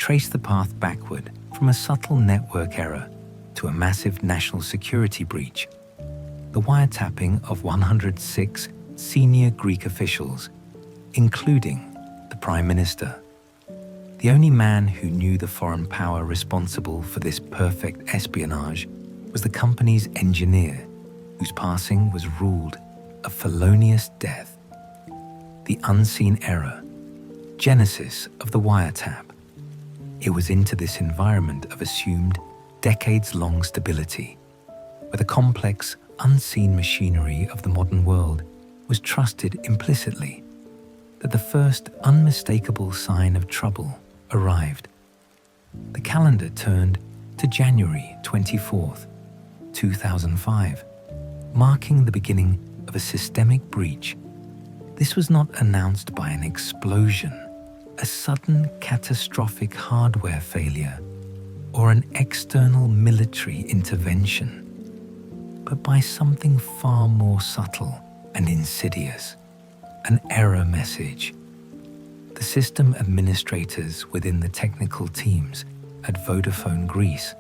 traced the path backward from a subtle network error to a massive national security breach. The wiretapping of 106 senior Greek officials, including the Prime Minister. The only man who knew the foreign power responsible for this perfect espionage was the company's engineer, whose passing was ruled a felonious death. The unseen error, genesis of the wiretap. It was into this environment of assumed decades-long stability, where the complex, unseen machinery of the modern world was trusted implicitly, that the first unmistakable sign of trouble arrived. The calendar turned to January 24th, 2005, marking the beginning of a systemic breach. This was not announced by an explosion, a sudden catastrophic hardware failure, or an external military intervention, but by something far more subtle and insidious, an error message. The system administrators within the technical teams at Vodafone Greece,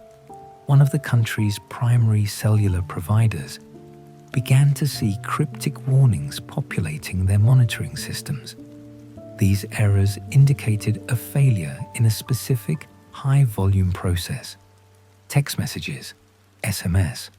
one of the country's primary cellular providers, began to see cryptic warnings populating their monitoring systems. These errors indicated a failure in a specific high-volume process, text messages, SMS.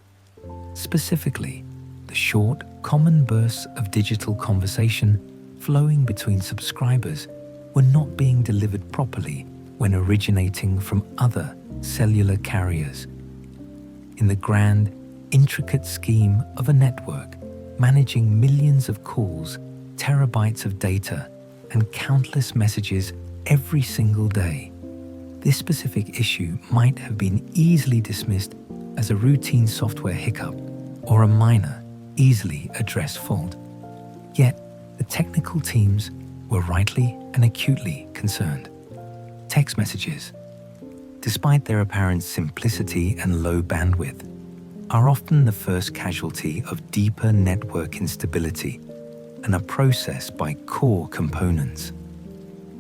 Specifically, the short, common bursts of digital conversation flowing between subscribers were not being delivered properly when originating from other cellular carriers. In the grand, intricate scheme of a network managing millions of calls, terabytes of data, and countless messages every single day, this specific issue might have been easily dismissed as a routine software hiccup or a minor, easily addressed fault. Yet, the technical teams were rightly and acutely concerned. Text messages, despite their apparent simplicity and low bandwidth, are often the first casualty of deeper network instability and are processed by core components.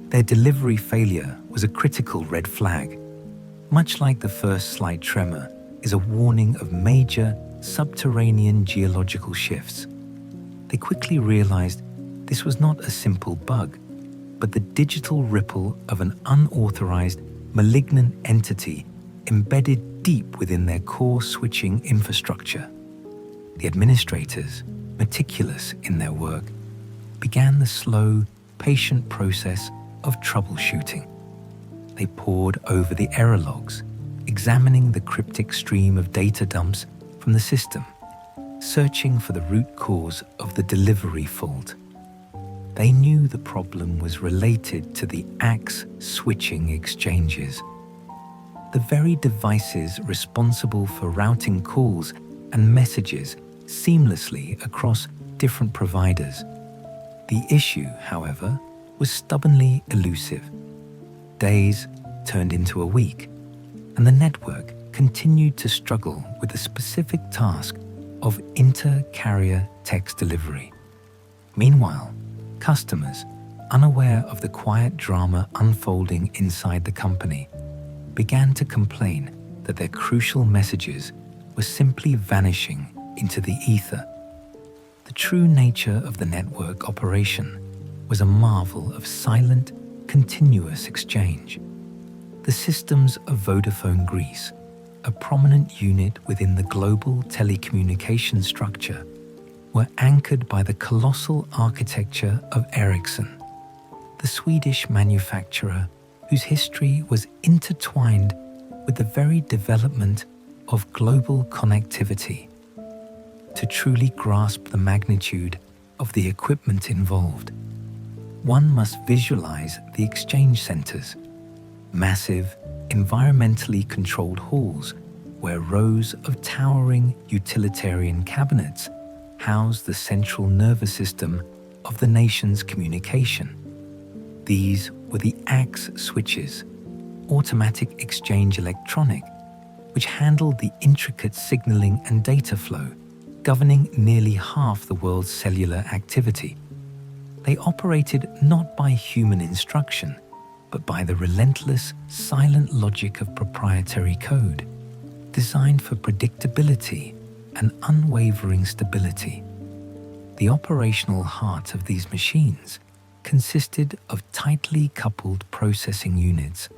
Their delivery failure was a critical red flag. Much like the first slight tremor is a warning of major subterranean geological shifts. They quickly realized this was not a simple bug, but the digital ripple of an unauthorized, malignant entity embedded deep within their core switching infrastructure. The administrators, meticulous in their work, began the slow, patient process of troubleshooting. They pored over the error logs, examining the cryptic stream of data dumps from the system, searching for the root cause of the delivery fault. They knew the problem was related to the AX switching exchanges, the very devices responsible for routing calls and messages seamlessly across different providers. The issue, however, was stubbornly elusive. Days turned into a week, and the network continued to struggle with the specific task of inter-carrier text delivery. Meanwhile, customers, unaware of the quiet drama unfolding inside the company, began to complain that their crucial messages were simply vanishing into the ether. The true nature of the network operation was a marvel of silent, continuous exchange. The systems of Vodafone Greece, a prominent unit within the global telecommunications structure, were anchored by the colossal architecture of Ericsson, the Swedish manufacturer whose history was intertwined with the very development of global connectivity. To truly grasp the magnitude of the equipment involved, one must visualize the exchange centers, massive, environmentally controlled halls where rows of towering utilitarian cabinets house the central nervous system of the nation's communication. These were the AX switches, automatic exchange electronic, which handled the intricate signaling and data flow, governing nearly half the world's cellular activity. They operated not by human instruction, but by the relentless, silent logic of proprietary code, designed for predictability and unwavering stability. The operational heart of these machines consisted of tightly coupled processing units,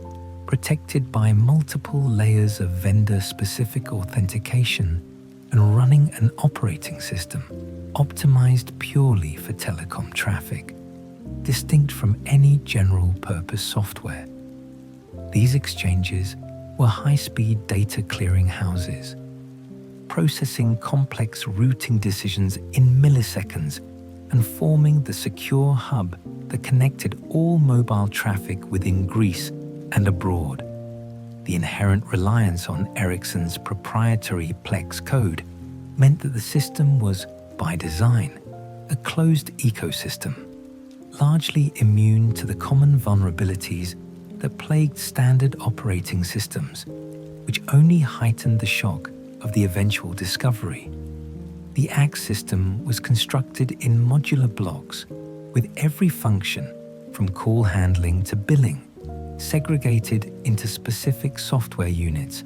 protected by multiple layers of vendor-specific authentication and running an operating system optimized purely for telecom traffic, distinct from any general-purpose software. These exchanges were high-speed data clearing houses, processing complex routing decisions in milliseconds and forming the secure hub that connected all mobile traffic within Greece and abroad. The inherent reliance on Ericsson's proprietary Plex code meant that the system was, by design, a closed ecosystem, largely immune to the common vulnerabilities that plagued standard operating systems, which only heightened the shock of the eventual discovery. The AX system was constructed in modular blocks, with every function, from call handling to billing, segregated into specific software units,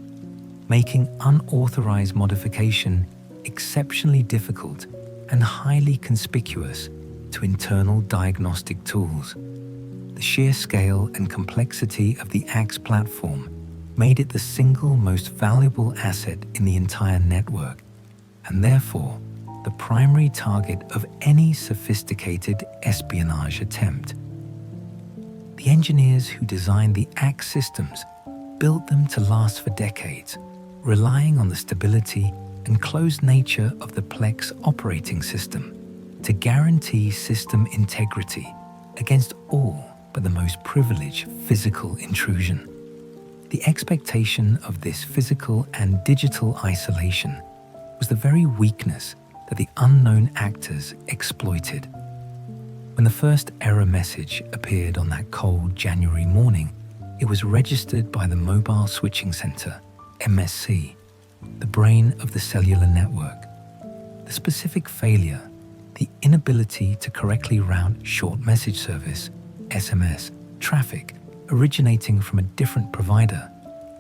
making unauthorized modification exceptionally difficult and highly conspicuous to internal diagnostic tools. The sheer scale and complexity of the AX platform made it the single most valuable asset in the entire network, and therefore the primary target of any sophisticated espionage attempt. The engineers who designed the AX systems built them to last for decades, relying on the stability and closed nature of the Plex operating system to guarantee system integrity against all but the most privileged physical intrusion. The expectation of this physical and digital isolation was the very weakness that the unknown actors exploited. When the first error message appeared on that cold January morning, it was registered by the Mobile Switching Center, MSC, the brain of the cellular network. The specific failure, the inability to correctly route short message service, SMS, traffic originating from a different provider,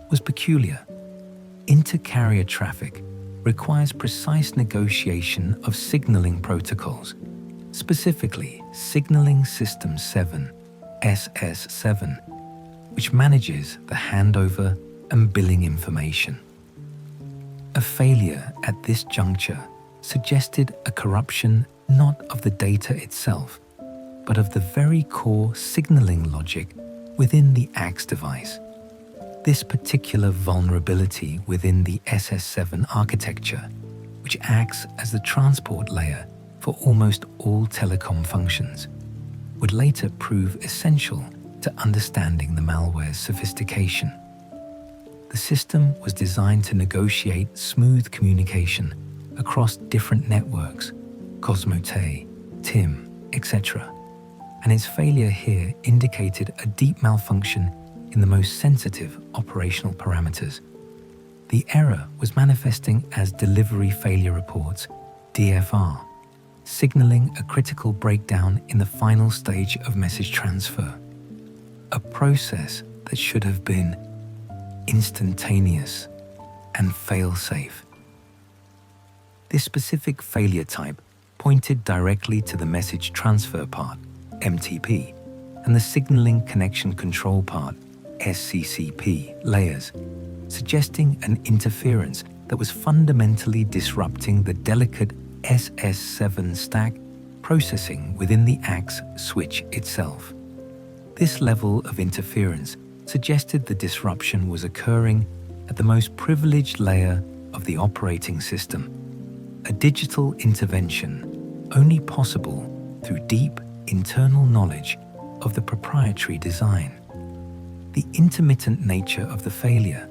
was peculiar. Inter-carrier traffic requires precise negotiation of signaling protocols, specifically Signaling System 7, SS7, which manages the handover and billing information. A failure at this juncture suggested a corruption not of the data itself, but of the very core signaling logic within the AX device. This particular vulnerability within the SS7 architecture, which acts as the transport layer for almost all telecom functions, would later prove essential to understanding the malware's sophistication. The system was designed to negotiate smooth communication across different networks, Cosmote, TIM, etc., and its failure here indicated a deep malfunction in the most sensitive operational parameters. The error was manifesting as delivery failure reports, DFR, signaling a critical breakdown in the final stage of message transfer, a process that should have been instantaneous and fail-safe. This specific failure type pointed directly to the message transfer part, MTP, and the signaling connection control part, SCCP, layers, suggesting an interference that was fundamentally disrupting the delicate SS7 stack processing within the AX switch itself. This level of interference suggested the disruption was occurring at the most privileged layer of the operating system, a digital intervention only possible through deep internal knowledge of the proprietary design. The intermittent nature of the failure,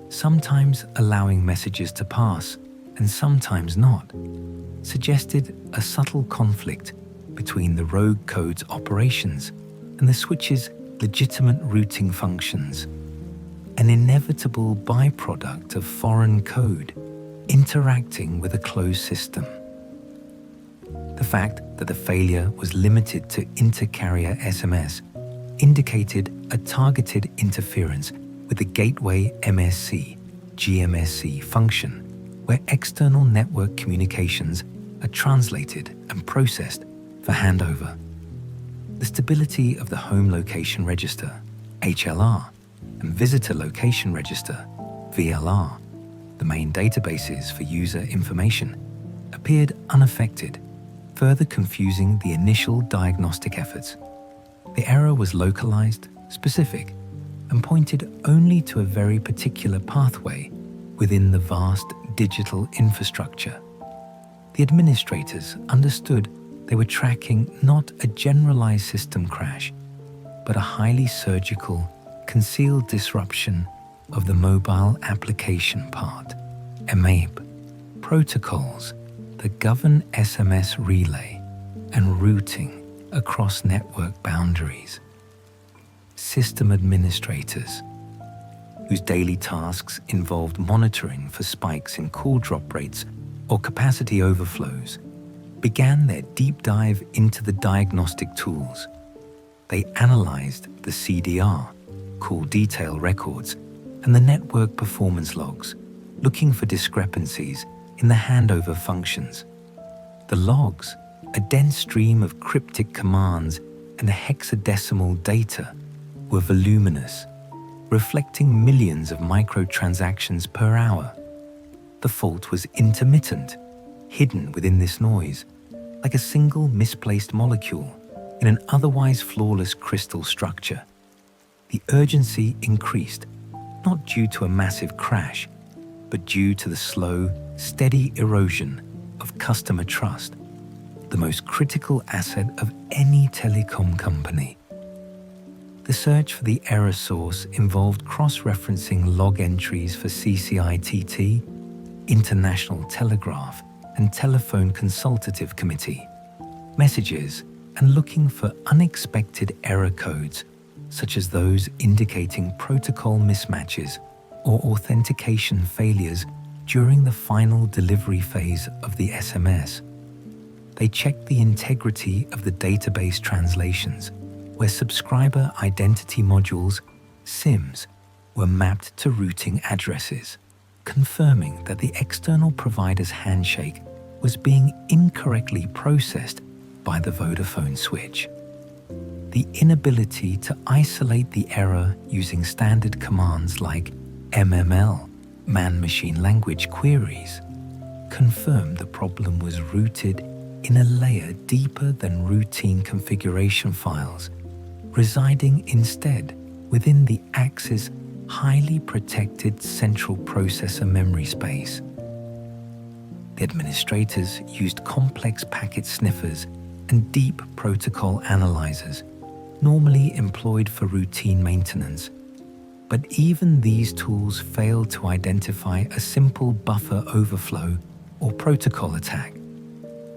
sometimes allowing messages to pass and sometimes not, suggested a subtle conflict between the rogue code's operations and the switch's legitimate routing functions, an inevitable byproduct of foreign code interacting with a closed system. The fact that the failure was limited to inter-carrier SMS indicated a targeted interference with the gateway MSC, GMSC function, where external network communications are translated and processed for handover. The stability of the Home Location Register, HLR, and Visitor Location Register, VLR, the main databases for user information, appeared unaffected, further confusing the initial diagnostic efforts. The error was localized, specific, and pointed only to a very particular pathway within the vast digital infrastructure. The administrators understood they were tracking not a generalized system crash, but a highly surgical, concealed disruption of the mobile application part, MAPE, protocols that govern SMS relay and routing across network boundaries. System administrators, whose daily tasks involved monitoring for spikes in call drop rates or capacity overflows, began their deep dive into the diagnostic tools. They analyzed the CDR, call detail records, and the network performance logs, looking for discrepancies in the handover functions. The logs, a dense stream of cryptic commands and hexadecimal data, were voluminous, reflecting millions of microtransactions per hour. The fault was intermittent, hidden within this noise, like a single misplaced molecule in an otherwise flawless crystal structure. The urgency increased, not due to a massive crash, but due to the slow, steady erosion of customer trust, the most critical asset of any telecom company. The search for the error source involved cross-referencing log entries for CCITT, International Telegraph and Telephone Consultative Committee, messages, and looking for unexpected error codes, such as those indicating protocol mismatches or authentication failures during the final delivery phase of the SMS. They checked the integrity of the database translations, where subscriber identity modules, SIMs, were mapped to routing addresses, confirming that the external provider's handshake was being incorrectly processed by the Vodafone switch. The inability to isolate the error using standard commands like MML, man-machine language queries, confirmed the problem was rooted in a layer deeper than routine configuration files, residing instead within the Axis highly protected central processor memory space. The administrators used complex packet sniffers and deep protocol analyzers, normally employed for routine maintenance. But even these tools failed to identify a simple buffer overflow or protocol attack.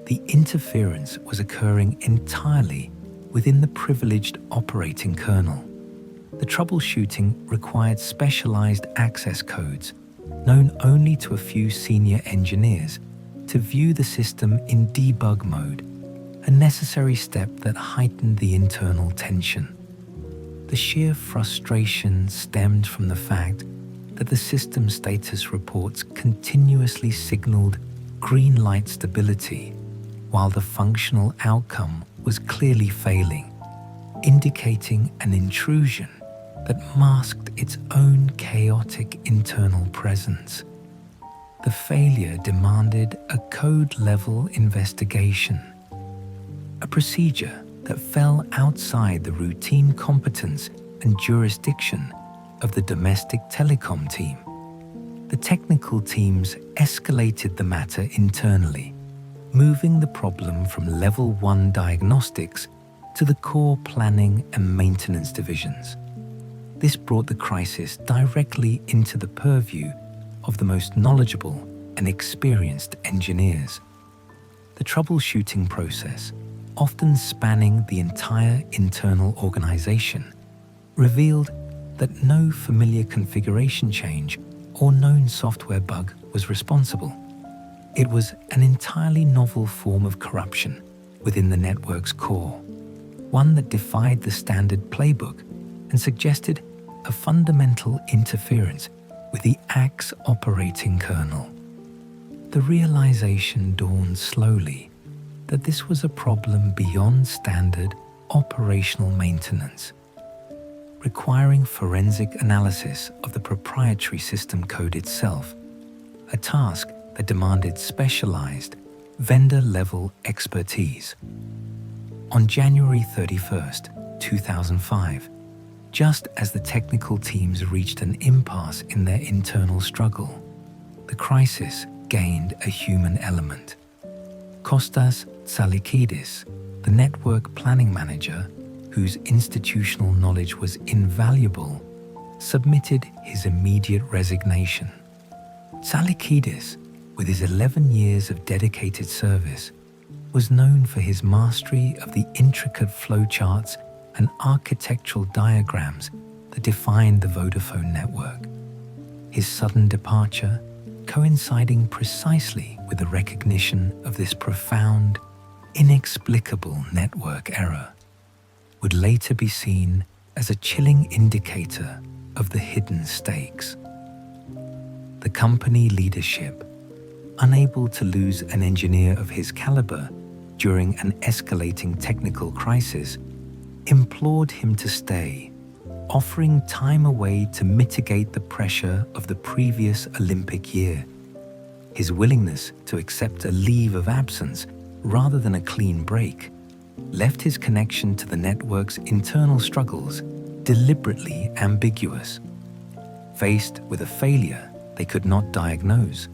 The interference was occurring entirely within the privileged operating kernel. The troubleshooting required specialized access codes, known only to a few senior engineers, to view the system in debug mode, a necessary step that heightened the internal tension. The sheer frustration stemmed from the fact that the system status reports continuously signaled green light stability, while the functional outcome was clearly failing, indicating an intrusion that masked its own chaotic internal presence. The failure demanded a code-level investigation, a procedure that fell outside the routine competence and jurisdiction of the domestic telecom team. The technical teams escalated the matter internally, moving the problem from Level 1 diagnostics to the core planning and maintenance divisions. This brought the crisis directly into the purview of the most knowledgeable and experienced engineers. The troubleshooting process, often spanning the entire internal organization, revealed that no familiar configuration change or known software bug was responsible. It was an entirely novel form of corruption within the network's core, one that defied the standard playbook and suggested a fundamental interference with the ACT's operating kernel. The realization dawned slowly that this was a problem beyond standard operational maintenance, requiring forensic analysis of the proprietary system code itself, a task that demanded specialized, vendor-level expertise. On January 31st, 2005, just as the technical teams reached an impasse in their internal struggle, the crisis gained a human element. Kostas Tsalikidis, the network planning manager, whose institutional knowledge was invaluable, submitted his immediate resignation. Tsalikidis, with his 11 years of dedicated service, was known for his mastery of the intricate flowcharts and architectural diagrams that defined the Vodafone network. His sudden departure, coinciding precisely with the recognition of this profound, inexplicable network error, would later be seen as a chilling indicator of the hidden stakes. The company leadership, unable to lose an engineer of his caliber during an escalating technical crisis, implored him to stay, offering time away to mitigate the pressure of the previous Olympic year. His willingness to accept a leave of absence rather than a clean break left his connection to the network's internal struggles deliberately ambiguous. Faced with a failure they could not diagnose,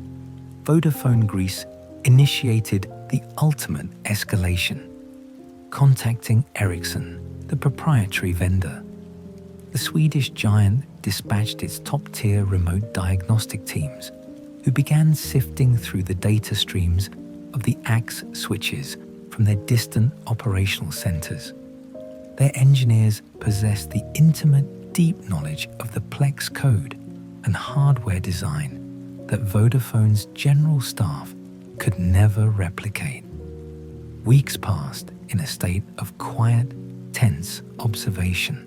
Vodafone Greece initiated the ultimate escalation, contacting Ericsson, the proprietary vendor. The Swedish giant dispatched its top-tier remote diagnostic teams, who began sifting through the data streams of the AX switches from their distant operational centers. Their engineers possessed the intimate, deep knowledge of the Plex code and hardware design that Vodafone's general staff could never replicate. Weeks passed in a state of quiet, tense observation.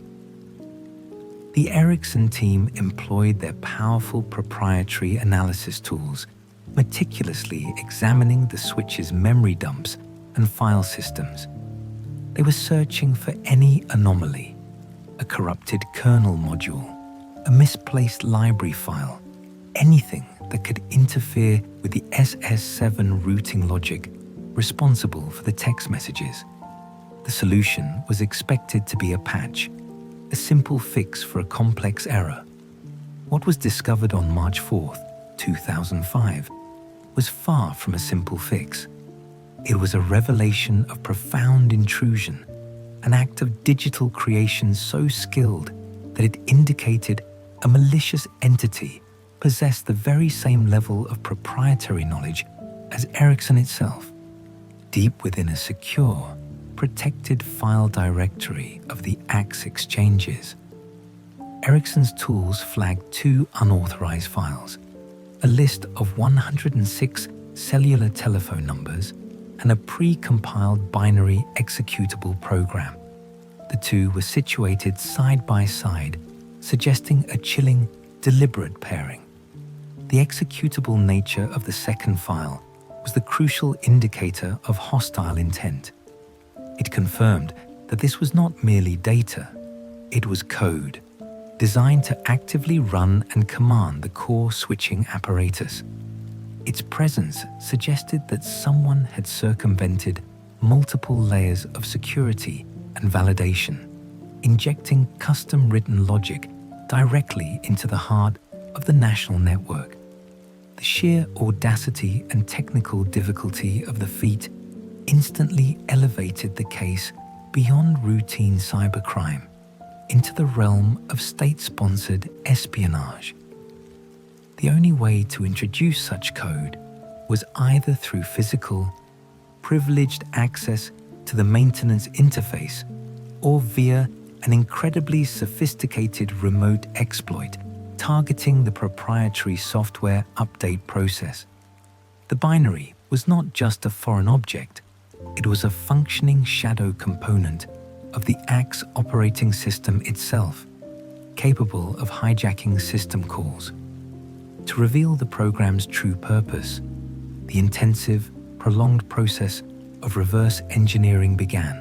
The Ericsson team employed their powerful proprietary analysis tools, meticulously examining the switch's memory dumps and file systems. They were searching for any anomaly, a corrupted kernel module, a misplaced library file, anything that could interfere with the SS7 routing logic responsible for the text messages. The solution was expected to be a patch, a simple fix for a complex error. What was discovered on March 4th, 2005, was far from a simple fix. It was a revelation of profound intrusion, an act of digital creation so skilled that it indicated a malicious entity possessed the very same level of proprietary knowledge as Ericsson itself, deep within a secure, protected file directory of the AX exchanges. Ericsson's tools flagged 2 unauthorized files, a list of 106 cellular telephone numbers, and a pre-compiled binary executable program. The 2 were situated side by side, suggesting a chilling, deliberate pairing. The executable nature of the second file was the crucial indicator of hostile intent. It confirmed that this was not merely data, it was code, designed to actively run and command the core switching apparatus. Its presence suggested that someone had circumvented multiple layers of security and validation, injecting custom-written logic directly into the heart of the national network. The sheer audacity and technical difficulty of the feat instantly elevated the case beyond routine cybercrime into the realm of state-sponsored espionage. The only way to introduce such code was either through physical, privileged access to the maintenance interface or via an incredibly sophisticated remote exploit targeting the proprietary software update process. The binary was not just a foreign object, it was a functioning shadow component of the AX operating system itself, capable of hijacking system calls. To reveal the program's true purpose, the intensive, prolonged process of reverse engineering began,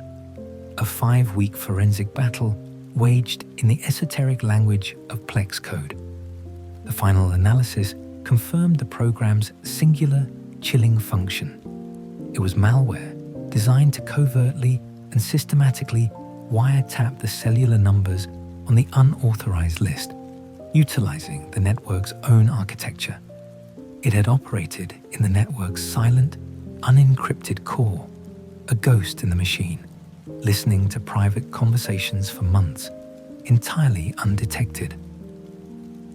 a 5-week forensic battle waged in the esoteric language of Plex code. The final analysis confirmed the program's singular, chilling function. It was malware designed to covertly and systematically wiretap the cellular numbers on the unauthorized list, utilizing the network's own architecture. It had operated in the network's silent, unencrypted core, a ghost in the machine, listening to private conversations for months, entirely undetected.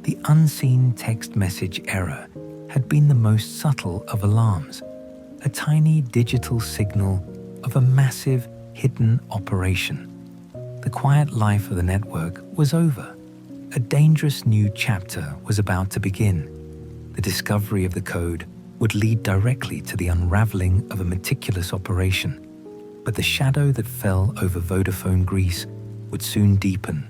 The unseen text message error had been the most subtle of alarms, a tiny digital signal of a massive, hidden operation. The quiet life of the network was over. A dangerous new chapter was about to begin. The discovery of the code would lead directly to the unraveling of a meticulous operation. But the shadow that fell over Vodafone Greece would soon deepen,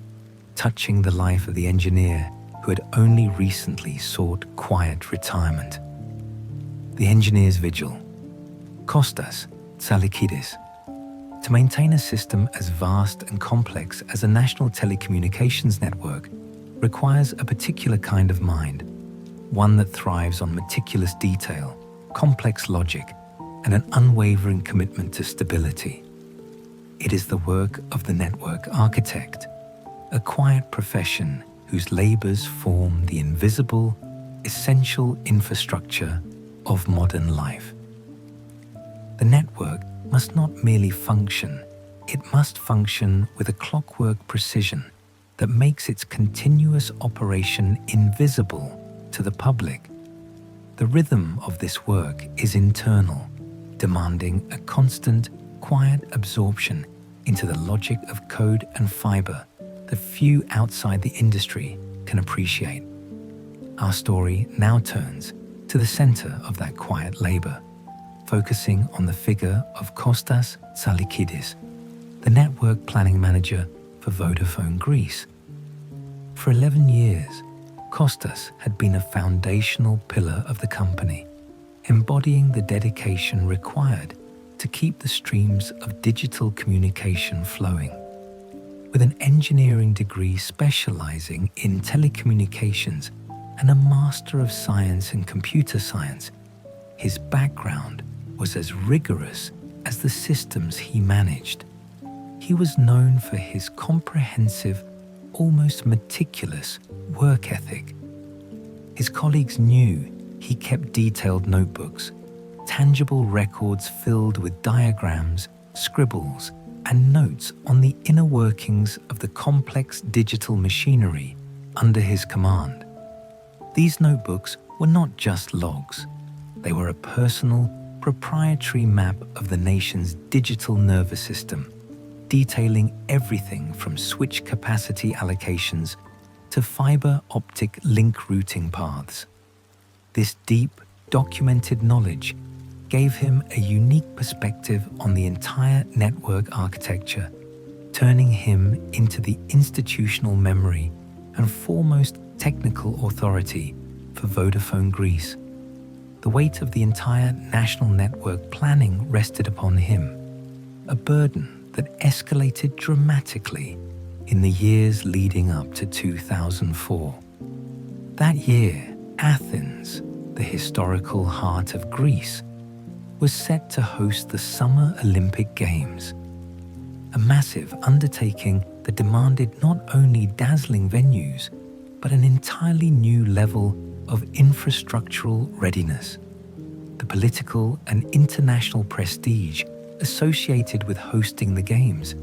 touching the life of the engineer who had only recently sought quiet retirement. The engineer's vigil. Kostas Tsalikidis. To maintain a system as vast and complex as a national telecommunications network requires a particular kind of mind, one that thrives on meticulous detail, complex logic, and an unwavering commitment to stability. It is the work of the network architect, a quiet profession whose labors form the invisible, essential infrastructure of modern life. The network must not merely function, it must function with a clockwork precision that makes its continuous operation invisible to the public. The rhythm of this work is internal, demanding a constant, quiet absorption into the logic of code and fiber that few outside the industry can appreciate. Our story now turns to the center of that quiet labor, focusing on the figure of Kostas Tsalikidis, the network planning manager for Vodafone Greece. For 11 years, Kostas had been a foundational pillar of the company, embodying the dedication required to keep the streams of digital communication flowing. With an engineering degree specializing in telecommunications and a Master of Science in Computer Science, his background was as rigorous as the systems he managed. He was known for his comprehensive, almost meticulous work ethic. His colleagues knew he kept detailed notebooks, tangible records filled with diagrams, scribbles, and notes on the inner workings of the complex digital machinery under his command. These notebooks were not just logs. They were a personal, proprietary map of the nation's digital nervous system, detailing everything from switch capacity allocations to fiber optic link routing paths. This deep, documented knowledge gave him a unique perspective on the entire network architecture, turning him into the institutional memory and foremost technical authority for Vodafone Greece. The weight of the entire national network planning rested upon him, a burden that escalated dramatically in the years leading up to 2004. That year, Athens, the historical heart of Greece, was set to host the Summer Olympic Games, a massive undertaking that demanded not only dazzling venues, but an entirely new level of infrastructural readiness. The political and international prestige associated with hosting the Games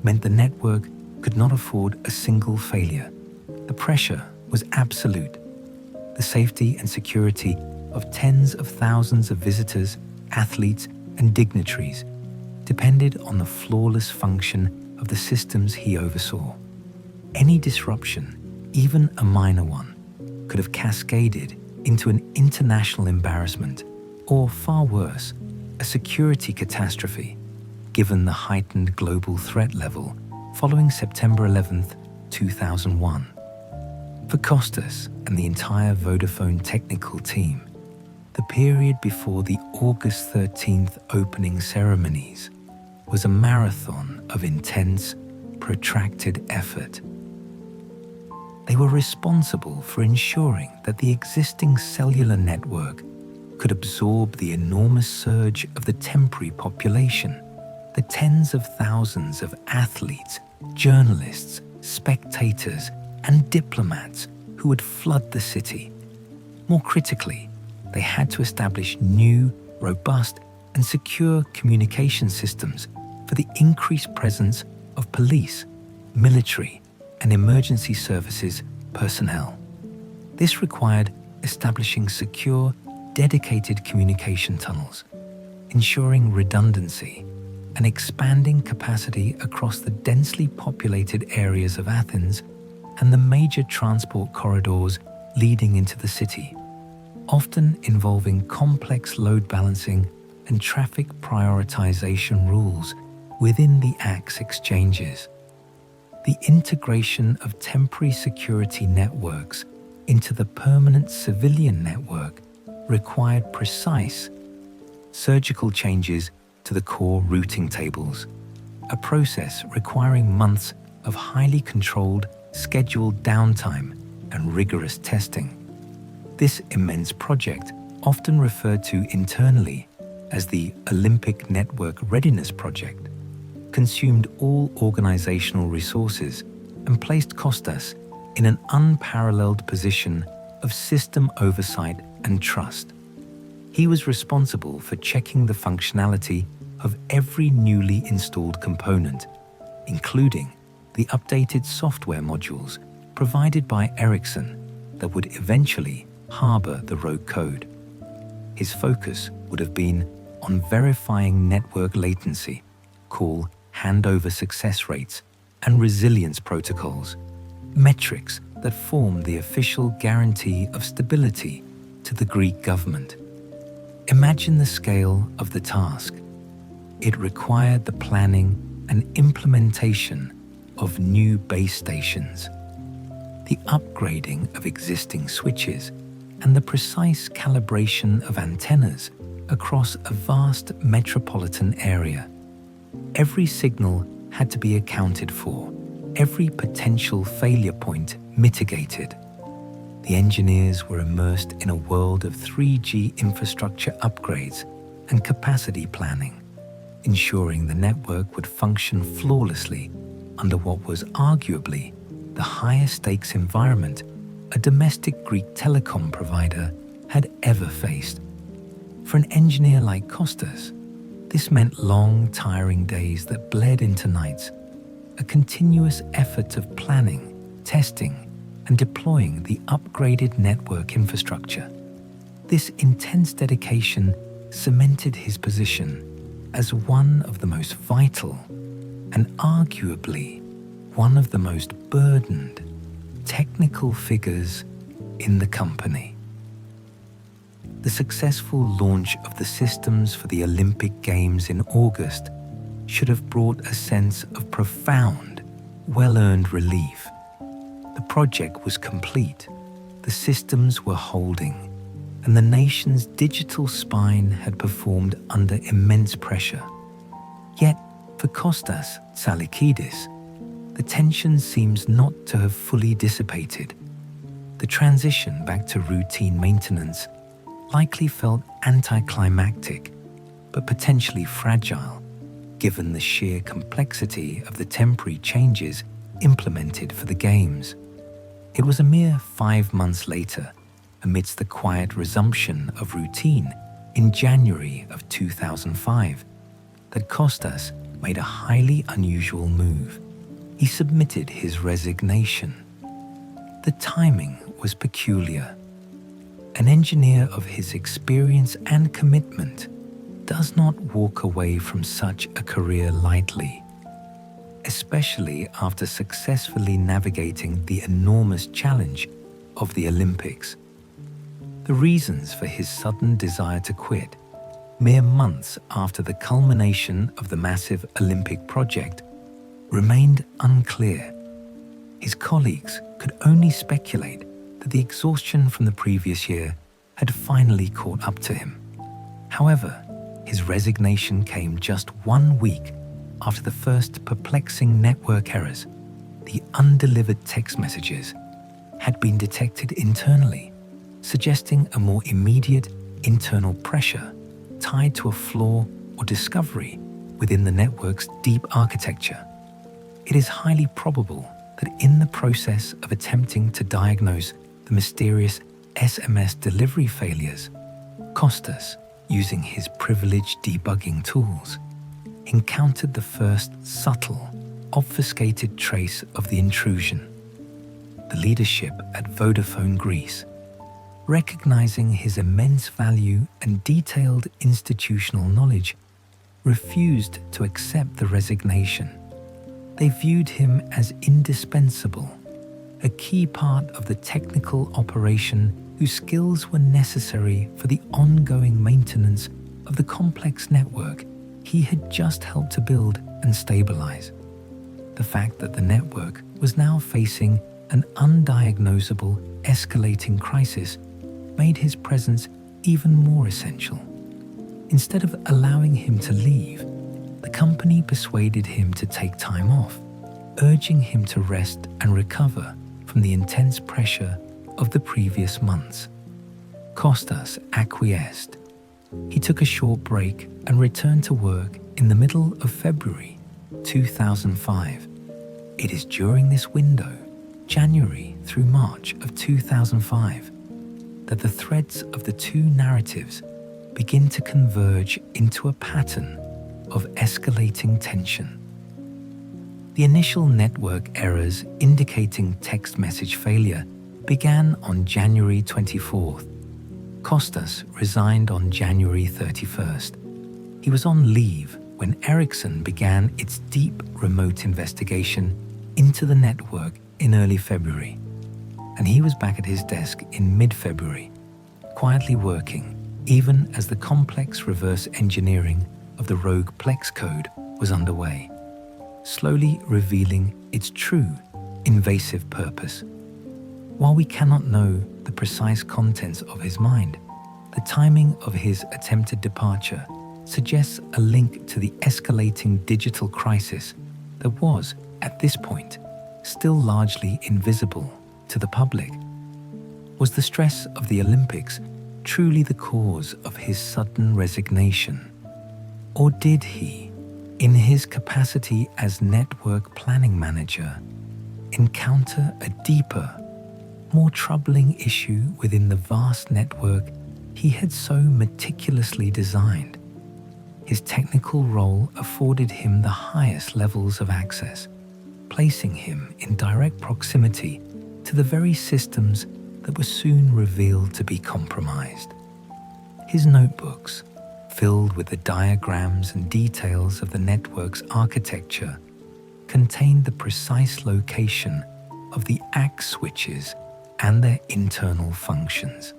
meant the network could not afford a single failure. The pressure was absolute. The safety and security of tens of thousands of visitors, athletes, and dignitaries depended on the flawless function of the systems he oversaw. Any disruption, even a minor one, could have cascaded into an international embarrassment, or far worse, a security catastrophe, given the heightened global threat level following September 11, 2001. For Costas and the entire Vodafone technical team, the period before the August 13th opening ceremonies was a marathon of intense, protracted effort. They were responsible for ensuring that the existing cellular network could absorb the enormous surge of the temporary population, the tens of thousands of athletes, journalists, spectators, and diplomats who would flood the city. More critically, they had to establish new, robust, and secure communication systems for the increased presence of police, military, and emergency services personnel. This required establishing secure, dedicated communication tunnels, ensuring redundancy, and expanding capacity across the densely populated areas of Athens and the major transport corridors leading into the city, often involving complex load balancing and traffic prioritization rules within the AX exchanges. The integration of temporary security networks into the permanent civilian network required precise, surgical changes to the core routing tables, a process requiring months of highly controlled, scheduled downtime and rigorous testing. This immense project, often referred to internally as the Olympic Network Readiness Project, consumed all organizational resources and placed Costas in an unparalleled position of system oversight and trust. He was responsible for checking the functionality of every newly installed component, including the updated software modules provided by Ericsson that would eventually harbor the rogue code. His focus would have been on verifying network latency, call handover success rates, and resilience protocols, metrics that form the official guarantee of stability to the Greek government. Imagine the scale of the task. It required the planning and implementation of new base stations, the upgrading of existing switches, and the precise calibration of antennas across a vast metropolitan area. Every signal had to be accounted for, every potential failure point mitigated. The engineers were immersed in a world of 3G infrastructure upgrades and capacity planning, ensuring the network would function flawlessly under what was arguably the highest stakes environment a domestic Greek telecom provider had ever faced. For an engineer like Costas, this meant long, tiring days that bled into nights, a continuous effort of planning, testing, and deploying the upgraded network infrastructure. This intense dedication cemented his position as one of the most vital and arguably one of the most burdened technical figures in the company. The successful launch of the systems for the Olympic Games in August should have brought a sense of profound, well-earned relief. The project was complete, the systems were holding, and the nation's digital spine had performed under immense pressure. Yet, for Kostas Tsalikidis, the tension seems not to have fully dissipated. The transition back to routine maintenance likely felt anticlimactic, but potentially fragile, given the sheer complexity of the temporary changes implemented for the Games. It was a mere 5 months later, amidst the quiet resumption of routine in January of 2005, that Kostas made a highly unusual move. He submitted his resignation. The timing was peculiar. An engineer of his experience and commitment does not walk away from such a career lightly, especially after successfully navigating the enormous challenge of the Olympics. The reasons for his sudden desire to quit, mere months after the culmination of the massive Olympic project, remained unclear. His colleagues could only speculate that the exhaustion from the previous year had finally caught up to him. However, his resignation came just 1 week after the first perplexing network errors. The undelivered text messages had been detected internally, suggesting a more immediate internal pressure tied to a flaw or discovery within the network's deep architecture. It is highly probable that in the process of attempting to diagnose the mysterious SMS delivery failures, Costas, using his privileged debugging tools, encountered the first subtle, obfuscated trace of the intrusion. The leadership at Vodafone Greece, recognizing his immense value and detailed institutional knowledge, refused to accept the resignation. They viewed him as indispensable, a key part of the technical operation whose skills were necessary for the ongoing maintenance of the complex network he had just helped to build and stabilize. The fact that the network was now facing an undiagnosable, escalating crisis made his presence even more essential. Instead of allowing him to leave, the company persuaded him to take time off, urging him to rest and recover from the intense pressure of the previous months. Costas acquiesced. He took a short break and returned to work in the middle of February 2005. It is during this window, January through March of 2005, that the threads of the two narratives begin to converge into a pattern of escalating tension. The initial network errors indicating text message failure began on January 24th. Costas resigned on January 31st. He was on leave when Ericsson began its deep remote investigation into the network in early February, and he was back at his desk in mid-February, quietly working, even as the complex reverse engineering of the rogue Plex code was underway, slowly revealing its true, invasive purpose. While we cannot know the precise contents of his mind, the timing of his attempted departure suggests a link to the escalating digital crisis that was, at this point, still largely invisible to the public. Was the stress of the Olympics truly the cause of his sudden resignation? Or did he, in his capacity as network planning manager, encounter a deeper, more troubling issue within the vast network he had so meticulously designed? His technical role afforded him the highest levels of access, placing him in direct proximity to the very systems that were soon revealed to be compromised. His notebooks, filled with the diagrams and details of the network's architecture, contained the precise location of the ACK switches and their internal functions.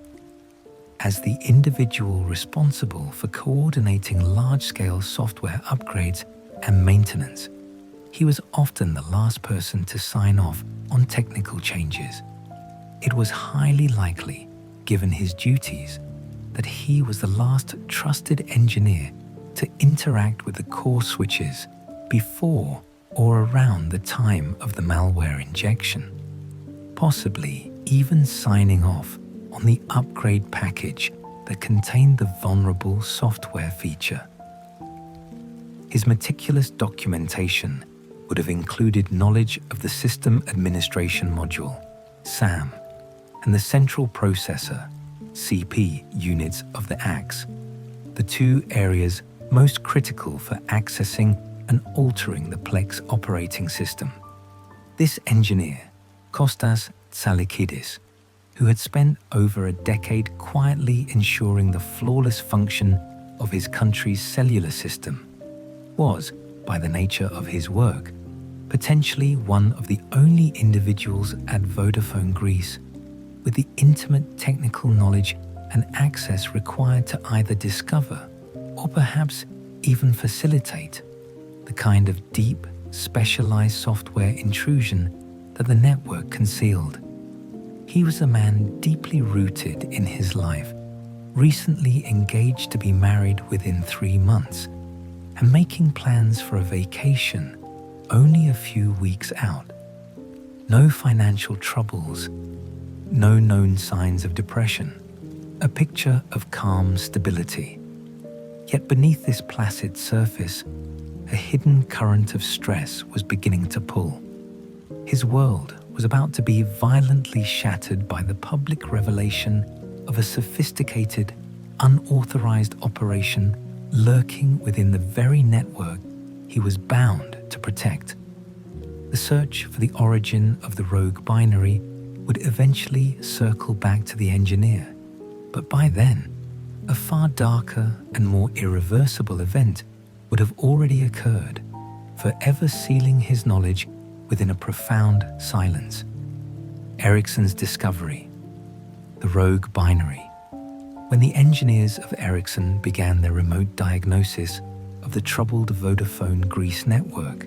As the individual responsible for coordinating large-scale software upgrades and maintenance, he was often the last person to sign off on technical changes. It was highly likely, given his duties, that he was the last trusted engineer to interact with the core switches before or around the time of the malware injection, possibly even signing off on the upgrade package that contained the vulnerable software feature. His meticulous documentation would have included knowledge of the System Administration Module, SAM, and the Central Processor, CP, units of the ACKs, the two areas most critical for accessing and altering the Plex operating system. This engineer, Kostas Tsalikidis, who had spent over a decade quietly ensuring the flawless function of his country's cellular system, was, by the nature of his work, potentially one of the only individuals at Vodafone Greece with the intimate technical knowledge and access required to either discover or perhaps even facilitate the kind of deep, specialized software intrusion that the network concealed. He was a man deeply rooted in his life, recently engaged to be married within 3 months, and making plans for a vacation only a few weeks out. No financial troubles, no known signs of depression, a picture of calm stability. Yet beneath this placid surface, a hidden current of stress was beginning to pull. His world was about to be violently shattered by the public revelation of a sophisticated, unauthorized operation lurking within the very network he was bound to protect. The search for the origin of the rogue binary would eventually circle back to the engineer, but by then, a far darker and more irreversible event would have already occurred, forever sealing his knowledge within a profound silence. Ericsson's discovery, the rogue binary. When the engineers of Ericsson began their remote diagnosis of the troubled Vodafone Greece network,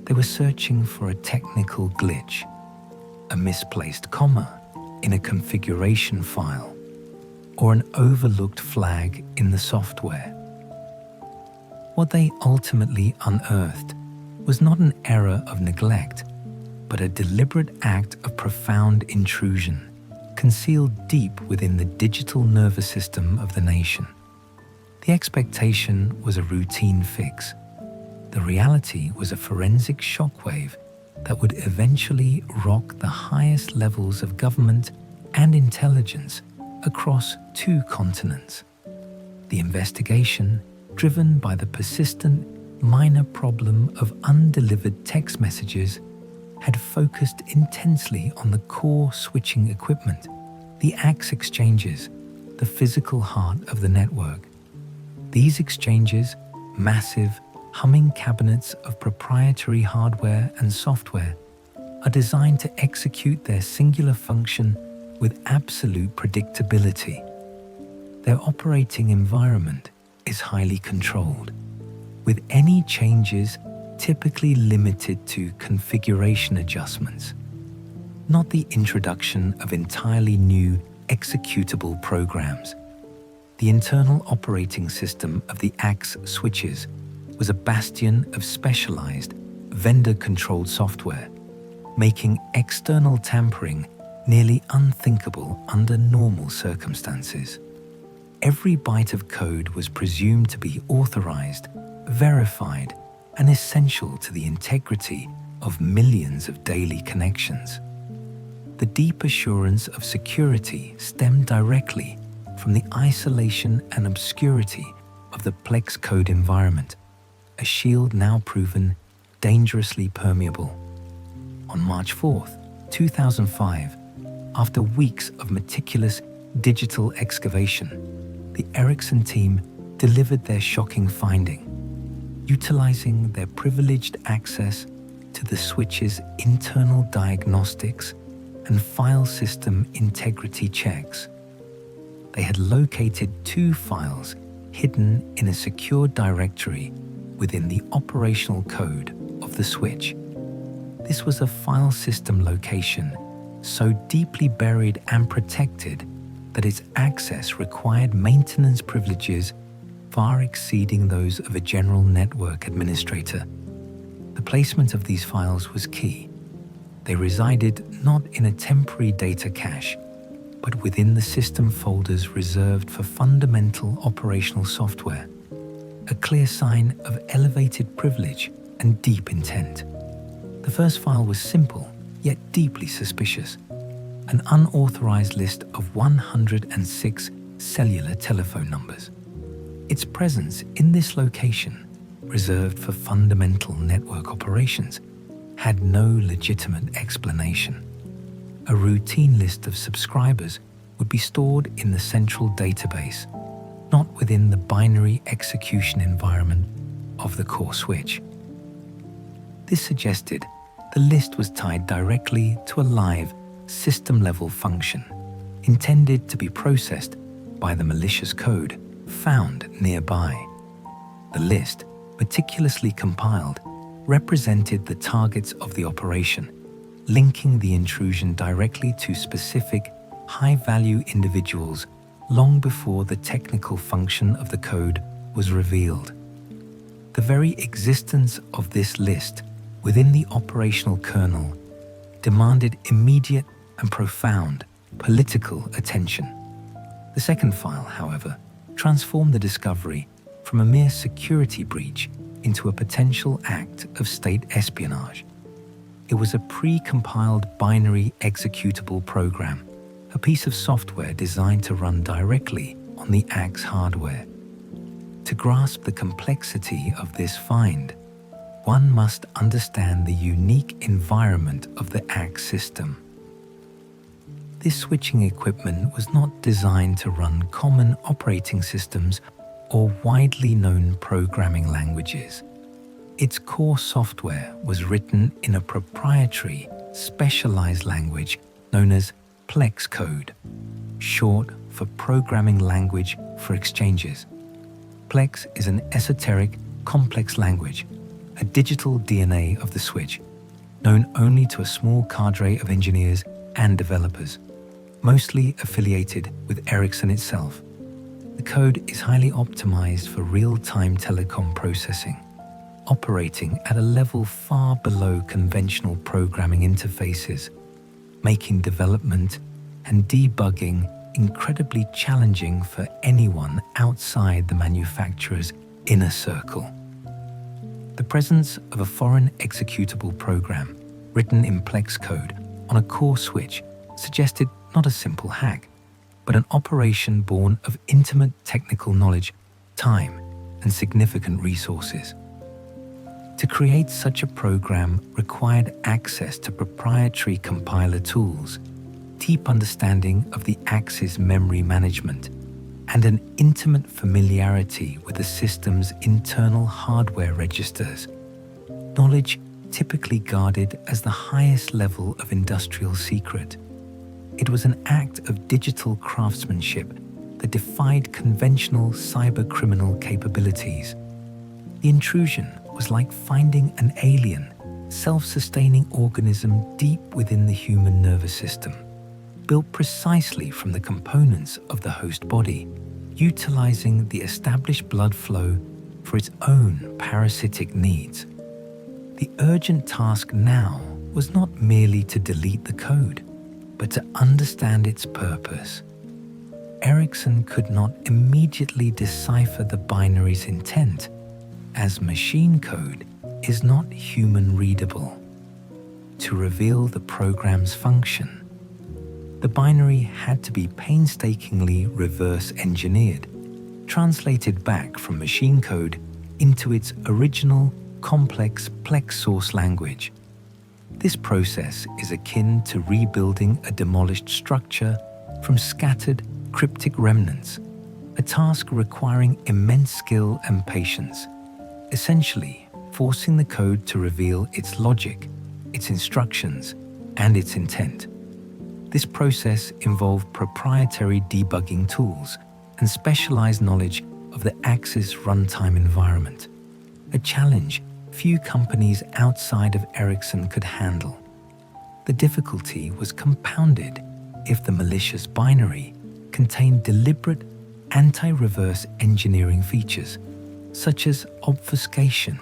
they were searching for a technical glitch, a misplaced comma in a configuration file, or an overlooked flag in the software. What they ultimately unearthed was not an error of neglect, but a deliberate act of profound intrusion, concealed deep within the digital nervous system of the nation. The expectation was a routine fix. The reality was a forensic shockwave that would eventually rock the highest levels of government and intelligence across 2 continents. The investigation, driven by the persistent, minor problem of undelivered text messages, had focused intensely on the core switching equipment, the AX exchanges, the physical heart of the network. These exchanges, massive, humming cabinets of proprietary hardware and software, are designed to execute their singular function with absolute predictability. Their operating environment is highly controlled, with any changes typically limited to configuration adjustments, not the introduction of entirely new executable programs. The internal operating system of the AX switches was a bastion of specialized, vendor-controlled software, making external tampering nearly unthinkable under normal circumstances. Every byte of code was presumed to be authorized, verified, and essential to the integrity of millions of daily connections. The deep assurance of security stemmed directly from the isolation and obscurity of the Plex code environment, a shield now proven dangerously permeable. On March 4th, 2005, after weeks of meticulous digital excavation, the Ericsson team delivered their shocking finding. Utilizing their privileged access to the switch's internal diagnostics and file system integrity checks, they had located 2 files hidden in a secure directory within the operational code of the switch. This was a file system location so deeply buried and protected that its access required maintenance privileges far exceeding those of a general network administrator. The placement of these files was key. They resided not in a temporary data cache, but within the system folders reserved for fundamental operational software, a clear sign of elevated privilege and deep intent. The first file was simple, yet deeply suspicious, an unauthorized list of 106 cellular telephone numbers. Its presence in this location, reserved for fundamental network operations, had no legitimate explanation. A routine list of subscribers would be stored in the central database, not within the binary execution environment of the core switch. This suggested the list was tied directly to a live, system-level function, intended to be processed by the malicious code found nearby. The list, meticulously compiled, represented the targets of the operation, linking the intrusion directly to specific, high-value individuals long before the technical function of the code was revealed. The very existence of this list within the operational kernel demanded immediate and profound political attention. The second file, however, transformed the discovery from a mere security breach into a potential act of state espionage. It was a pre-compiled binary executable program, a piece of software designed to run directly on the Axe hardware. To grasp the complexity of this find, one must understand the unique environment of the Axe system. This switching equipment was not designed to run common operating systems or widely known programming languages. Its core software was written in a proprietary, specialized language known as Plex code, short for Programming Language for Exchanges. Plex is an esoteric, complex language, a digital DNA of the switch, known only to a small cadre of engineers and developers, mostly affiliated with Ericsson itself. The code is highly optimized for real-time telecom processing, operating at a level far below conventional programming interfaces, making development and debugging incredibly challenging for anyone outside the manufacturer's inner circle. The presence of a foreign executable program written in Plex code on a core switch suggested not a simple hack, but an operation born of intimate technical knowledge, time, and significant resources. To create such a program required access to proprietary compiler tools, deep understanding of the Axe's memory management, and an intimate familiarity with the system's internal hardware registers, knowledge typically guarded as the highest level of industrial secret. It was an act of digital craftsmanship that defied conventional cybercriminal capabilities. The intrusion was like finding an alien, self-sustaining organism deep within the human nervous system, built precisely from the components of the host body, utilizing the established blood flow for its own parasitic needs. The urgent task now was not merely to delete the code, but to understand its purpose. Ericsson could not immediately decipher the binary's intent, as machine code is not human-readable. To reveal the program's function, the binary had to be painstakingly reverse-engineered, translated back from machine code into its original, complex Plex source language. This process is akin to rebuilding a demolished structure from scattered, cryptic remnants, a task requiring immense skill and patience, essentially forcing the code to reveal its logic, its instructions, and its intent. This process involved proprietary debugging tools and specialized knowledge of the Axe's runtime environment, a challenge few companies outside of Ericsson could handle. The difficulty was compounded if the malicious binary contained deliberate anti-reverse engineering features, such as obfuscation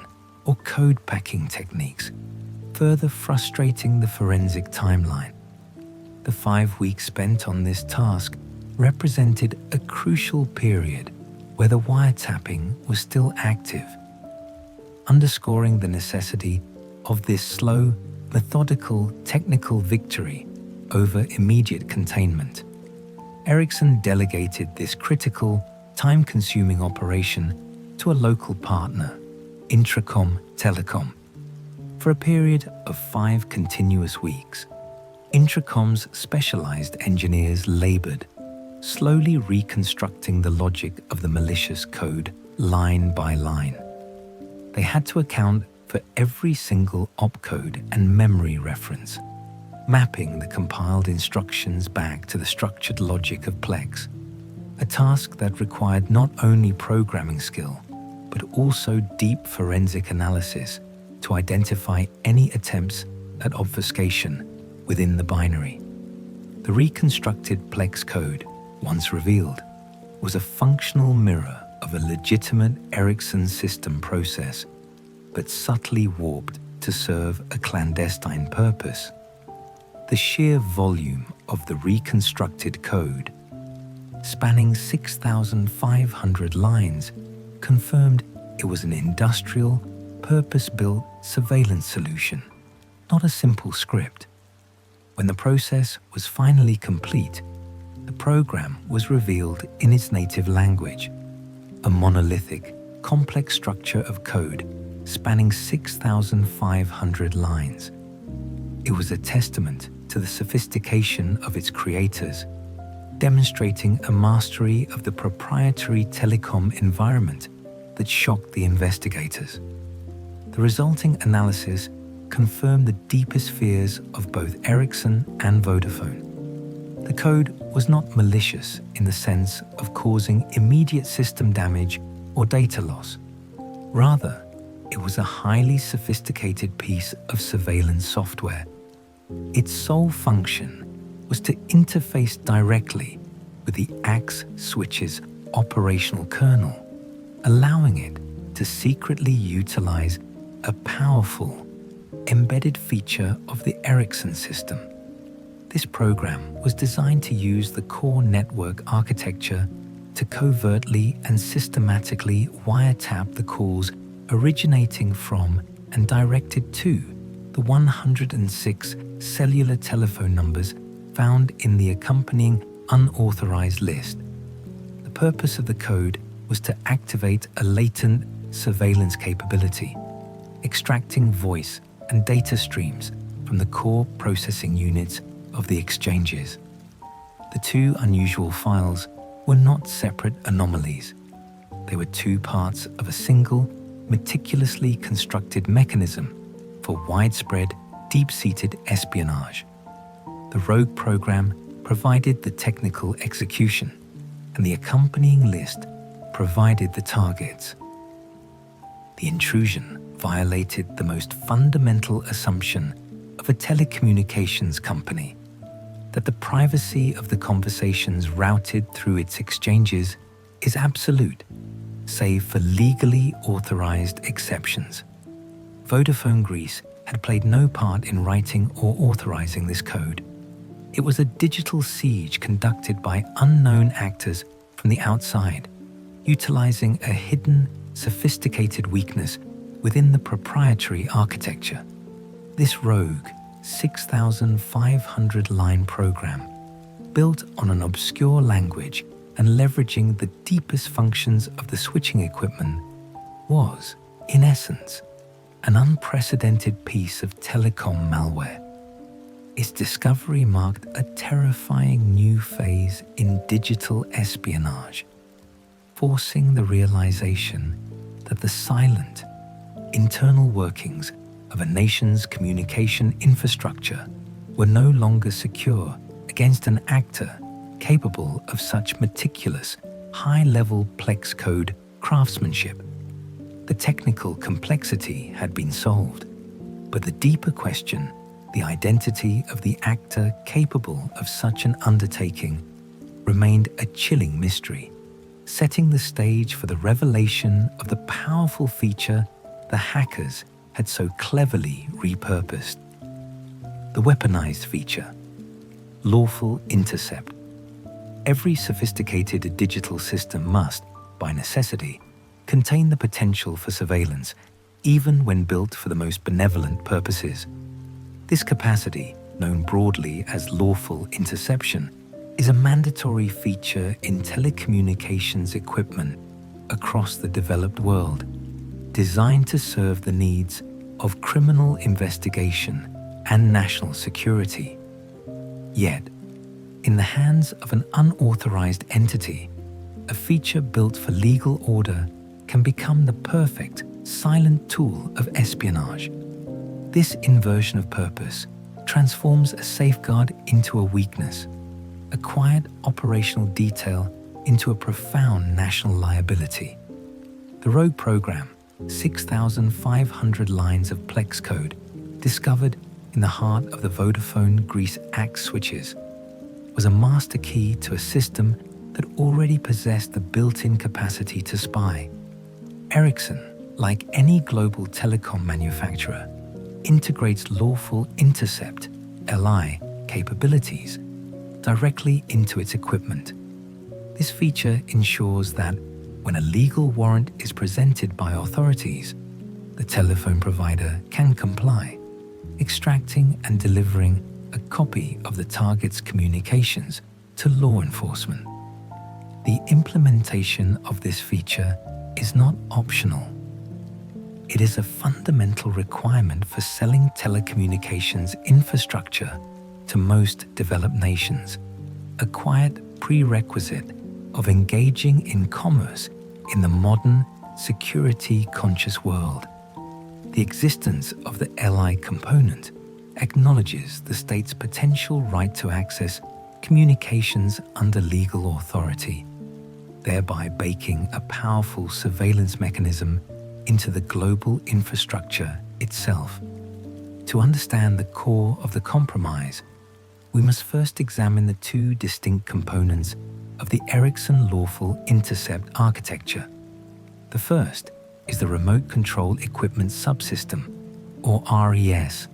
or code packing techniques, further frustrating the forensic timeline. The 5 weeks spent on this task represented a crucial period where the wiretapping was still active, underscoring the necessity of this slow, methodical technical victory over immediate containment. Ericsson delegated this critical, time-consuming operation to a local partner, Intracom Telecom. For a period of 5 continuous weeks, Intracom's specialized engineers labored, slowly reconstructing the logic of the malicious code line by line. They had to account for every single opcode and memory reference, mapping the compiled instructions back to the structured logic of Plex, a task that required not only programming skill, but also deep forensic analysis to identify any attempts at obfuscation within the binary. The reconstructed Plex code, once revealed, was a functional mirror of a legitimate Ericsson system process, but subtly warped to serve a clandestine purpose. The sheer volume of the reconstructed code, spanning 6,500 lines, confirmed it was an industrial, purpose-built surveillance solution, not a simple script. When the process was finally complete, the program was revealed in its native language, a monolithic, complex structure of code spanning 6,500 lines. It was a testament to the sophistication of its creators, demonstrating a mastery of the proprietary telecom environment that shocked the investigators. The resulting analysis confirmed the deepest fears of both Ericsson and Vodafone. The code was not malicious in the sense of causing immediate system damage or data loss. Rather, it was a highly sophisticated piece of surveillance software. Its sole function was to interface directly with the AXE switch's operational kernel, allowing it to secretly utilize a powerful, embedded feature of the Ericsson system. This program was designed to use the core network architecture to covertly and systematically wiretap the calls originating from and directed to the 106 cellular telephone numbers found in the accompanying unauthorized list. The purpose of the code was to activate a latent surveillance capability, extracting voice and data streams from the core processing units of the exchanges. The two unusual files were not separate anomalies. They were two parts of a single, meticulously constructed mechanism for widespread, deep-seated espionage. The rogue program provided the technical execution, and the accompanying list provided the targets. The intrusion violated the most fundamental assumption of a telecommunications company, that the privacy of the conversations routed through its exchanges is absolute, save for legally authorized exceptions. Vodafone Greece had played no part in writing or authorizing this code. It was a digital siege conducted by unknown actors from the outside, utilizing a hidden, sophisticated weakness within the proprietary architecture. This rogue, 6,500-line program, built on an obscure language and leveraging the deepest functions of the switching equipment, was, in essence, an unprecedented piece of telecom malware. Its discovery marked a terrifying new phase in digital espionage, forcing the realization that the silent, internal workings of a nation's communication infrastructure were no longer secure against an actor capable of such meticulous, high-level Plex code craftsmanship. The technical complexity had been solved, but the deeper question, the identity of the actor capable of such an undertaking, remained a chilling mystery, setting the stage for the revelation of the powerful feature the hackers had so cleverly repurposed. The weaponized feature, lawful intercept. Every sophisticated digital system must, by necessity, contain the potential for surveillance, even when built for the most benevolent purposes. This capacity, known broadly as lawful interception, is a mandatory feature in telecommunications equipment across the developed world, designed to serve the needs of criminal investigation and national security. Yet, in the hands of an unauthorized entity, a feature built for legal order can become the perfect, silent tool of espionage. This inversion of purpose transforms a safeguard into a weakness, a quiet operational detail into a profound national liability. The rogue program, 6,500 lines of Plex code, discovered in the heart of the Vodafone Greece AX switches, was a master key to a system that already possessed the built-in capacity to spy. Ericsson, like any global telecom manufacturer, integrates lawful intercept (LI) capabilities directly into its equipment. This feature ensures that when a legal warrant is presented by authorities, the telephone provider can comply, extracting and delivering a copy of the target's communications to law enforcement. The implementation of this feature is not optional. It is a fundamental requirement for selling telecommunications infrastructure to most developed nations, a quiet prerequisite of engaging in commerce in the modern, security-conscious world. The existence of the LI component acknowledges the state's potential right to access communications under legal authority, thereby baking a powerful surveillance mechanism into the global infrastructure itself. To understand the core of the compromise, we must first examine the two distinct components of the Ericsson Lawful Intercept architecture. The first is the Remote Control Equipment Subsystem, or RES.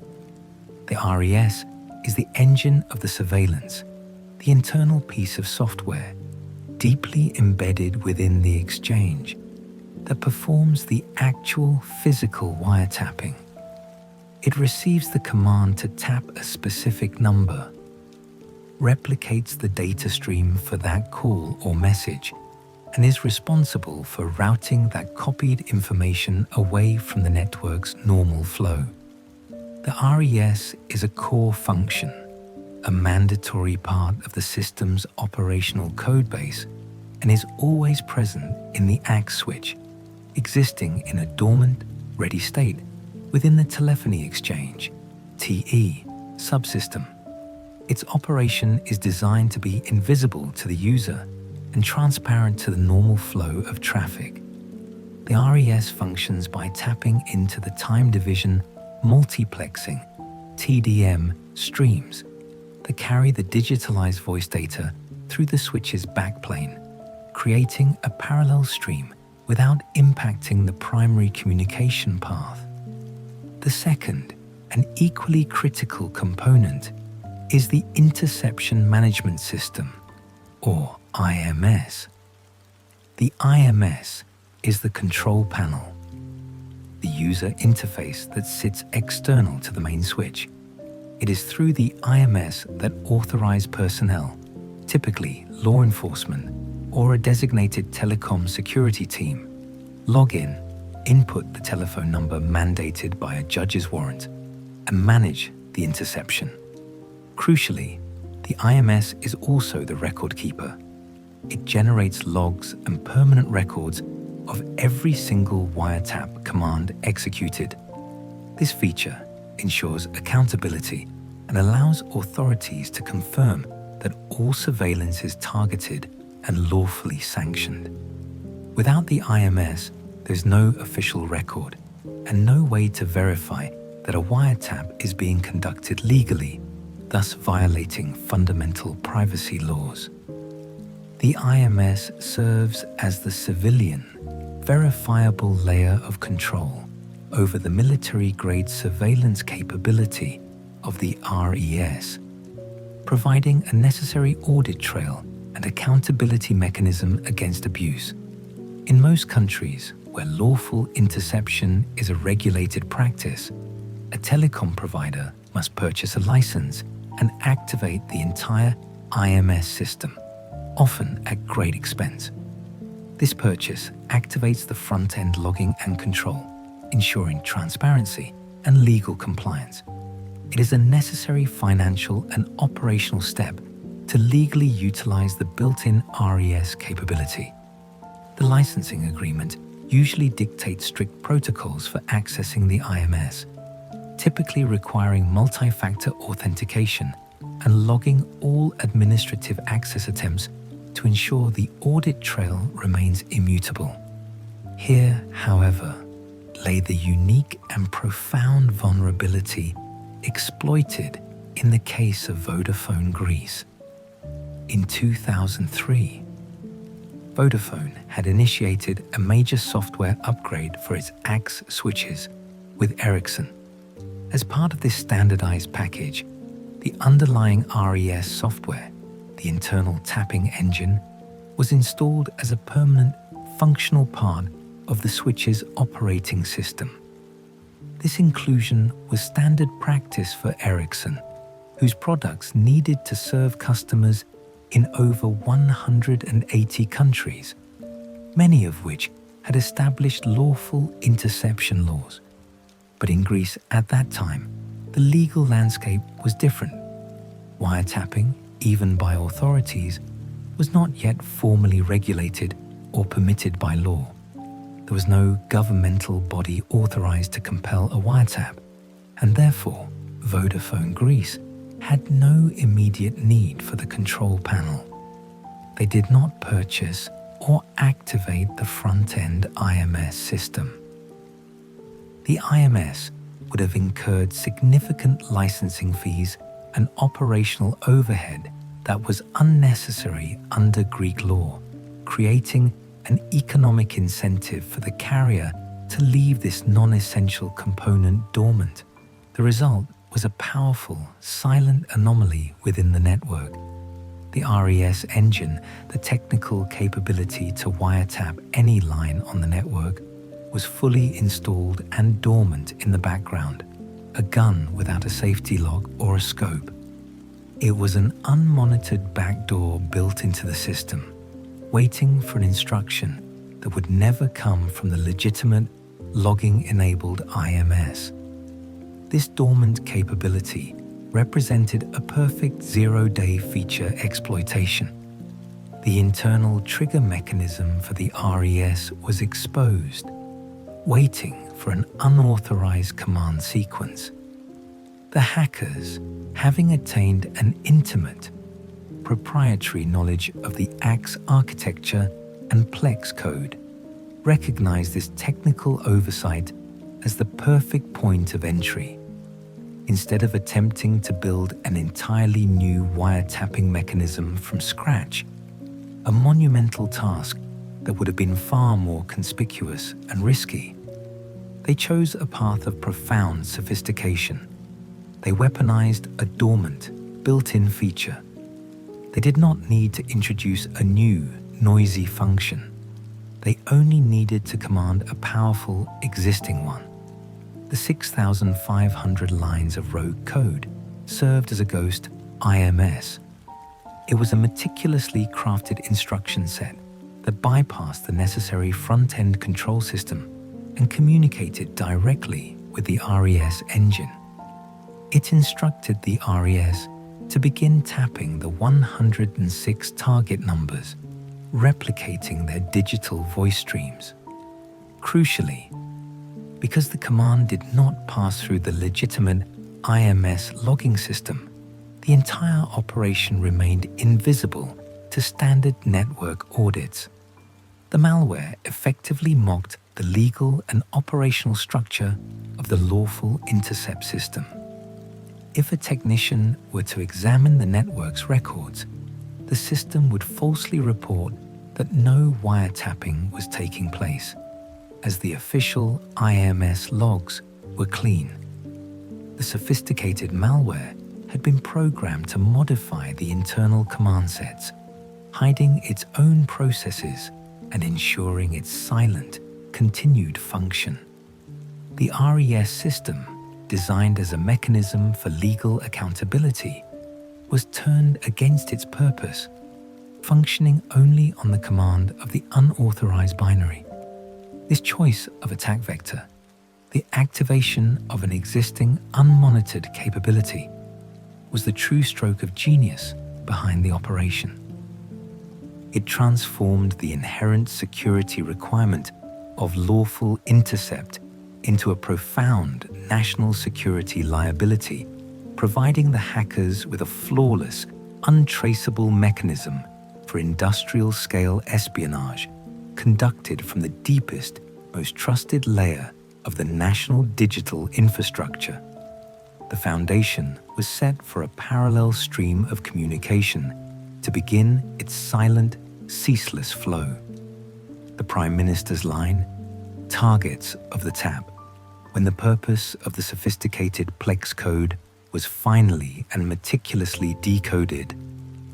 The RES is the engine of the surveillance, the internal piece of software, deeply embedded within the exchange, that performs the actual physical wiretapping. It receives the command to tap a specific number, replicates the data stream for that call or message, and is responsible for routing that copied information away from the network's normal flow. The RES is a core function, a mandatory part of the system's operational codebase, and is always present in the AX switch, existing in a dormant, ready state within the telephony exchange (TE) subsystem. Its operation is designed to be invisible to the user and transparent to the normal flow of traffic. The RES functions by tapping into the time division multiplexing (TDM) streams that carry the digitalized voice data through the switch's backplane, creating a parallel stream without impacting the primary communication path. The second, and equally critical component, is the Interception Management System, or IMS. The IMS is the control panel, the user interface that sits external to the main switch. It is through the IMS that authorized personnel, typically law enforcement or a designated telecom security team, log in, input the telephone number mandated by a judge's warrant, and manage the interception. Crucially, the IMS is also the record keeper. It generates logs and permanent records of every single wiretap command executed. This feature ensures accountability and allows authorities to confirm that all surveillance is targeted and lawfully sanctioned. Without the IMS, there's no official record and no way to verify that a wiretap is being conducted legally, thus violating fundamental privacy laws. The IMS serves as the civilian, verifiable layer of control over the military-grade surveillance capability of the RES, providing a necessary audit trail and accountability mechanism against abuse. In most countries where lawful interception is a regulated practice, a telecom provider must purchase a license and activate the entire IMS system, often at great expense. This purchase activates the front-end logging and control, ensuring transparency and legal compliance. It is a necessary financial and operational step to legally utilize the built-in RES capability. The licensing agreement usually dictates strict protocols for accessing the IMS, typically requiring multi-factor authentication and logging all administrative access attempts to ensure the audit trail remains immutable. Here, however, lay the unique and profound vulnerability exploited in the case of Vodafone Greece. In 2003, Vodafone had initiated a major software upgrade for its AX switches with Ericsson. As part of this standardized package, the underlying RES software, the internal tapping engine, was installed as a permanent, functional part of the switch's operating system. This inclusion was standard practice for Ericsson, whose products needed to serve customers in over 180 countries, many of which had established lawful interception laws. But in Greece at that time, the legal landscape was different. Wiretapping, even by authorities, was not yet formally regulated or permitted by law. There was no governmental body authorized to compel a wiretap, and therefore Vodafone Greece had no immediate need for the control panel. They did not purchase or activate the front-end IMS system. The IMS would have incurred significant licensing fees and operational overhead that was unnecessary under Greek law, creating an economic incentive for the carrier to leave this non-essential component dormant. The result was a powerful, silent anomaly within the network. The RES engine, the technical capability to wiretap any line on the network, was fully installed and dormant in the background, a gun without a safety lock or a scope. It was an unmonitored backdoor built into the system, waiting for an instruction that would never come from the legitimate, logging-enabled IMS. This dormant capability represented a perfect zero-day feature exploitation. The internal trigger mechanism for the RES was exposed, waiting for an unauthorized command sequence. The hackers, having attained an intimate, proprietary knowledge of the AX architecture and Plex code, recognized this technical oversight as the perfect point of entry. Instead of attempting to build an entirely new wiretapping mechanism from scratch, a monumental task that would have been far more conspicuous and risky, they chose a path of profound sophistication. They weaponized a dormant, built-in feature. They did not need to introduce a new, noisy function. They only needed to command a powerful, existing one. The 6,500 lines of rogue code served as a ghost IMS. It was a meticulously crafted instruction set that bypassed the necessary front-end control system and communicated directly with the RES engine. It instructed the RES to begin tapping the 106 target numbers, replicating their digital voice streams. Crucially, because the command did not pass through the legitimate IMS logging system, the entire operation remained invisible to standard network audits. The malware effectively mocked the legal and operational structure of the lawful intercept system. If a technician were to examine the network's records, the system would falsely report that no wiretapping was taking place, as the official IMS logs were clean. The sophisticated malware had been programmed to modify the internal command sets, hiding its own processes and ensuring its silent, continued function. The RES system, designed as a mechanism for legal accountability, was turned against its purpose, functioning only on the command of the unauthorized binary. This choice of attack vector, the activation of an existing unmonitored capability, was the true stroke of genius behind the operation. It transformed the inherent security requirement of lawful intercept into a profound national security liability, providing the hackers with a flawless, untraceable mechanism for industrial-scale espionage conducted from the deepest, most trusted layer of the national digital infrastructure. The The foundation was set for a parallel stream of communication to begin its silent, ceaseless flow. The Prime Minister's line, targets of the tap, when the purpose of the sophisticated Plex code was finally and meticulously decoded,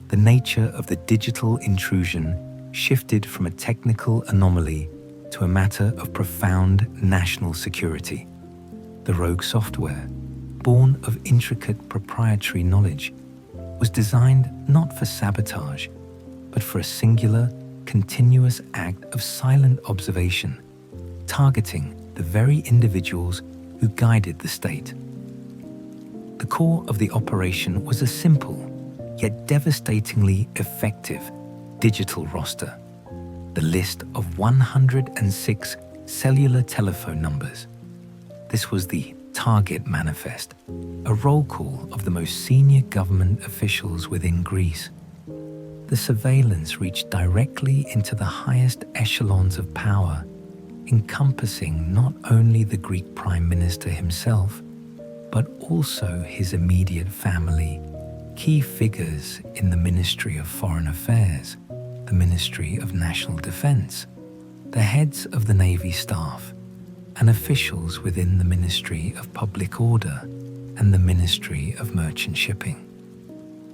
the nature of the digital intrusion shifted from a technical anomaly to a matter of profound national security. The rogue software, born of intricate proprietary knowledge, was designed not for sabotage, but for a singular, continuous act of silent observation, targeting the very individuals who guided the state. The core of the operation was a simple, yet devastatingly effective, digital roster, the list of 106 cellular telephone numbers. This was the Target Manifest, a roll call of the most senior government officials within Greece. The surveillance reached directly into the highest echelons of power, encompassing not only the Greek Prime Minister himself, but also his immediate family, key figures in the Ministry of Foreign Affairs, the Ministry of National Defense, the heads of the Navy staff, and officials within the Ministry of Public Order and the Ministry of Merchant Shipping.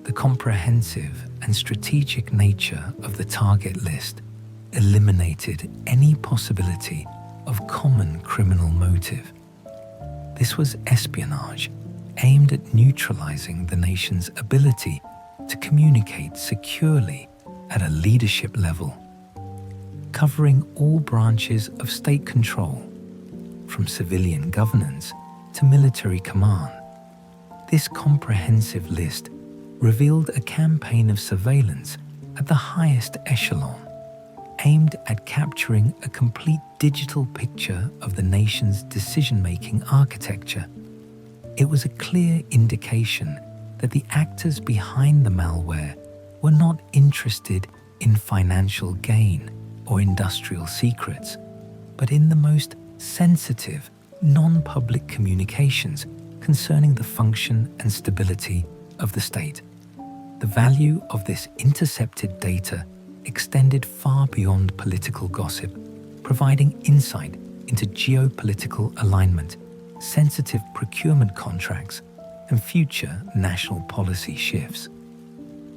The comprehensive and strategic nature of the target list eliminated any possibility of common criminal motive. This was espionage aimed at neutralizing the nation's ability to communicate securely at a leadership level, covering all branches of state control, from civilian governance to military command. This comprehensive list revealed a campaign of surveillance at the highest echelon, aimed at capturing a complete digital picture of the nation's decision-making architecture. It was a clear indication that the actors behind the malware were not interested in financial gain or industrial secrets, but in the most sensitive, non-public communications concerning the function and stability of the state. The value of this intercepted data extended far beyond political gossip, providing insight into geopolitical alignment, sensitive procurement contracts, and future national policy shifts.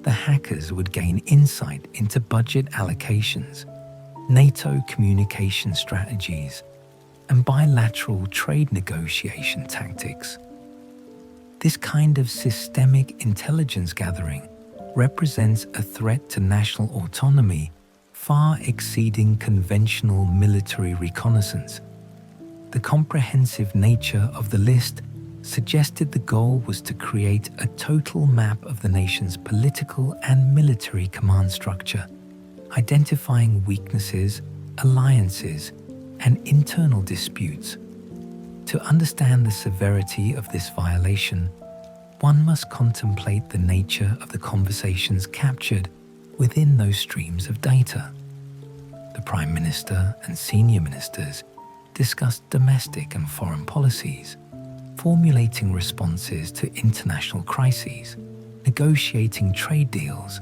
The hackers would gain insight into budget allocations, NATO communication strategies, and bilateral trade negotiation tactics. This kind of systemic intelligence gathering represents a threat to national autonomy far exceeding conventional military reconnaissance. The comprehensive nature of the list suggested the goal was to create a total map of the nation's political and military command structure, identifying weaknesses, alliances, and internal disputes. To understand the severity of this violation, one must contemplate the nature of the conversations captured within those streams of data. The Prime Minister and senior ministers discussed domestic and foreign policies, formulating responses to international crises, negotiating trade deals,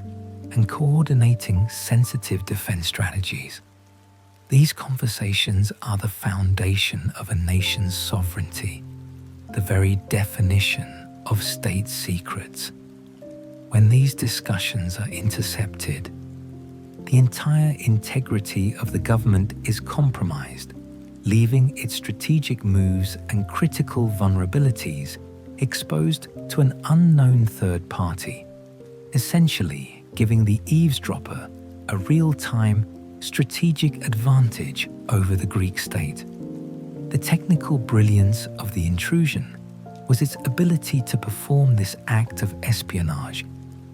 and coordinating sensitive defense strategies. These conversations are the foundation of a nation's sovereignty, the very definition of state secrets. When these discussions are intercepted, the entire integrity of the government is compromised, leaving its strategic moves and critical vulnerabilities exposed to an unknown third party, essentially giving the eavesdropper a real-time strategic advantage over the Greek state. The technical brilliance of the intrusion was its ability to perform this act of espionage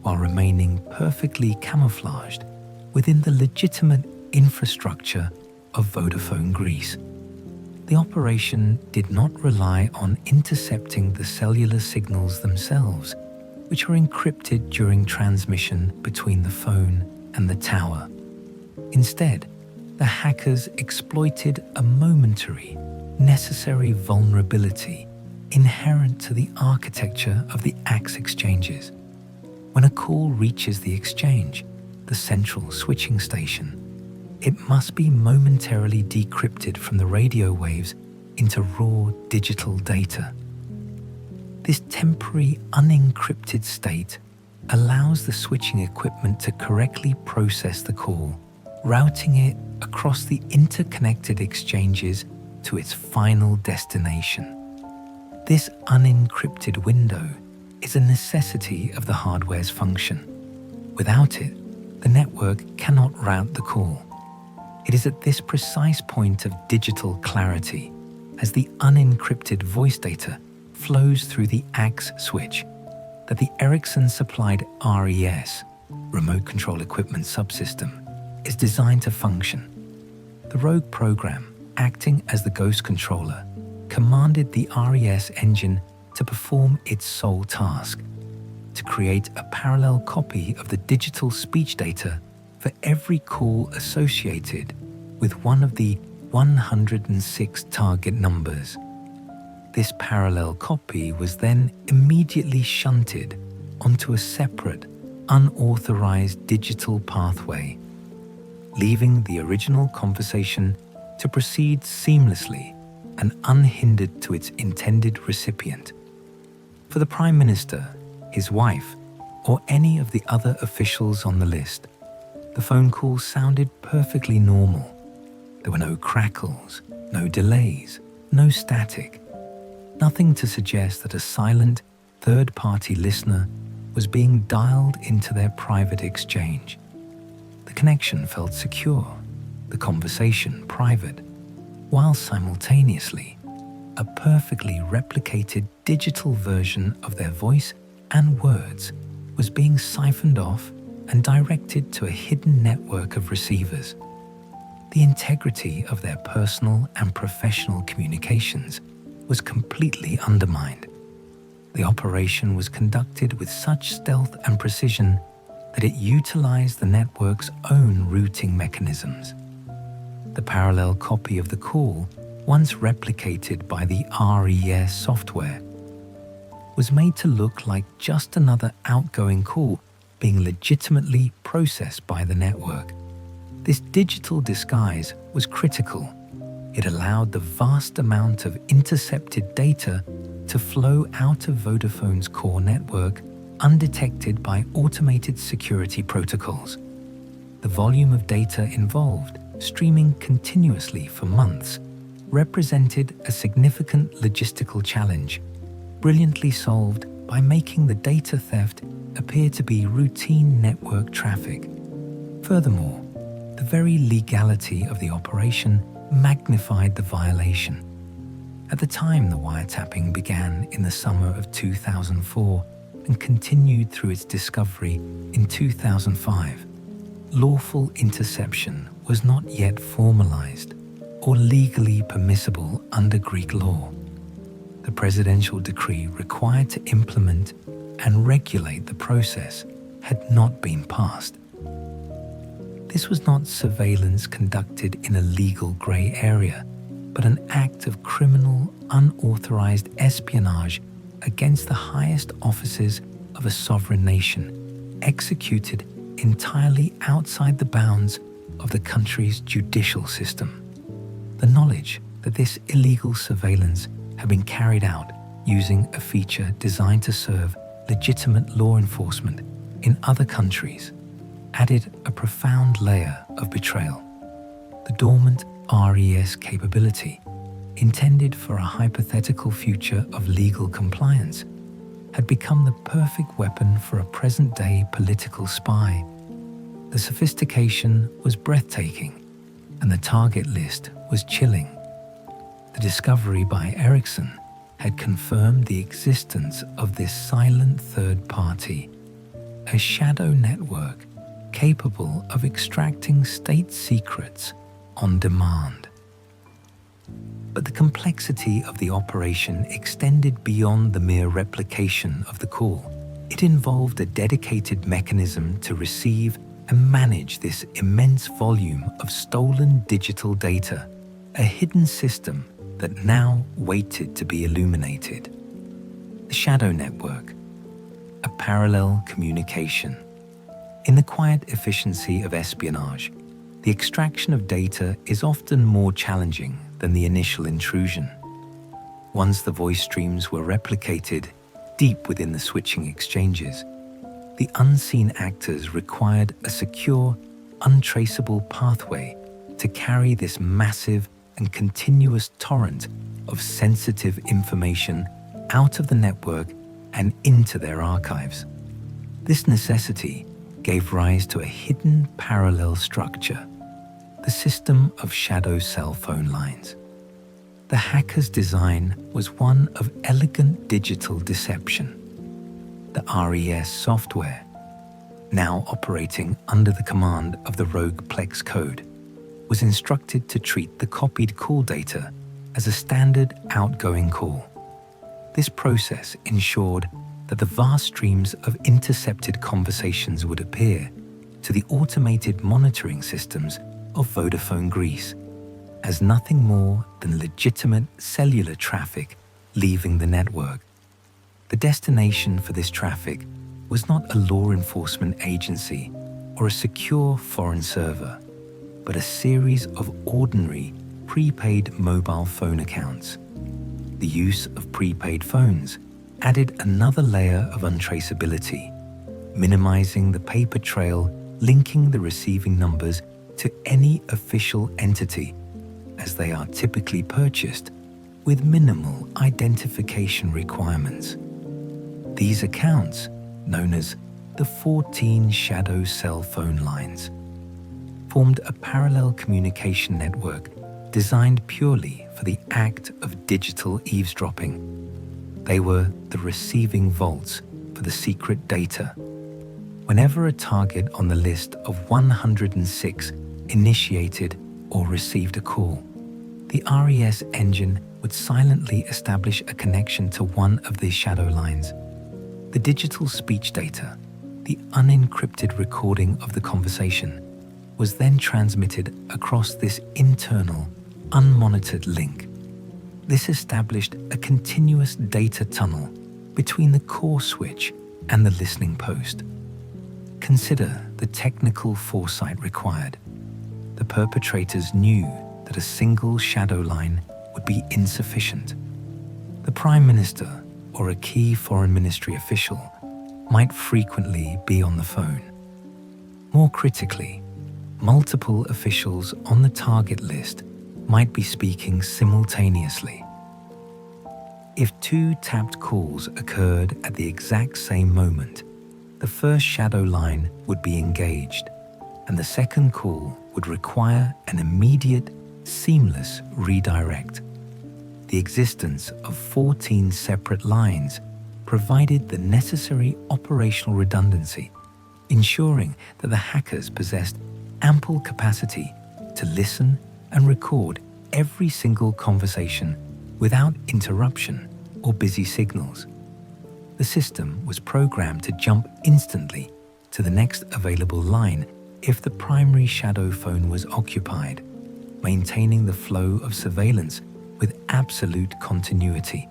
while remaining perfectly camouflaged within the legitimate infrastructure of Vodafone Greece. The operation did not rely on intercepting the cellular signals themselves, which are encrypted during transmission between the phone and the tower. Instead, the hackers exploited a momentary, necessary vulnerability inherent to the architecture of the AX exchanges. When a call reaches the exchange, the central switching station, it must be momentarily decrypted from the radio waves into raw digital data. This temporary unencrypted state allows the switching equipment to correctly process the call, routing it across the interconnected exchanges to its final destination. This unencrypted window is a necessity of the hardware's function. Without it, the network cannot route the call. It is at this precise point of digital clarity, as the unencrypted voice data flows through the AX switch, that the Ericsson-supplied RES, Remote Control Equipment Subsystem, is designed to function. The rogue program, acting as the ghost controller, commanded the RES engine to perform its sole task, to create a parallel copy of the digital speech data for every call associated with one of the 106 target numbers. This parallel copy was then immediately shunted onto a separate, unauthorized digital pathway, leaving the original conversation to proceed seamlessly and unhindered to its intended recipient. For the Prime Minister, his wife, or any of the other officials on the list, the phone call sounded perfectly normal. There were no crackles, no delays, no static, nothing to suggest that a silent, third-party listener was being dialed into their private exchange. The connection felt secure, the conversation private, while simultaneously, a perfectly replicated digital version of their voice and words was being siphoned off and directed to a hidden network of receivers. The integrity of their personal and professional communications was completely undermined. The operation was conducted with such stealth and precision that it utilized the network's own routing mechanisms. The parallel copy of the call, once replicated by the RES software, was made to look like just another outgoing call being legitimately processed by the network. This digital disguise was critical. It allowed the vast amount of intercepted data to flow out of Vodafone's core network undetected by automated security protocols. The volume of data involved, streaming continuously for months, represented a significant logistical challenge, brilliantly solved by making the data theft appear to be routine network traffic. Furthermore, the very legality of the operation magnified the violation. At the time the wiretapping began in the summer of 2004 and continued through its discovery in 2005, lawful interception was not yet formalized or legally permissible under Greek law. The presidential decree required to implement and regulate the process had not been passed. This was not surveillance conducted in a legal grey area, but an act of criminal, unauthorized espionage against the highest offices of a sovereign nation, executed entirely outside the bounds of the country's judicial system. The knowledge that this illegal surveillance had been carried out using a feature designed to serve legitimate law enforcement in other countries added a profound layer of betrayal. The dormant RES capability, intended for a hypothetical future of legal compliance, had become the perfect weapon for a present-day political spy. The sophistication was breathtaking, and the target list was chilling. The discovery by Ericsson had confirmed the existence of this silent third party, a shadow network capable of extracting state secrets on demand. But the complexity of the operation extended beyond the mere replication of the call. It involved a dedicated mechanism to receive and manage this immense volume of stolen digital data, a hidden system that now waited to be illuminated. shadow network, a parallel communication. In the quiet efficiency of espionage, the extraction of data is often more challenging than the initial intrusion. Once the voice streams were replicated deep within the switching exchanges, the unseen actors required a secure, untraceable pathway to carry this massive and continuous torrent of sensitive information out of the network and into their archives. This necessity gave rise to a hidden parallel structure, the system of shadow cell phone lines. The hacker's design was one of elegant digital deception. The RES software, now operating under the command of the rogue Plex code, was instructed to treat the copied call data as a standard outgoing call. This process ensured that the vast streams of intercepted conversations would appear to the automated monitoring systems of Vodafone Greece as nothing more than legitimate cellular traffic leaving the network. The destination for this traffic was not a law enforcement agency or a secure foreign server, but a series of ordinary prepaid mobile phone accounts. The use of prepaid phones added another layer of untraceability, minimizing the paper trail linking the receiving numbers to any official entity, as they are typically purchased with minimal identification requirements. These accounts, known as the 14 shadow cell phone lines, formed a parallel communication network designed purely for the act of digital eavesdropping. They were the receiving vaults for the secret data. Whenever a target on the list of 106 initiated or received a call, the RES engine would silently establish a connection to one of these shadow lines. The digital speech data, the unencrypted recording of the conversation, was then transmitted across this internal, unmonitored link. This established a continuous data tunnel between the core switch and the listening post. Consider the technical foresight required. The perpetrators knew that a single shadow line would be insufficient. The Prime Minister or a key foreign ministry official might frequently be on the phone. More critically, multiple officials on the target list might be speaking simultaneously. If two tapped calls occurred at the exact same moment, the first shadow line would be engaged, and the second call would require an immediate, seamless redirect. The existence of 14 separate lines provided the necessary operational redundancy, ensuring that the hackers possessed ample capacity to listen and record every single conversation without interruption or busy signals. The system was programmed to jump instantly to the next available line if the primary shadow phone was occupied, maintaining the flow of surveillance with absolute continuity.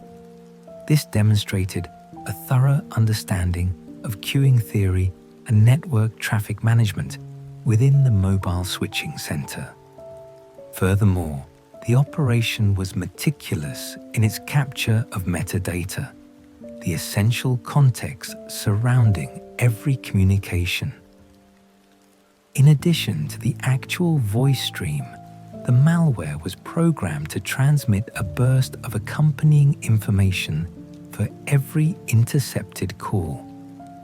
This demonstrated a thorough understanding of queuing theory and network traffic management within the mobile switching center. Furthermore, the operation was meticulous in its capture of metadata, the essential context surrounding every communication. In addition to the actual voice stream, the malware was programmed to transmit a burst of accompanying information for every intercepted call.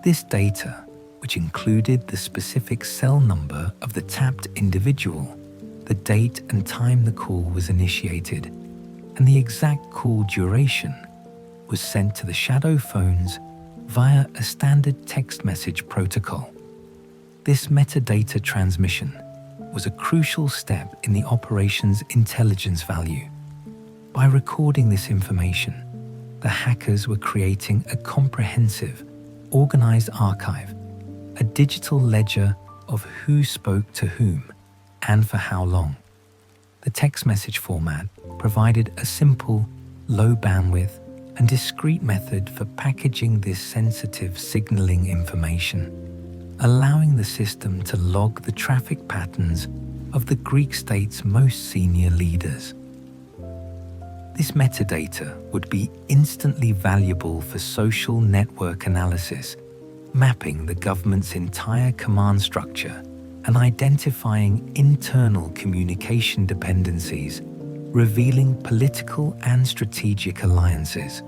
This data, which included the specific cell number of the tapped individual, the date and time the call was initiated, and the exact call duration, was sent to the shadow phones via a standard text message protocol. This metadata transmission was a crucial step in the operation's intelligence value. By recording this information, the hackers were creating a comprehensive, organized archive, a digital ledger of who spoke to whom and for how long. The text message format provided a simple, low bandwidth, and discreet method for packaging this sensitive signaling information, allowing the system to log the traffic patterns of the Greek state's most senior leaders. This metadata would be instantly valuable for social network analysis, mapping the government's entire command structure and identifying internal communication dependencies, revealing political and strategic alliances.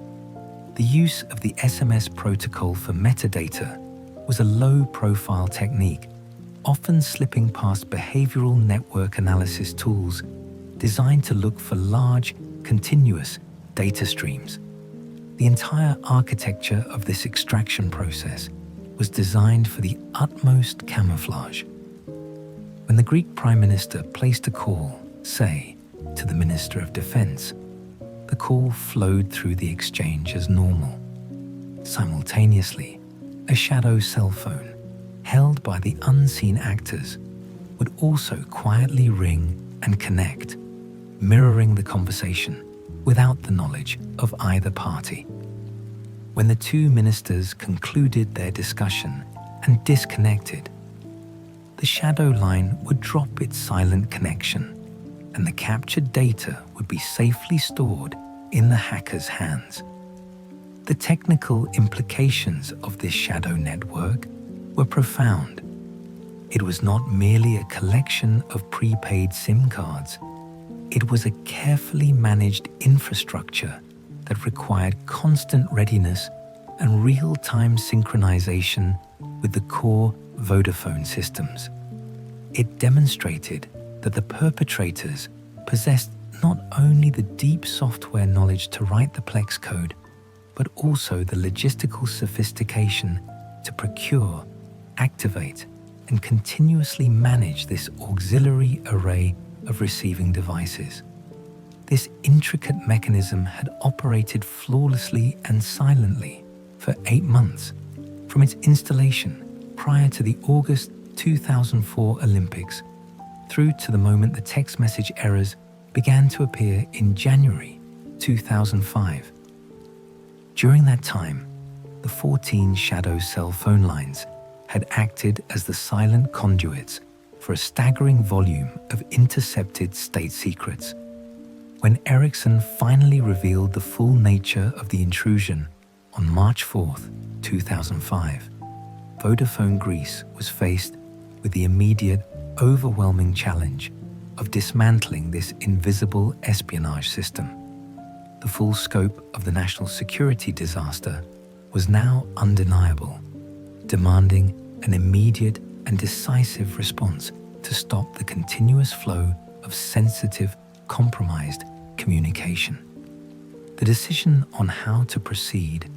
The use of the SMS protocol for metadata was a low-profile technique, often slipping past behavioral network analysis tools designed to look for large, continuous data streams. The entire architecture of this extraction process was designed for the utmost camouflage. When the Greek Prime Minister placed a call, say, to the Minister of Defense, the call flowed through the exchange as normal. Simultaneously, a shadow cell phone, held by the unseen actors, would also quietly ring and connect, mirroring the conversation without the knowledge of either party. When the two ministers concluded their discussion and disconnected, the shadow line would drop its silent connection, and the captured data would be safely stored in the hacker's hands. The technical implications of this shadow network were profound. It was not merely a collection of prepaid SIM cards. It was a carefully managed infrastructure that required constant readiness and real-time synchronization with the core Vodafone systems. It demonstrated that the perpetrators possessed not only the deep software knowledge to write the Plex code, but also the logistical sophistication to procure, activate, and continuously manage this auxiliary array of receiving devices. This intricate mechanism had operated flawlessly and silently for 8 months, from its installation prior to the August 2004 Olympics through to the moment the text message errors began to appear in January 2005. During that time, the 14 shadow cell phone lines had acted as the silent conduits for a staggering volume of intercepted state secrets. When Ericsson finally revealed the full nature of the intrusion on March 4th, 2005, Vodafone Greece was faced with the immediate, overwhelming challenge of dismantling this invisible espionage system. The full scope of the national security disaster was now undeniable, demanding an immediate and decisive response to stop the continuous flow of sensitive, compromised communication. The decision on how to proceed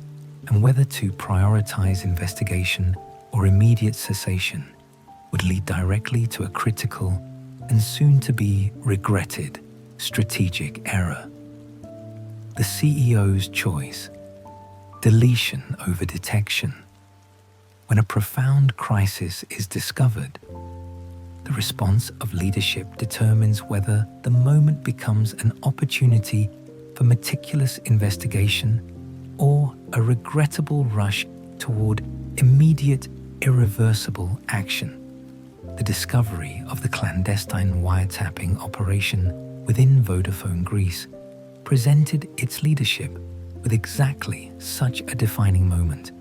and whether to prioritize investigation or immediate cessation would lead directly to a critical and soon-to-be regretted strategic error. The CEO's choice: deletion over detection. When a profound crisis is discovered, the response of leadership determines whether the moment becomes an opportunity for meticulous investigation or a regrettable rush toward immediate, irreversible action. The discovery of the clandestine wiretapping operation within Vodafone Greece presented its leadership with exactly such a defining moment,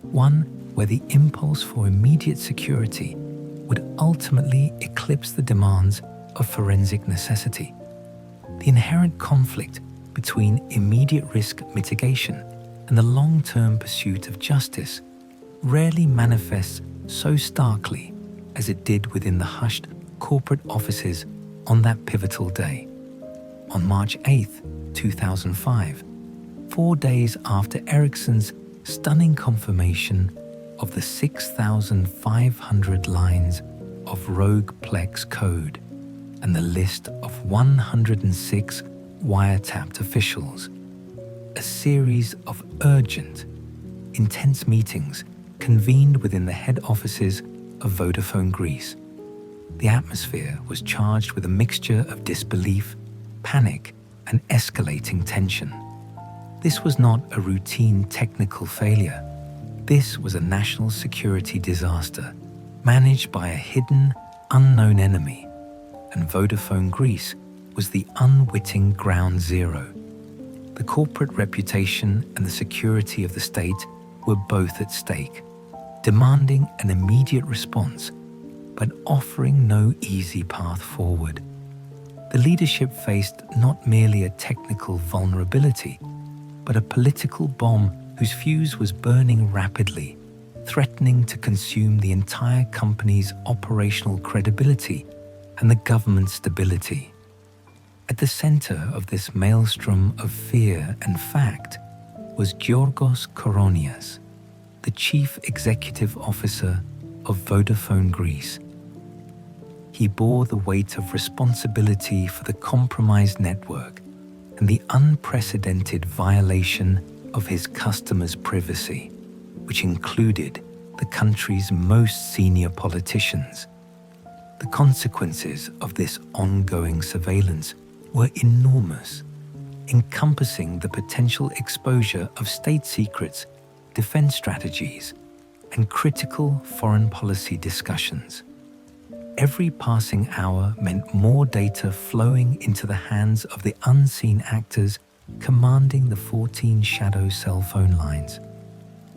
one where the impulse for immediate security would ultimately eclipse the demands of forensic necessity. The inherent conflict between immediate risk mitigation and the long-term pursuit of justice rarely manifests so starkly as it did within the hushed corporate offices on that pivotal day. On March 8th, 2005, 4 days after Ericsson's stunning confirmation of the 6,500 lines of rogue Plex code and the list of 106 wiretapped officials, a series of urgent, intense meetings convened within the head offices of Vodafone Greece. The atmosphere was charged with a mixture of disbelief, panic, and escalating tension. This was not a routine technical failure. This was a national security disaster managed by a hidden, unknown enemy, and Vodafone Greece was the unwitting ground zero. The corporate reputation and the security of the state were both at stake, demanding an immediate response, but offering no easy path forward. The leadership faced not merely a technical vulnerability, but a political bomb whose fuse was burning rapidly, threatening to consume the entire company's operational credibility and the government's stability. At the center of this maelstrom of fear and fact was Georgos Koronias, the chief executive officer of Vodafone Greece. He bore the weight of responsibility for the compromised network and the unprecedented violation of his customers' privacy, which included the country's most senior politicians. The consequences of this ongoing surveillance were enormous, encompassing the potential exposure of state secrets, defense strategies, and critical foreign policy discussions. Every passing hour meant more data flowing into the hands of the unseen actors commanding the 14 shadow cell phone lines.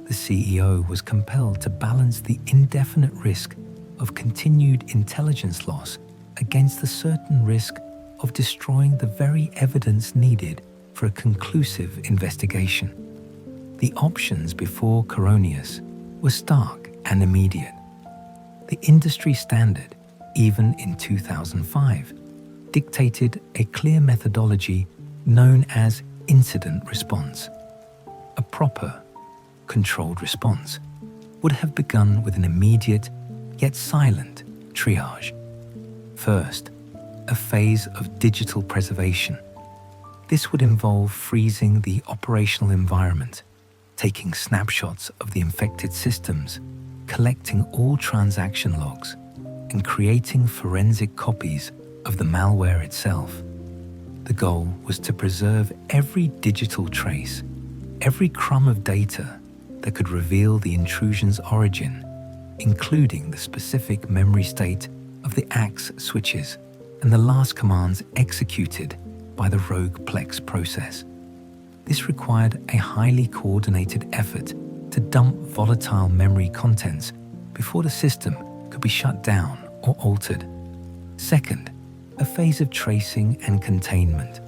The CEO was compelled to balance the indefinite risk of continued intelligence loss against the certain risk of destroying the very evidence needed for a conclusive investigation. The options before Koronias were stark and immediate. The industry standard, even in 2005, dictated a clear methodology known as incident response. A proper, controlled response would have begun with an immediate, yet silent, triage. First, a phase of digital preservation. This would involve freezing the operational environment, taking snapshots of the infected systems, collecting all transaction logs, and creating forensic copies of the malware itself. The goal was to preserve every digital trace, every crumb of data that could reveal the intrusion's origin, including the specific memory state of the ACS switches and the last commands executed by the rogue Plex process. This required a highly coordinated effort to dump volatile memory contents before the system could be shut down or altered. Second, a phase of tracing and containment.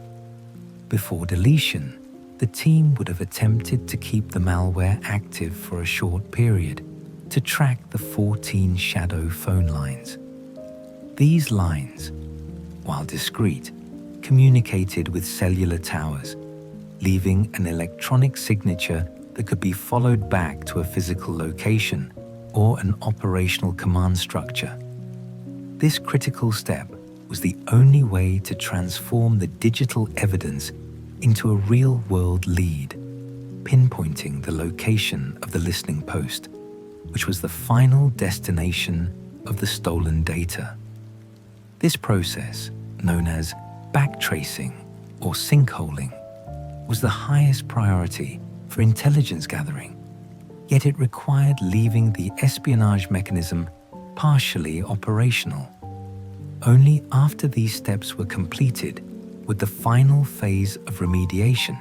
Before deletion, the team would have attempted to keep the malware active for a short period to track the 14 shadow phone lines. These lines, while discreet, communicated with cellular towers, leaving an electronic signature that could be followed back to a physical location or an operational command structure. This critical step was the only way to transform the digital evidence into a real-world lead, pinpointing the location of the listening post, which was the final destination of the stolen data. This process, known as backtracing or sinkholing, was the highest priority for intelligence gathering, yet it required leaving the espionage mechanism partially operational. Only after these steps were completed would the final phase of remediation,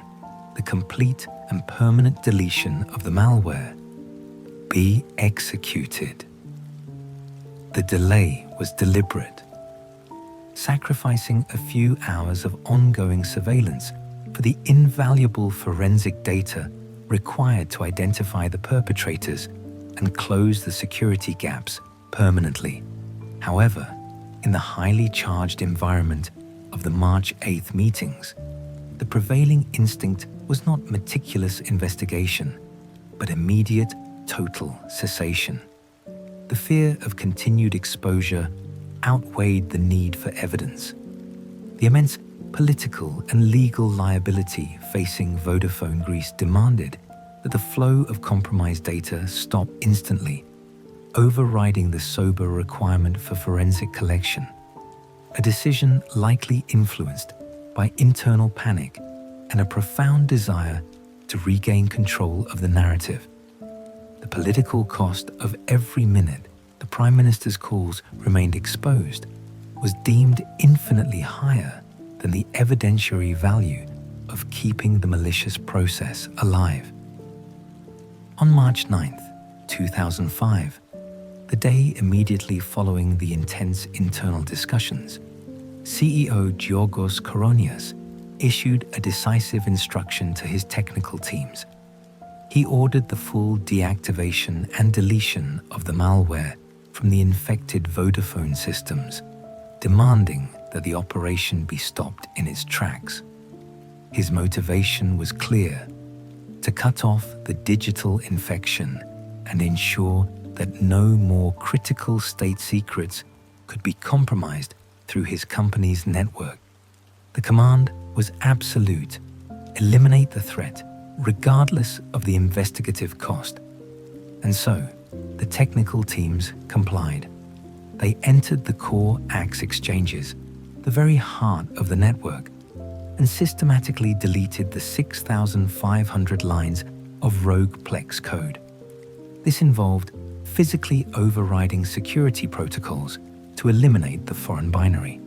the complete and permanent deletion of the malware, be executed. The delay was deliberate, sacrificing a few hours of ongoing surveillance for the invaluable forensic data required to identify the perpetrators and close the security gaps permanently. However, in the highly charged environment of the March 8th meetings, the prevailing instinct was not meticulous investigation, but immediate, total cessation. The fear of continued exposure outweighed the need for evidence. The immense political and legal liability facing Vodafone Greece demanded that the flow of compromised data stop instantly, overriding the sober requirement for forensic collection, a decision likely influenced by internal panic and a profound desire to regain control of the narrative. The political cost of every minute the Prime Minister's calls remained exposed was deemed infinitely higher than the evidentiary value of keeping the malicious process alive. On March 9th, 2005, the day immediately following the intense internal discussions, CEO Giorgos Koronias issued a decisive instruction to his technical teams. He ordered the full deactivation and deletion of the malware from the infected Vodafone systems, demanding that the operation be stopped in its tracks. His motivation was clear: to cut off the digital infection and ensure that no more critical state secrets could be compromised through his company's network. The command was absolute: eliminate the threat, regardless of the investigative cost. And so, the technical teams complied. They entered the core AX exchanges, the very heart of the network, and systematically deleted the 6,500 lines of rogue Plex code. This involved physically overriding security protocols to eliminate the foreign binary.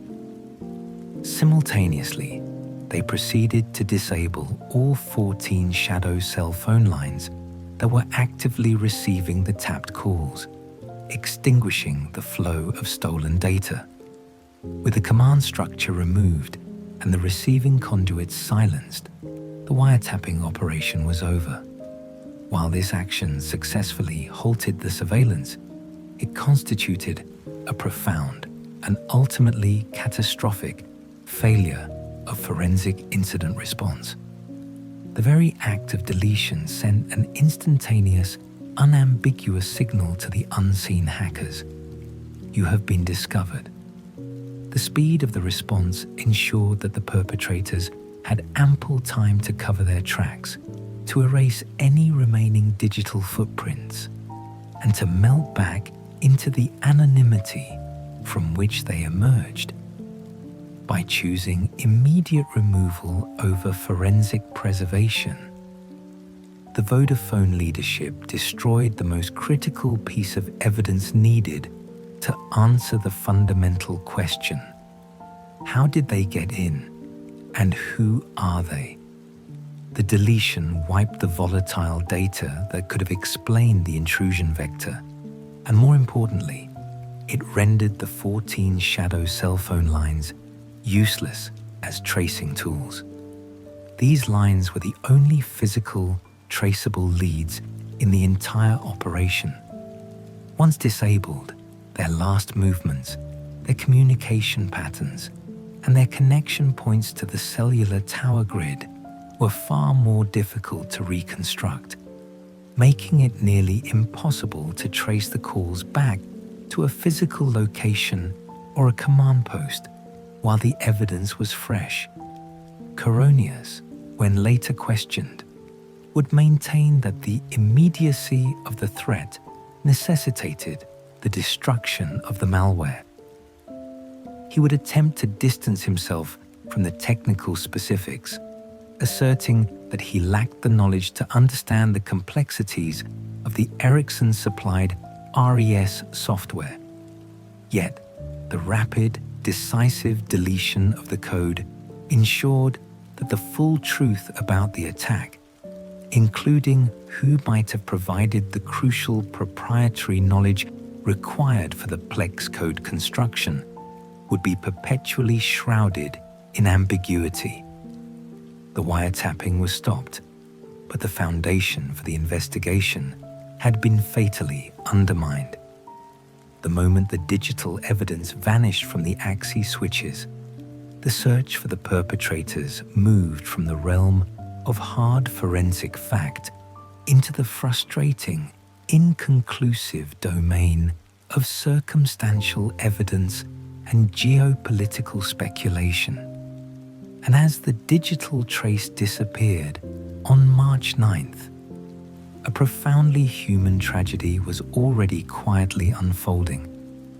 Simultaneously, they proceeded to disable all 14 shadow cell phone lines that were actively receiving the tapped calls, extinguishing the flow of stolen data. With the command structure removed and the receiving conduits silenced, the wiretapping operation was over. While this action successfully halted the surveillance, it constituted a profound and ultimately catastrophic failure of forensic incident response. The very act of deletion sent an instantaneous, unambiguous signal to the unseen hackers: you have been discovered. The speed of the response ensured that the perpetrators had ample time to cover their tracks, to erase any remaining digital footprints, and to melt back into the anonymity from which they emerged. By choosing immediate removal over forensic preservation, the Vodafone leadership destroyed the most critical piece of evidence needed to answer the fundamental question: how did they get in, and who are they? The deletion wiped the volatile data that could have explained the intrusion vector, and more importantly, it rendered the 14 shadow cell phone lines useless as tracing tools. These lines were the only physical, traceable leads in the entire operation. Once disabled, their last movements, their communication patterns, and their connection points to the cellular tower grid were far more difficult to reconstruct, making it nearly impossible to trace the calls back to a physical location or a command post while the evidence was fresh. Koronias, when later questioned, would maintain that the immediacy of the threat necessitated the destruction of the malware. He would attempt to distance himself from the technical specifics, asserting that he lacked the knowledge to understand the complexities of the Ericsson-supplied RES software. Yet, the rapid, decisive deletion of the code ensured that the full truth about the attack, including who might have provided the crucial proprietary knowledge required for the Plex code construction, would be perpetually shrouded in ambiguity. The wiretapping was stopped, but the foundation for the investigation had been fatally undermined. The moment the digital evidence vanished from the Axis switches, the search for the perpetrators moved from the realm of hard forensic fact into the frustrating, inconclusive domain of circumstantial evidence and geopolitical speculation. And as the digital trace disappeared on March 9th, a profoundly human tragedy was already quietly unfolding,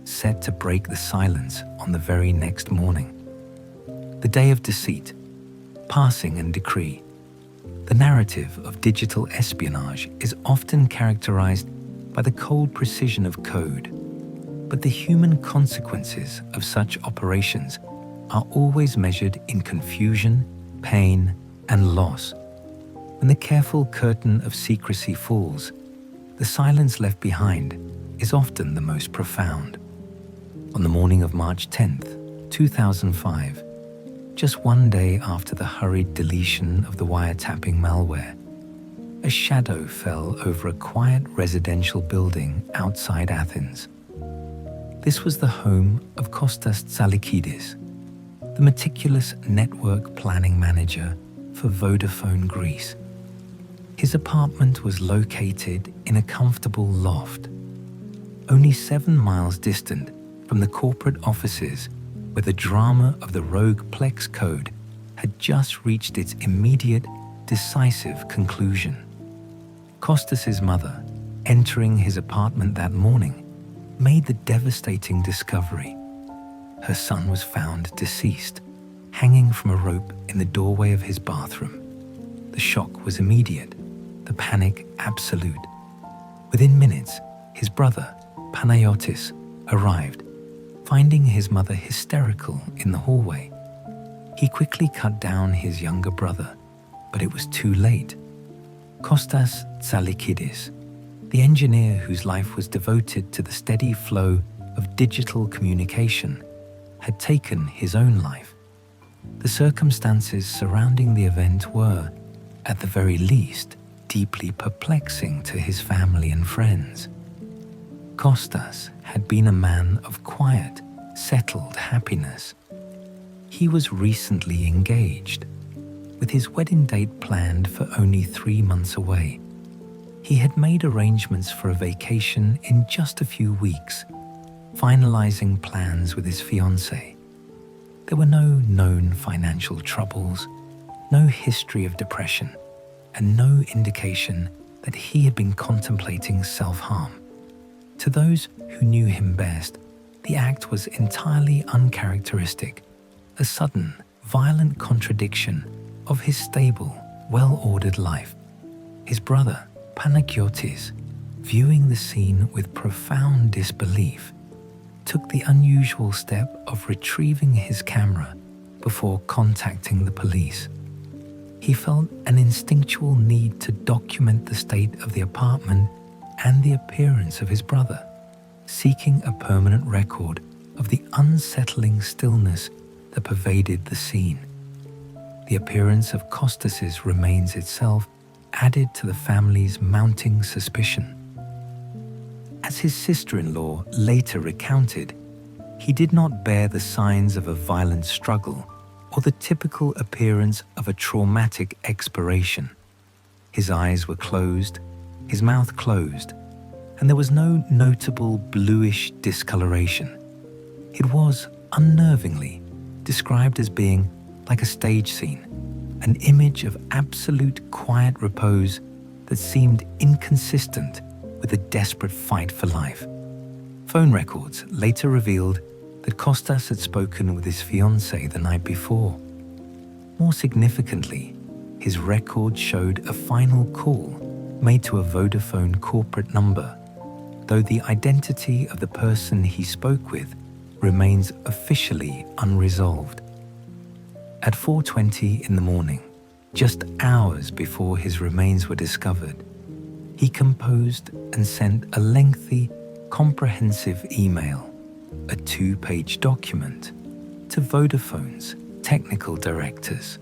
set to break the silence on the very next morning. The day of deceit, passing and decree. The narrative of digital espionage is often characterized by the cold precision of code, but the human consequences of such operations are always measured in confusion, pain, and loss. When the careful curtain of secrecy falls, the silence left behind is often the most profound. On the morning of March 10th, 2005, just one day after the hurried deletion of the wiretapping malware, a shadow fell over a quiet residential building outside Athens. This was the home of Kostas Tsalikidis, the meticulous network planning manager for Vodafone Greece. His apartment was located in a comfortable loft, only 7 miles distant from the corporate offices where the drama of the rogue Plex code had just reached its immediate, decisive conclusion. Kostas's mother, entering his apartment that morning, made the devastating discovery. Her son was found deceased, hanging from a rope in the doorway of his bathroom. The shock was immediate, the panic absolute. Within minutes, his brother, Panayotis, arrived, finding his mother hysterical in the hallway. He quickly cut down his younger brother, but it was too late. Kostas Tsalikidis, the engineer whose life was devoted to the steady flow of digital communication, had taken his own life. The circumstances surrounding the event were, at the very least, deeply perplexing to his family and friends. Kostas had been a man of quiet, settled happiness. He was recently engaged, with his wedding date planned for only 3 months away. He had made arrangements for a vacation in just a few weeks, finalizing plans with his fiancée. There were no known financial troubles, no history of depression, and no indication that he had been contemplating self-harm. To those who knew him best, the act was entirely uncharacteristic, a sudden, violent contradiction of his stable, well-ordered life. His brother, Panagiotis, viewing the scene with profound disbelief, took the unusual step of retrieving his camera before contacting the police. He felt an instinctual need to document the state of the apartment and the appearance of his brother, seeking a permanent record of the unsettling stillness that pervaded the scene. The appearance of Kostas's remains itself added to the family's mounting suspicion. As his sister-in-law later recounted, he did not bear the signs of a violent struggle or the typical appearance of a traumatic expiration. His eyes were closed, his mouth closed, and there was no notable bluish discoloration. It was, unnervingly, described as being like a stage scene, an image of absolute quiet repose that seemed inconsistent with a desperate fight for life. Phone records later revealed that Kostas had spoken with his fiancée the night before. More significantly, his record showed a final call made to a Vodafone corporate number, though the identity of the person he spoke with remains officially unresolved. At 4:20 in the morning, just hours before his remains were discovered, he composed and sent a lengthy, comprehensive email, a 2-page document, to Vodafone's technical directors.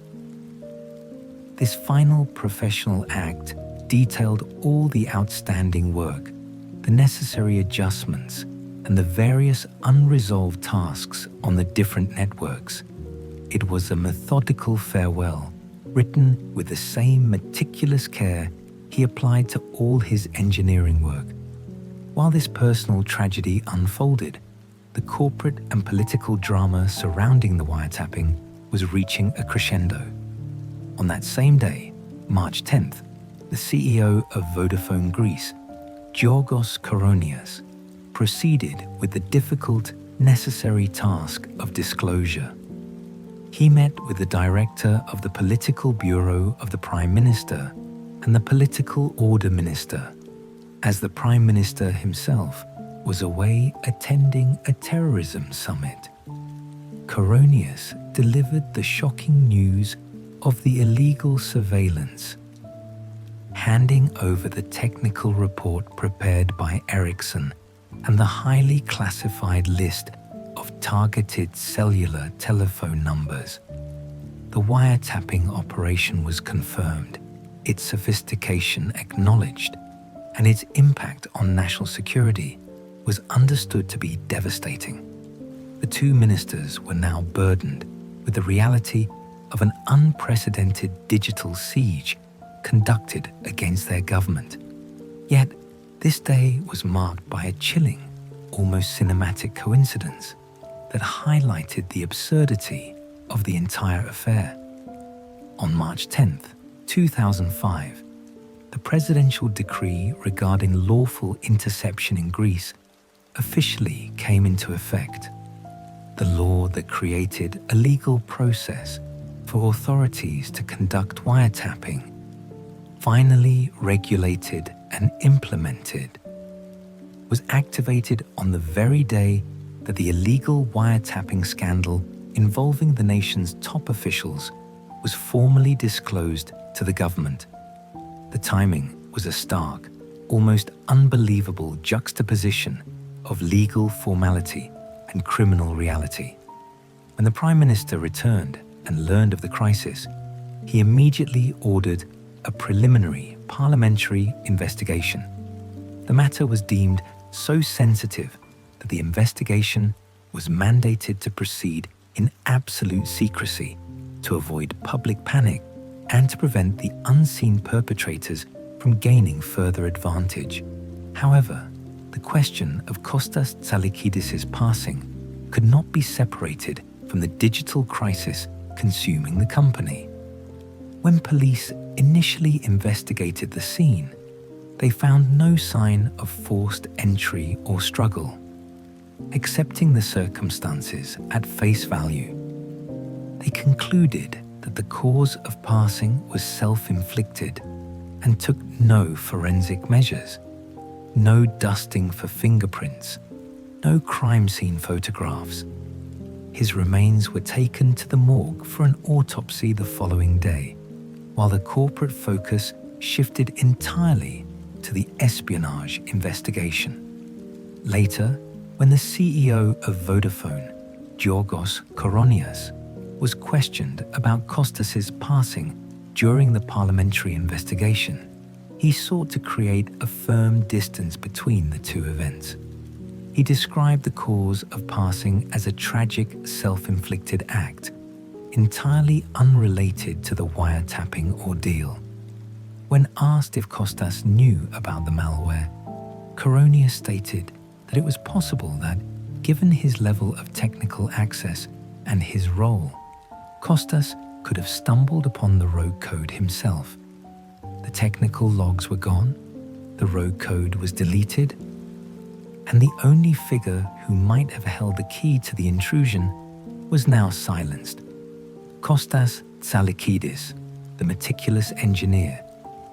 This final professional act detailed all the outstanding work, the necessary adjustments, and the various unresolved tasks on the different networks. It was a methodical farewell, written with the same meticulous care he applied to all his engineering work. While this personal tragedy unfolded, the corporate and political drama surrounding the wiretapping was reaching a crescendo. On that same day, March 10th, the CEO of Vodafone Greece, Georgos Koronias, proceeded with the difficult, necessary task of disclosure. He met with the director of the Political Bureau of the Prime Minister and the Political Order Minister, as the Prime Minister himself was away attending a terrorism summit. Coronius delivered the shocking news of the illegal surveillance, handing over the technical report prepared by Ericsson and the highly classified list of targeted cellular telephone numbers. The wiretapping operation was confirmed, its sophistication acknowledged, and its impact on national security was understood to be devastating. The two ministers were now burdened with the reality of an unprecedented digital siege conducted against their government. Yet, this day was marked by a chilling, almost cinematic coincidence that highlighted the absurdity of the entire affair. On March 10, 2005, the presidential decree regarding lawful interception in Greece officially came into effect. The law that created a legal process for authorities to conduct wiretapping, finally regulated and implemented, was activated on the very day that the illegal wiretapping scandal involving the nation's top officials was formally disclosed to the government. The timing was a stark, almost unbelievable juxtaposition of legal formality and criminal reality. When the Prime Minister returned and learned of the crisis, he immediately ordered a preliminary parliamentary investigation. The matter was deemed so sensitive that the investigation was mandated to proceed in absolute secrecy to avoid public panic and to prevent the unseen perpetrators from gaining further advantage. However, the question of Kostas Tsalikidis' passing could not be separated from the digital crisis consuming the company. When police initially investigated the scene, they found no sign of forced entry or struggle. Accepting the circumstances at face value, they concluded that the cause of passing was self-inflicted and took no forensic measures, no dusting for fingerprints, no crime scene photographs. His remains were taken to the morgue for an autopsy the following day, while the corporate focus shifted entirely to the espionage investigation. Later, when the CEO of Vodafone, Giorgos Koronias, was questioned about Kostas' passing during the parliamentary investigation, he sought to create a firm distance between the two events. He described the cause of passing as a tragic self-inflicted act, entirely unrelated to the wiretapping ordeal. When asked if Kostas knew about the malware, Koronias stated that it was possible that, given his level of technical access and his role, Kostas could have stumbled upon the rogue code himself. The technical logs were gone, the rogue code was deleted, and the only figure who might have held the key to the intrusion was now silenced. Kostas Tsalikidis, the meticulous engineer,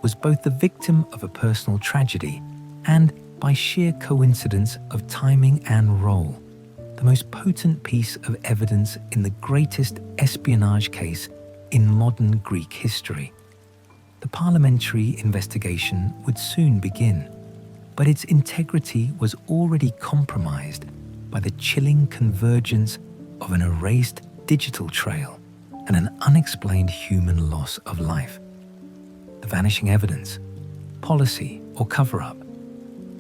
was both the victim of a personal tragedy and, by sheer coincidence of timing and role, the most potent piece of evidence in the greatest espionage case in modern Greek history. The parliamentary investigation would soon begin, but its integrity was already compromised by the chilling convergence of an erased digital trail and an unexplained human loss of life. The vanishing evidence, policy, or cover-up.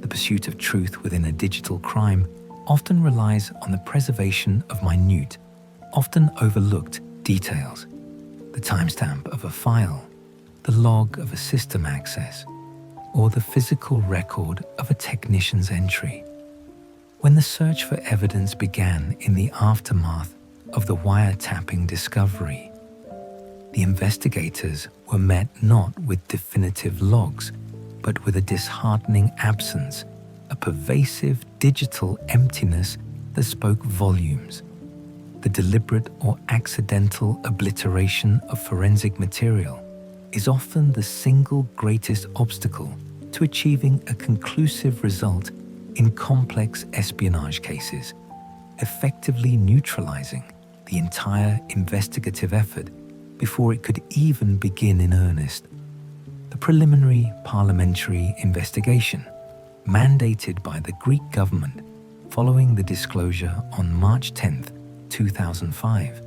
The pursuit of truth within a digital crime often relies on the preservation of minute, often overlooked details. The timestamp of a file, the log of a system access, or the physical record of a technician's entry. When the search for evidence began in the aftermath of the wiretapping discovery, the investigators were met not with definitive logs, but with a disheartening absence, a pervasive digital emptiness that spoke volumes. the deliberate or accidental obliteration of forensic material, is often the single greatest obstacle to achieving a conclusive result in complex espionage cases, effectively neutralizing the entire investigative effort before it could even begin in earnest. The preliminary parliamentary investigation, mandated by the Greek government following the disclosure on March 10, 2005,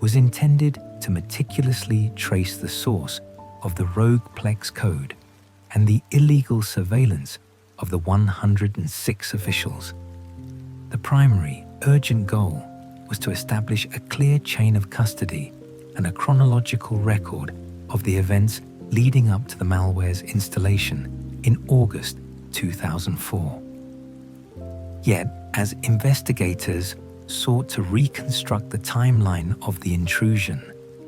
was intended to meticulously trace the source of the rogueplex code and the illegal surveillance of the 106 officials. The primary, urgent goal was to establish a clear chain of custody and a chronological record of the events leading up to the malware's installation in August 2004. Yet, as investigators sought to reconstruct the timeline of the intrusion,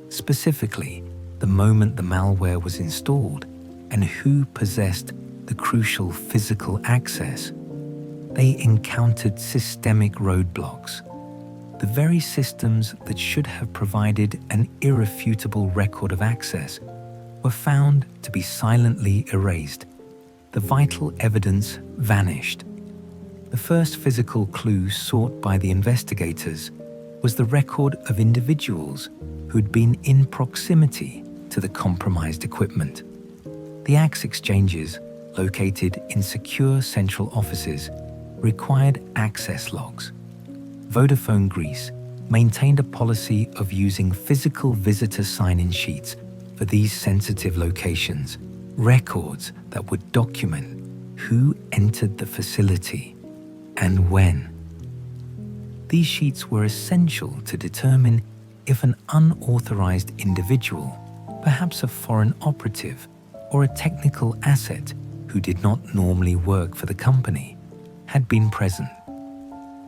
specifically the moment the malware was installed and who possessed the crucial physical access, they encountered systemic roadblocks. The very systems that should have provided an irrefutable record of access were found to be silently erased. The vital evidence vanished. The first physical clue sought by the investigators was the record of individuals who'd been in proximity to the compromised equipment. The AX exchanges, located in secure central offices, required access logs. Vodafone Greece maintained a policy of using physical visitor sign-in sheets for these sensitive locations, records that would document who entered the facility and when. These sheets were essential to determine if an unauthorized individual, perhaps a foreign operative or a technical asset who did not normally work for the company, had been present.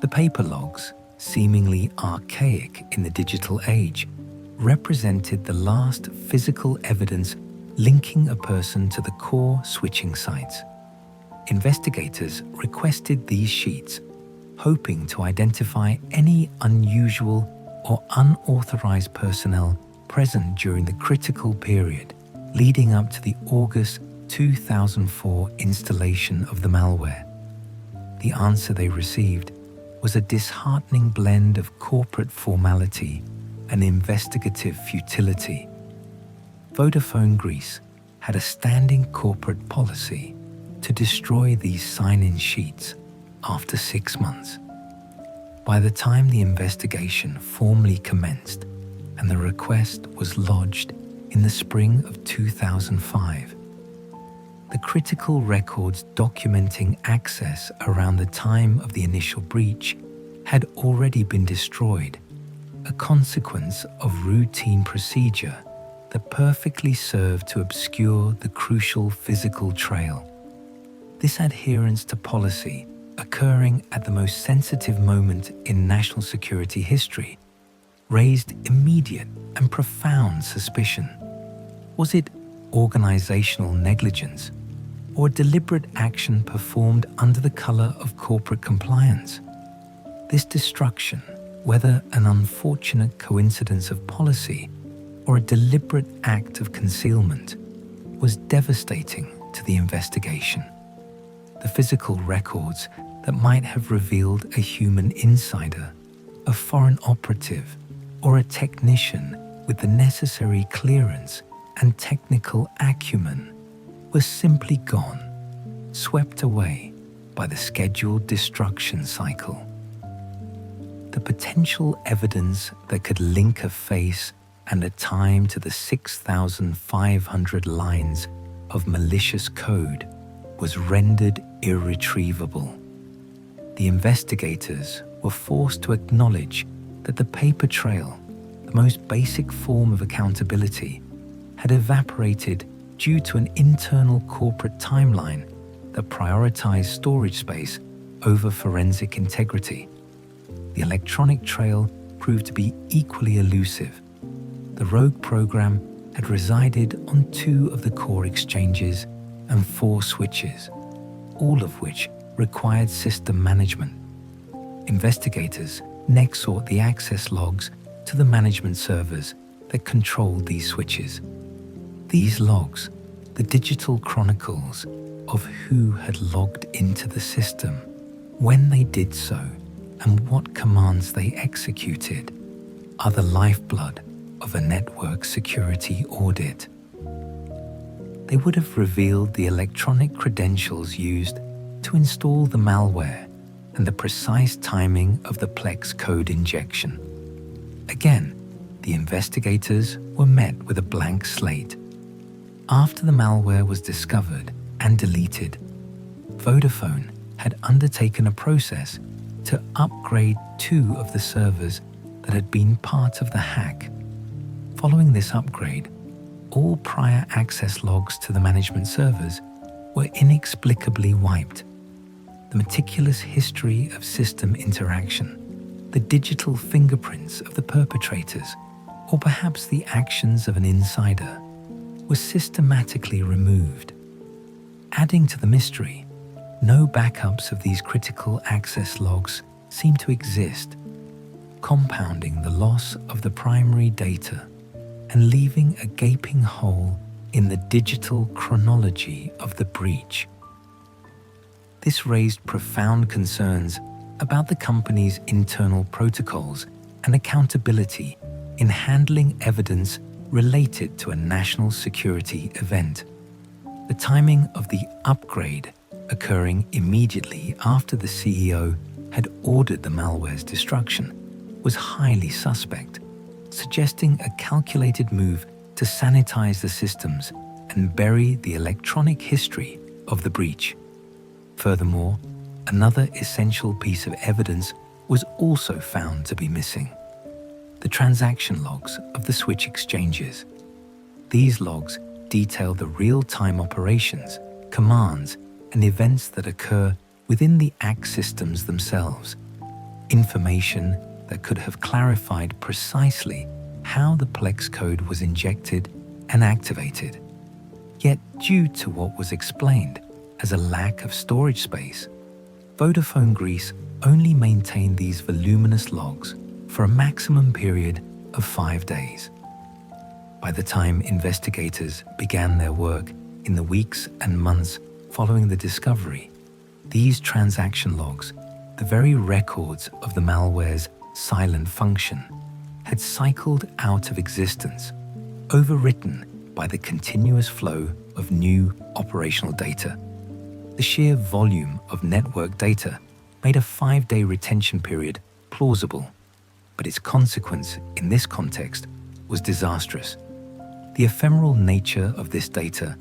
The paper logs, seemingly archaic in the digital age, represented the last physical evidence linking a person to the core switching sites. Investigators requested these sheets, hoping to identify any unusual or unauthorized personnel present during the critical period leading up to the August 2004 installation of the malware. The answer they received was a disheartening blend of corporate formality and investigative futility. Vodafone Greece had a standing corporate policy to destroy these sign-in sheets after 6 months. By the time the investigation formally commenced and the request was lodged in the spring of 2005, the critical records documenting access around the time of the initial breach had already been destroyed, a consequence of routine procedure that perfectly served to obscure the crucial physical trail. This adherence to policy, occurring at the most sensitive moment in national security history, raised immediate and profound suspicion. Was it organizational negligence or deliberate action performed under the color of corporate compliance? This destruction, whether an unfortunate coincidence of policy or a deliberate act of concealment, was devastating to the investigation. The physical records that might have revealed a human insider, a foreign operative, or a technician with the necessary clearance and technical acumen were simply gone, swept away by the scheduled destruction cycle. The potential evidence that could link a face and a time to the 6,500 lines of malicious code was rendered irretrievable. The investigators were forced to acknowledge that the paper trail, the most basic form of accountability, had evaporated due to an internal corporate timeline that prioritized storage space over forensic integrity. The electronic trail proved to be equally elusive. The rogue program had resided on 2 of the core exchanges and 4 switches, all of which required system management. Investigators next sought the access logs to the management servers that controlled these switches. These logs, the digital chronicles of who had logged into the system, when they did so, and what commands they executed, are the lifeblood of a network security audit. They would have revealed the electronic credentials used to install the malware and the precise timing of the Plex code injection. Again, the investigators were met with a blank slate. After the malware was discovered and deleted, Vodafone had undertaken a process to upgrade 2 of the servers that had been part of the hack. Following this upgrade, all prior access logs to the management servers were inexplicably wiped. The meticulous history of system interaction, the digital fingerprints of the perpetrators, or perhaps the actions of an insider, were systematically removed. Adding to the mystery, no backups of these critical access logs seem to exist, compounding the loss of the primary data and leaving a gaping hole in the digital chronology of the breach. This raised profound concerns about the company's internal protocols and accountability in handling evidence related to a national security event. The timing of the upgrade occurring immediately after the CEO had ordered the malware's destruction was highly suspect, suggesting a calculated move to sanitize the systems and bury the electronic history of the breach. Furthermore, another essential piece of evidence was also found to be missing: the transaction logs of the switch exchanges. These logs detail the real-time operations, commands, and events that occur within the ACK systems themselves, information that could have clarified precisely how the Plex code was injected and activated. Yet, due to what was explained as a lack of storage space, Vodafone Greece only maintained these voluminous logs for a maximum period of 5 days. By the time investigators began their work in the weeks and months following the discovery, these transaction logs, the very records of the malware's silent function, had cycled out of existence, overwritten by the continuous flow of new operational data. The sheer volume of network data made a 5-day retention period plausible, but its consequence in this context was disastrous. The ephemeral nature of this data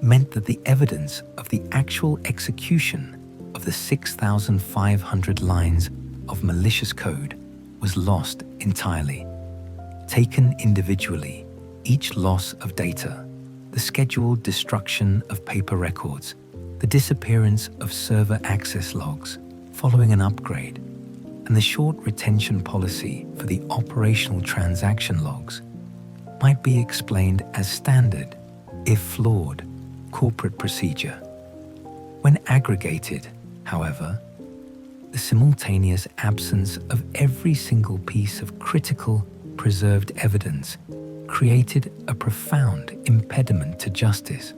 meant that the evidence of the actual execution of the 6,500 lines of malicious code was lost entirely. Taken individually, each loss of data, the scheduled destruction of paper records, the disappearance of server access logs following an upgrade, and the short retention policy for the operational transaction logs might be explained as standard, if flawed, corporate procedure. When aggregated, however, the simultaneous absence of every single piece of critical, preserved evidence created a profound impediment to justice.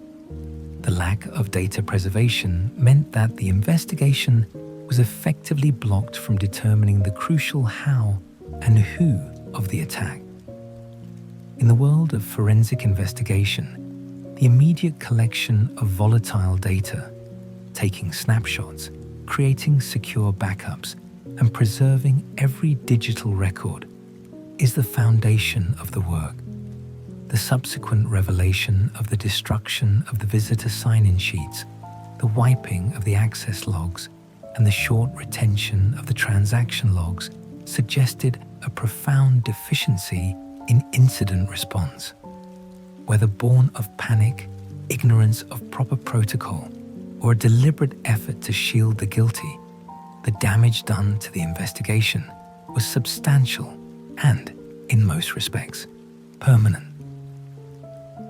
The lack of data preservation meant that the investigation was effectively blocked from determining the crucial how and who of the attack. In the world of forensic investigation, the immediate collection of volatile data, taking snapshots, creating secure backups, and preserving every digital record, is the foundation of the work. The subsequent revelation of the destruction of the visitor sign-in sheets, the wiping of the access logs, and the short retention of the transaction logs suggested a profound deficiency in incident response. Whether born of panic, ignorance of proper protocol, or a deliberate effort to shield the guilty, the damage done to the investigation was substantial and, in most respects, permanent.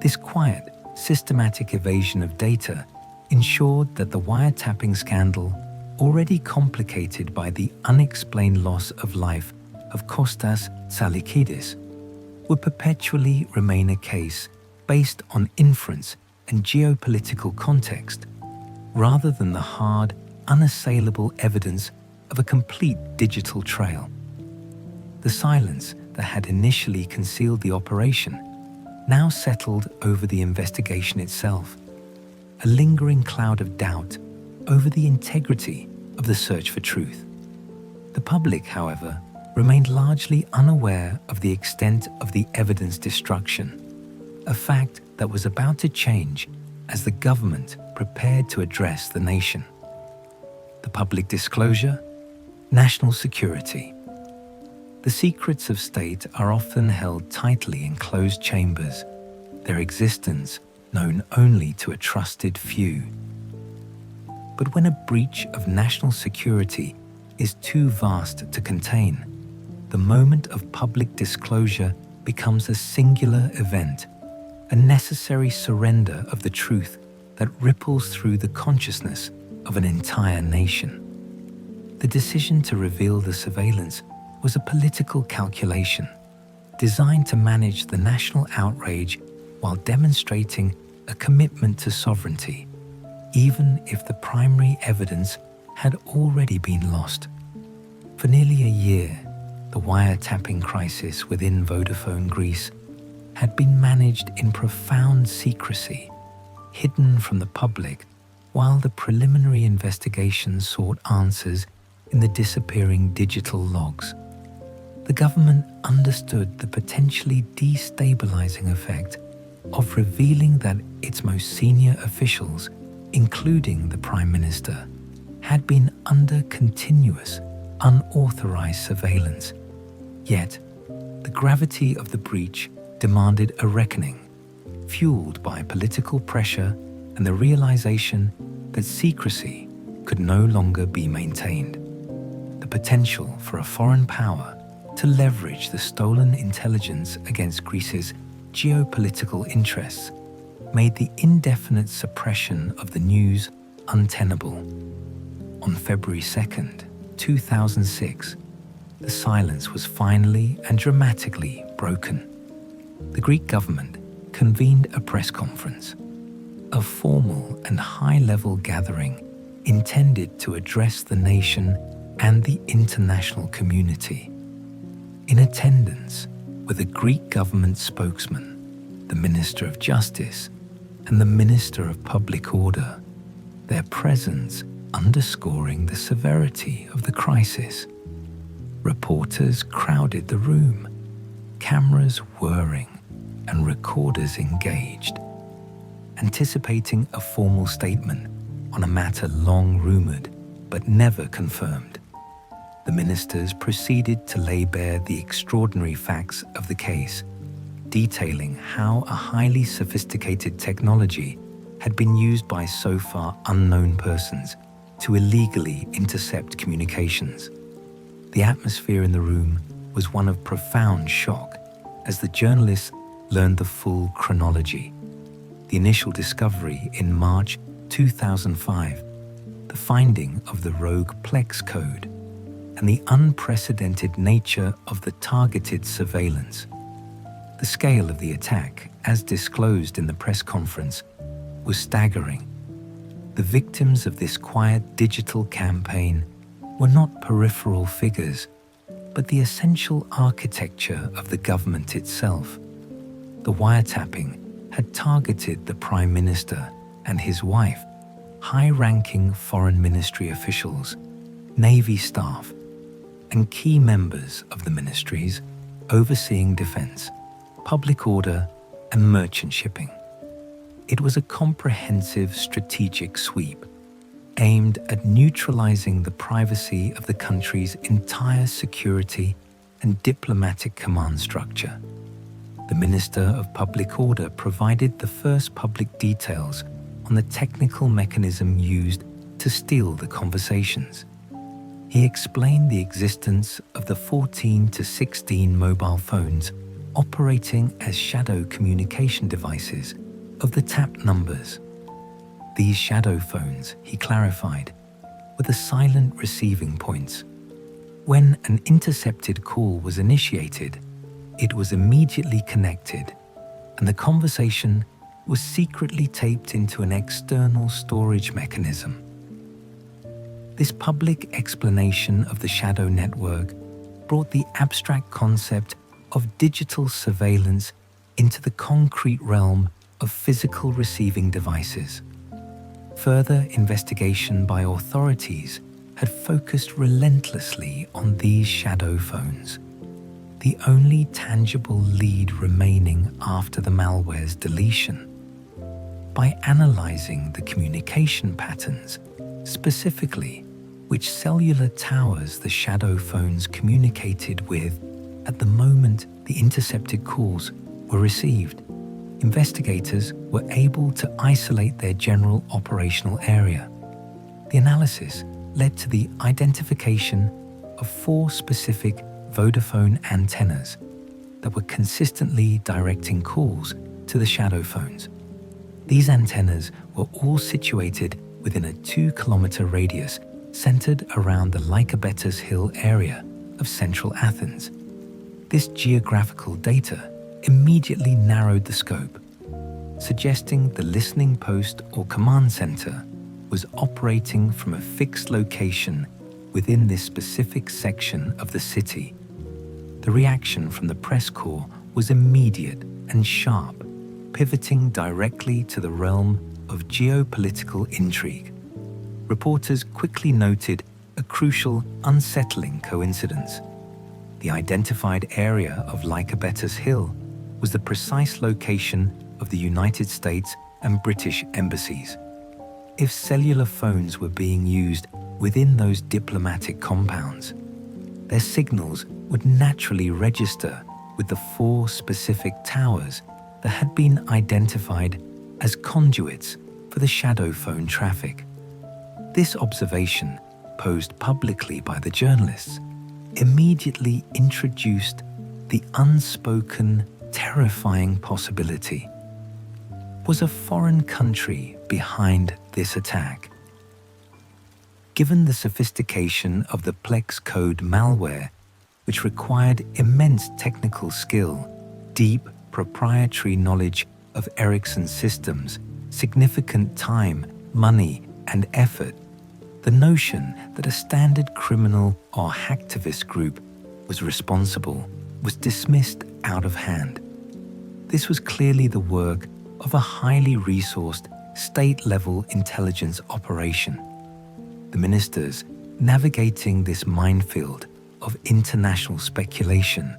This quiet, systematic evasion of data ensured that the wiretapping scandal, already complicated by the unexplained loss of life of Kostas Tsalikidis would perpetually remain a case based on inference and geopolitical context, rather than the hard, unassailable evidence of a complete digital trail. The silence that had initially concealed the operation now settled over the investigation itself, a lingering cloud of doubt over the integrity of the search for truth. The public, however, remained largely unaware of the extent of the evidence destruction, a fact that was about to change as the government prepared to address the nation. The public disclosure, national security. The secrets of state are often held tightly in closed chambers, their existence known only to a trusted few. But when a breach of national security is too vast to contain, the moment of public disclosure becomes a singular event, a necessary surrender of the truth that ripples through the consciousness of an entire nation. The decision to reveal the surveillance was a political calculation designed to manage the national outrage while demonstrating a commitment to sovereignty, even if the primary evidence had already been lost. For nearly a year, the wiretapping crisis within Vodafone Greece had been managed in profound secrecy, hidden from the public, while the preliminary investigation sought answers in the disappearing digital logs. The government understood the potentially destabilizing effect of revealing that its most senior officials, including the Prime Minister, had been under continuous, unauthorized surveillance. Yet, the gravity of the breach demanded a reckoning, fueled by political pressure and the realization that secrecy could no longer be maintained. The potential for a foreign power to leverage the stolen intelligence against Greece's geopolitical interests made the indefinite suppression of the news untenable. On February 2nd, 2006, the silence was finally and dramatically broken. The Greek government convened a press conference, a formal and high-level gathering intended to address the nation and the international community. In attendance were the Greek government spokesman, the Minister of Justice, and the Minister of Public Order, their presence underscoring the severity of the crisis. Reporters crowded the room, cameras whirring and recorders engaged, anticipating a formal statement on a matter long rumored but never confirmed. The ministers proceeded to lay bare the extraordinary facts of the case, detailing how a highly sophisticated technology had been used by so far unknown persons to illegally intercept communications. The atmosphere in the room was one of profound shock as the journalists learned the full chronology. The initial discovery in March 2005, the finding of the rogue Plex code, and the unprecedented nature of the targeted surveillance. The scale of the attack, as disclosed in the press conference, was staggering. The victims of this quiet digital campaign were not peripheral figures, but the essential architecture of the government itself. The wiretapping had targeted the Prime Minister and his wife, high-ranking foreign ministry officials, Navy staff, and key members of the ministries overseeing defense, public order, and merchant shipping. It was a comprehensive strategic sweep aimed at neutralizing the privacy of the country's entire security and diplomatic command structure. The Minister of Public Order provided the first public details on the technical mechanism used to steal the conversations. He explained the existence of the 14 to 16 mobile phones operating as shadow communication devices of the tap numbers. These shadow phones, he clarified, were the silent receiving points. When an intercepted call was initiated, it was immediately connected, and the conversation was secretly taped into an external storage mechanism. This public explanation of the shadow network brought the abstract concept of digital surveillance into the concrete realm of physical receiving devices. Further investigation by authorities had focused relentlessly on these shadow phones, the only tangible lead remaining after the malware's deletion. By analyzing the communication patterns, specifically which cellular towers the shadow phones communicated with at the moment the intercepted calls were received, investigators were able to isolate their general operational area. The analysis led to the identification of 4 specific Vodafone antennas that were consistently directing calls to the shadow phones. These antennas were all situated within a 2-kilometer radius centered around the Lycabettus Hill area of central Athens. This geographical data immediately narrowed the scope, suggesting the listening post or command center was operating from a fixed location within this specific section of the city. The reaction from the press corps was immediate and sharp, pivoting directly to the realm of geopolitical intrigue. Reporters quickly noted a crucial, unsettling coincidence. The identified area of Lycabettus Hill was the precise location of the United States and British embassies. If cellular phones were being used within those diplomatic compounds, their signals would naturally register with the 4 specific towers that had been identified as conduits for the shadow phone traffic. This observation, posed publicly by the journalists, immediately introduced the unspoken, terrifying possibility. Was a foreign country behind this attack? Given the sophistication of the Plex code malware, which required immense technical skill, deep proprietary knowledge of Ericsson's systems, significant time, money, and effort, the notion that a standard criminal or hacktivist group was responsible was dismissed out of hand. This was clearly the work of a highly resourced state-level intelligence operation. The ministers navigating this minefield of international speculation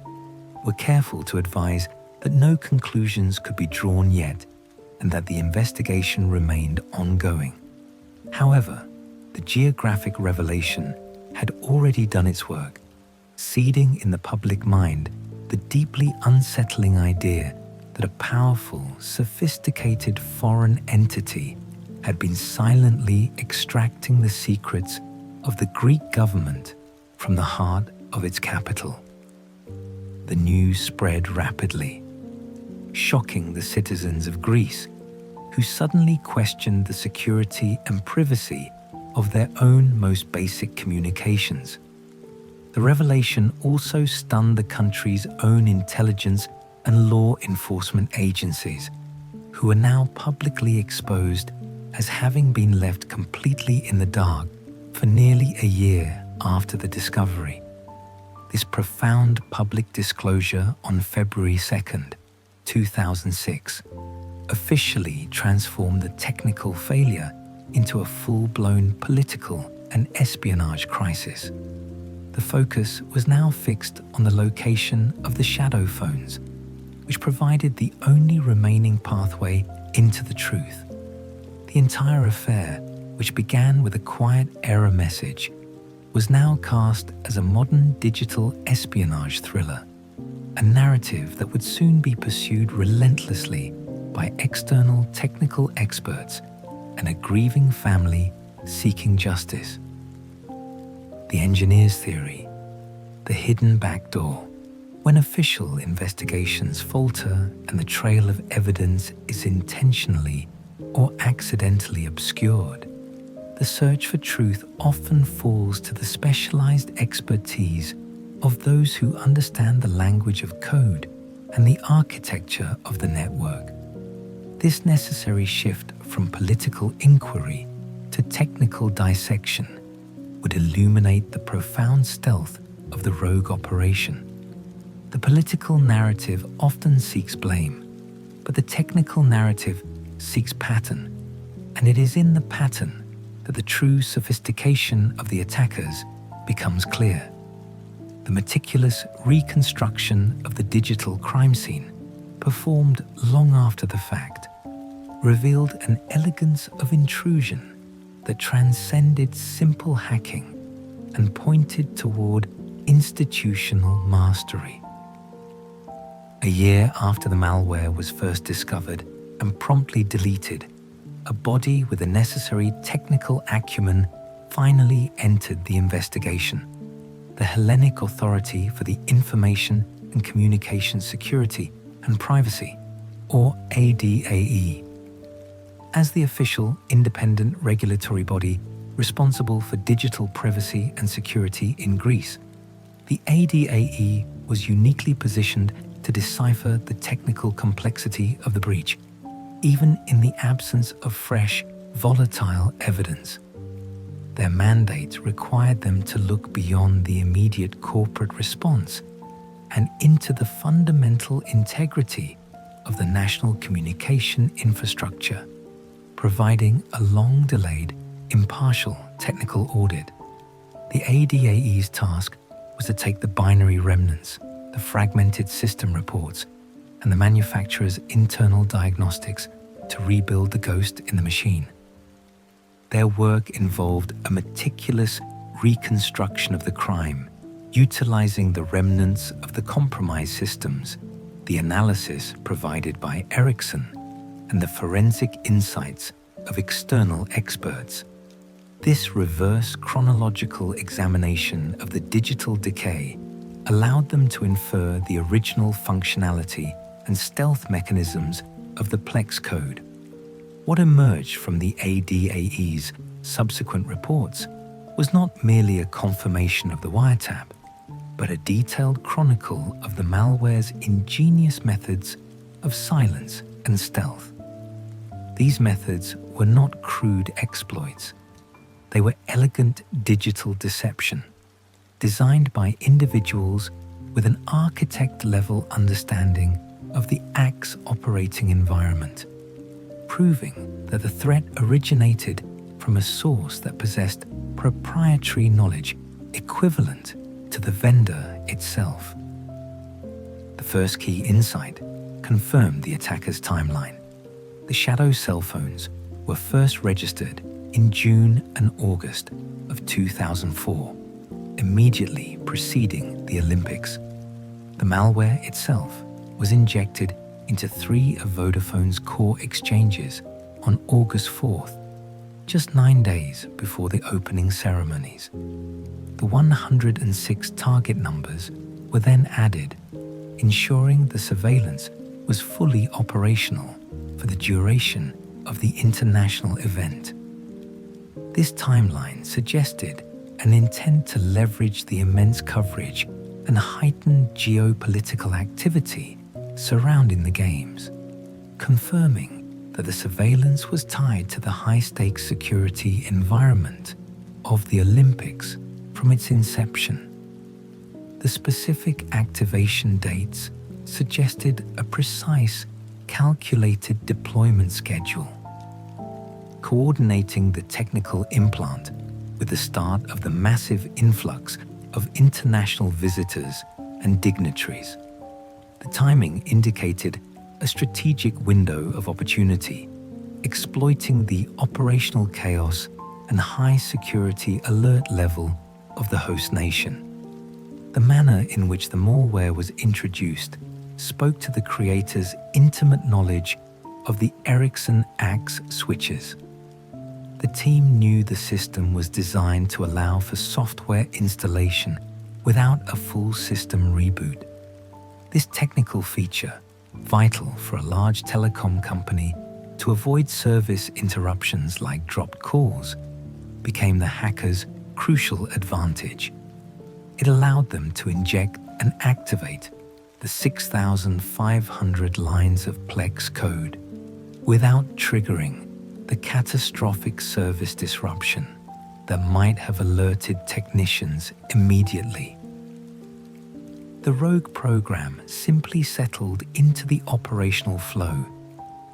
were careful to advise that no conclusions could be drawn yet and that the investigation remained ongoing. However, the geographic revelation had already done its work, seeding in the public mind the deeply unsettling idea that a powerful, sophisticated foreign entity had been silently extracting the secrets of the Greek government from the heart of its capital. The news spread rapidly, shocking the citizens of Greece, who suddenly questioned the security and privacy of their own most basic communications. The revelation also stunned the country's own intelligence and law enforcement agencies, who were now publicly exposed as having been left completely in the dark for nearly a year after the discovery. This profound public disclosure on February 2nd, 2006, officially transformed the technical failure into a full-blown political and espionage crisis. The focus was now fixed on the location of the shadow phones, which provided the only remaining pathway into the truth. The entire affair, which began with a quiet error message, was now cast as a modern digital espionage thriller, a narrative that would soon be pursued relentlessly by external technical experts and a grieving family seeking justice. The engineer's theory, the hidden backdoor. When official investigations falter and the trail of evidence is intentionally or accidentally obscured, the search for truth often falls to the specialized expertise of those who understand the language of code and the architecture of the network. This necessary shift from political inquiry to technical dissection would illuminate the profound stealth of the rogue operation. The political narrative often seeks blame, but the technical narrative seeks pattern, and it is in the pattern that the true sophistication of the attackers becomes clear. The meticulous reconstruction of the digital crime scene, performed long after the fact, revealed an elegance of intrusion that transcended simple hacking and pointed toward institutional mastery. A year after the malware was first discovered and promptly deleted, a body with the necessary technical acumen finally entered the investigation: the Hellenic Authority for the Information and Communication Security and Privacy, or ADAE. As the official independent regulatory body responsible for digital privacy and security in Greece, the ADAE was uniquely positioned to decipher the technical complexity of the breach, even in the absence of fresh, volatile evidence. Their mandate required them to look beyond the immediate corporate response and into the fundamental integrity of the national communication infrastructure, providing a long-delayed, impartial technical audit. The ADAE's task was to take the binary remnants, the fragmented system reports, and the manufacturer's internal diagnostics to rebuild the ghost in the machine. Their work involved a meticulous reconstruction of the crime, utilizing the remnants of the compromised systems, the analysis provided by Ericsson, and the forensic insights of external experts. This reverse chronological examination of the digital decay allowed them to infer the original functionality and stealth mechanisms of the Plex code. What emerged from the ADAE's subsequent reports was not merely a confirmation of the wiretap, but a detailed chronicle of the malware's ingenious methods of silence and stealth. These methods were not crude exploits. They were elegant digital deception, designed by individuals with an architect-level understanding of the AC's operating environment, proving that the threat originated from a source that possessed proprietary knowledge equivalent to the vendor itself. The first key insight confirmed the attacker's timeline. The shadow cell phones were first registered in June and August of 2004, immediately preceding the Olympics. The malware itself was injected into 3 of Vodafone's core exchanges on August 4th, just 9 days before the opening ceremonies. The 106 target numbers were then added, ensuring the surveillance was fully operational for the duration of the international event. This timeline suggested an intent to leverage the immense coverage and heightened geopolitical activity surrounding the Games, confirming that the surveillance was tied to the high-stakes security environment of the Olympics from its inception. The specific activation dates suggested a precise, calculated deployment schedule, coordinating the technical implant with the start of the massive influx of international visitors and dignitaries. The timing indicated a strategic window of opportunity, exploiting the operational chaos and high security alert level of the host nation. The manner in which the malware was introduced spoke to the creator's intimate knowledge of the Ericsson AX switches. The team knew the system was designed to allow for software installation without a full system reboot. This technical feature, vital for a large telecom company to avoid service interruptions like dropped calls, became the hackers' crucial advantage. It allowed them to inject and activate the 6,500 lines of Plex code without triggering the catastrophic service disruption that might have alerted technicians immediately. The rogue program simply settled into the operational flow,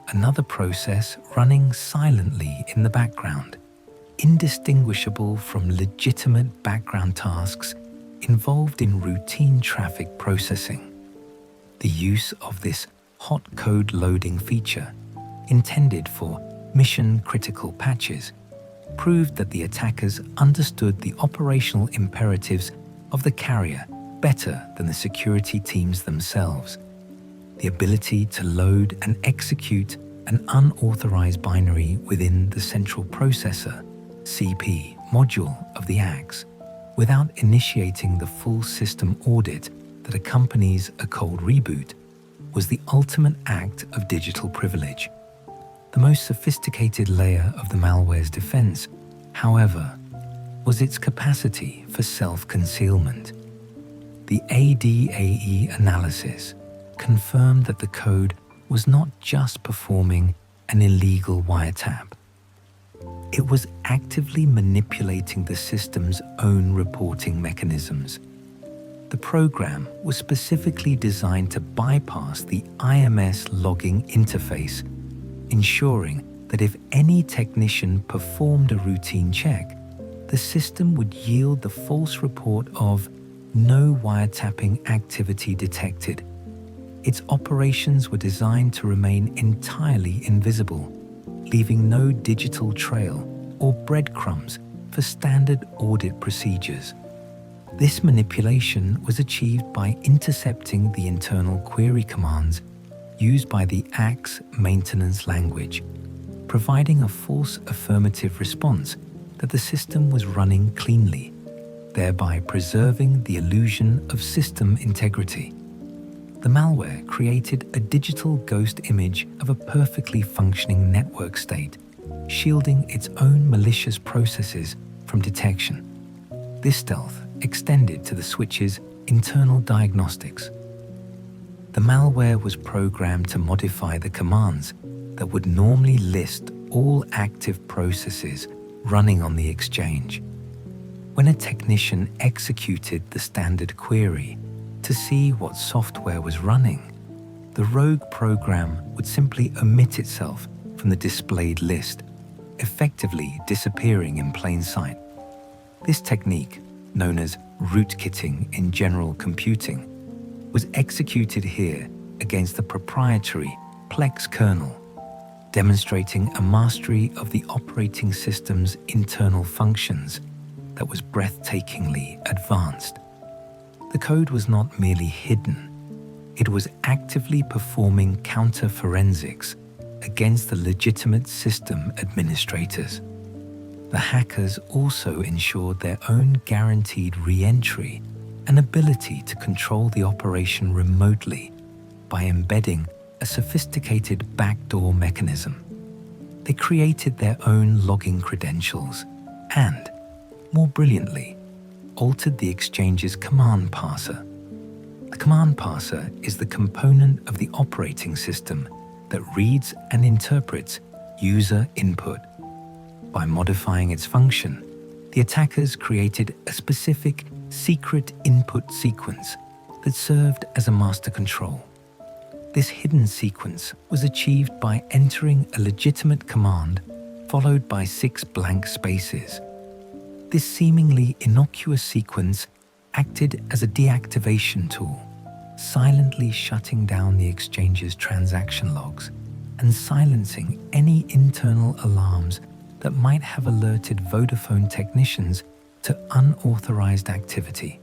another process running silently in the background, indistinguishable from legitimate background tasks involved in routine traffic processing. The use of this hot code loading feature, intended for mission-critical patches, proved that the attackers understood the operational imperatives of the carrier better than the security teams themselves. The ability to load and execute an unauthorized binary within the central processor (CP) module of the axe, without initiating the full system audit that accompanies a cold reboot, was the ultimate act of digital privilege. The most sophisticated layer of the malware's defense, however, was its capacity for self-concealment. The ADAE analysis confirmed that the code was not just performing an illegal wiretap. It was actively manipulating the system's own reporting mechanisms. The program was specifically designed to bypass the IMS logging interface, ensuring that if any technician performed a routine check, the system would yield the false report of no wiretapping activity detected. Its operations were designed to remain entirely invisible, leaving no digital trail or breadcrumbs for standard audit procedures. This manipulation was achieved by intercepting the internal query commands used by the axe maintenance language, providing a false affirmative response that the system was running cleanly, thereby preserving the illusion of system integrity. The malware created a digital ghost image of a perfectly functioning network state, shielding its own malicious processes from detection. This stealth extended to the switch's internal diagnostics. The malware was programmed to modify the commands that would normally list all active processes running on the exchange. When a technician executed the standard query to see what software was running, the rogue program would simply omit itself from the displayed list, effectively disappearing in plain sight. This technique, known as rootkitting in general computing, was executed here against the proprietary Plex kernel, demonstrating a mastery of the operating system's internal functions that was breathtakingly advanced. The code was not merely hidden, it was actively performing counter-forensics against the legitimate system administrators. The hackers also ensured their own guaranteed re-entry and ability to control the operation remotely by embedding a sophisticated backdoor mechanism. They created their own logging credentials and, more brilliantly, altered the exchange's command parser. The command parser is the component of the operating system that reads and interprets user input. By modifying its function, the attackers created a specific secret input sequence that served as a master control. This hidden sequence was achieved by entering a legitimate command followed by 6 blank spaces. This seemingly innocuous sequence acted as a deactivation tool, silently shutting down the exchange's transaction logs and silencing any internal alarms that might have alerted Vodafone technicians to unauthorized activity.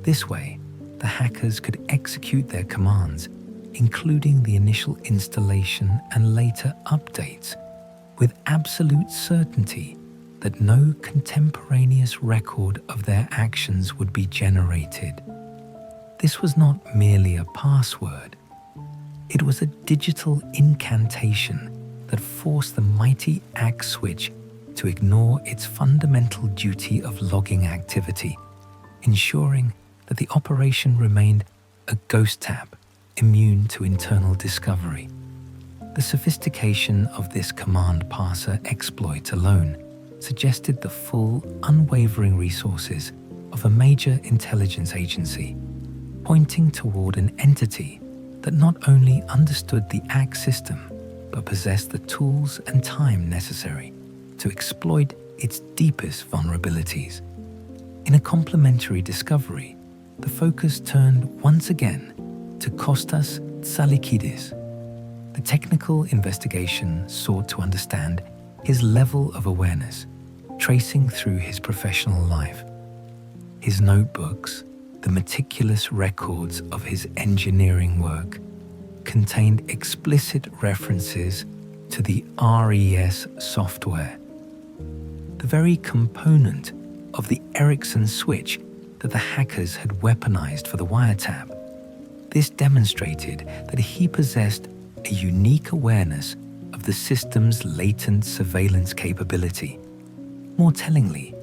This way, the hackers could execute their commands, including the initial installation and later updates, with absolute certainty that no contemporaneous record of their actions would be generated. This was not merely a password. It was a digital incantation that forced the mighty axe switch to ignore its fundamental duty of logging activity, ensuring that the operation remained a ghost tab, immune to internal discovery. The sophistication of this command parser exploit alone suggested the full, unwavering resources of a major intelligence agency, pointing toward an entity that not only understood the ACK system, but possessed the tools and time necessary to exploit its deepest vulnerabilities. In a complementary discovery, the focus turned once again to Kostas Tsalikidis. The technical investigation sought to understand his level of awareness, tracing through his professional life. His notebooks, the meticulous records of his engineering work, contained explicit references to the RES software, the very component of the Ericsson switch that the hackers had weaponized for the wiretap. This demonstrated that he possessed a unique awareness of the system's latent surveillance capability. More tellingly,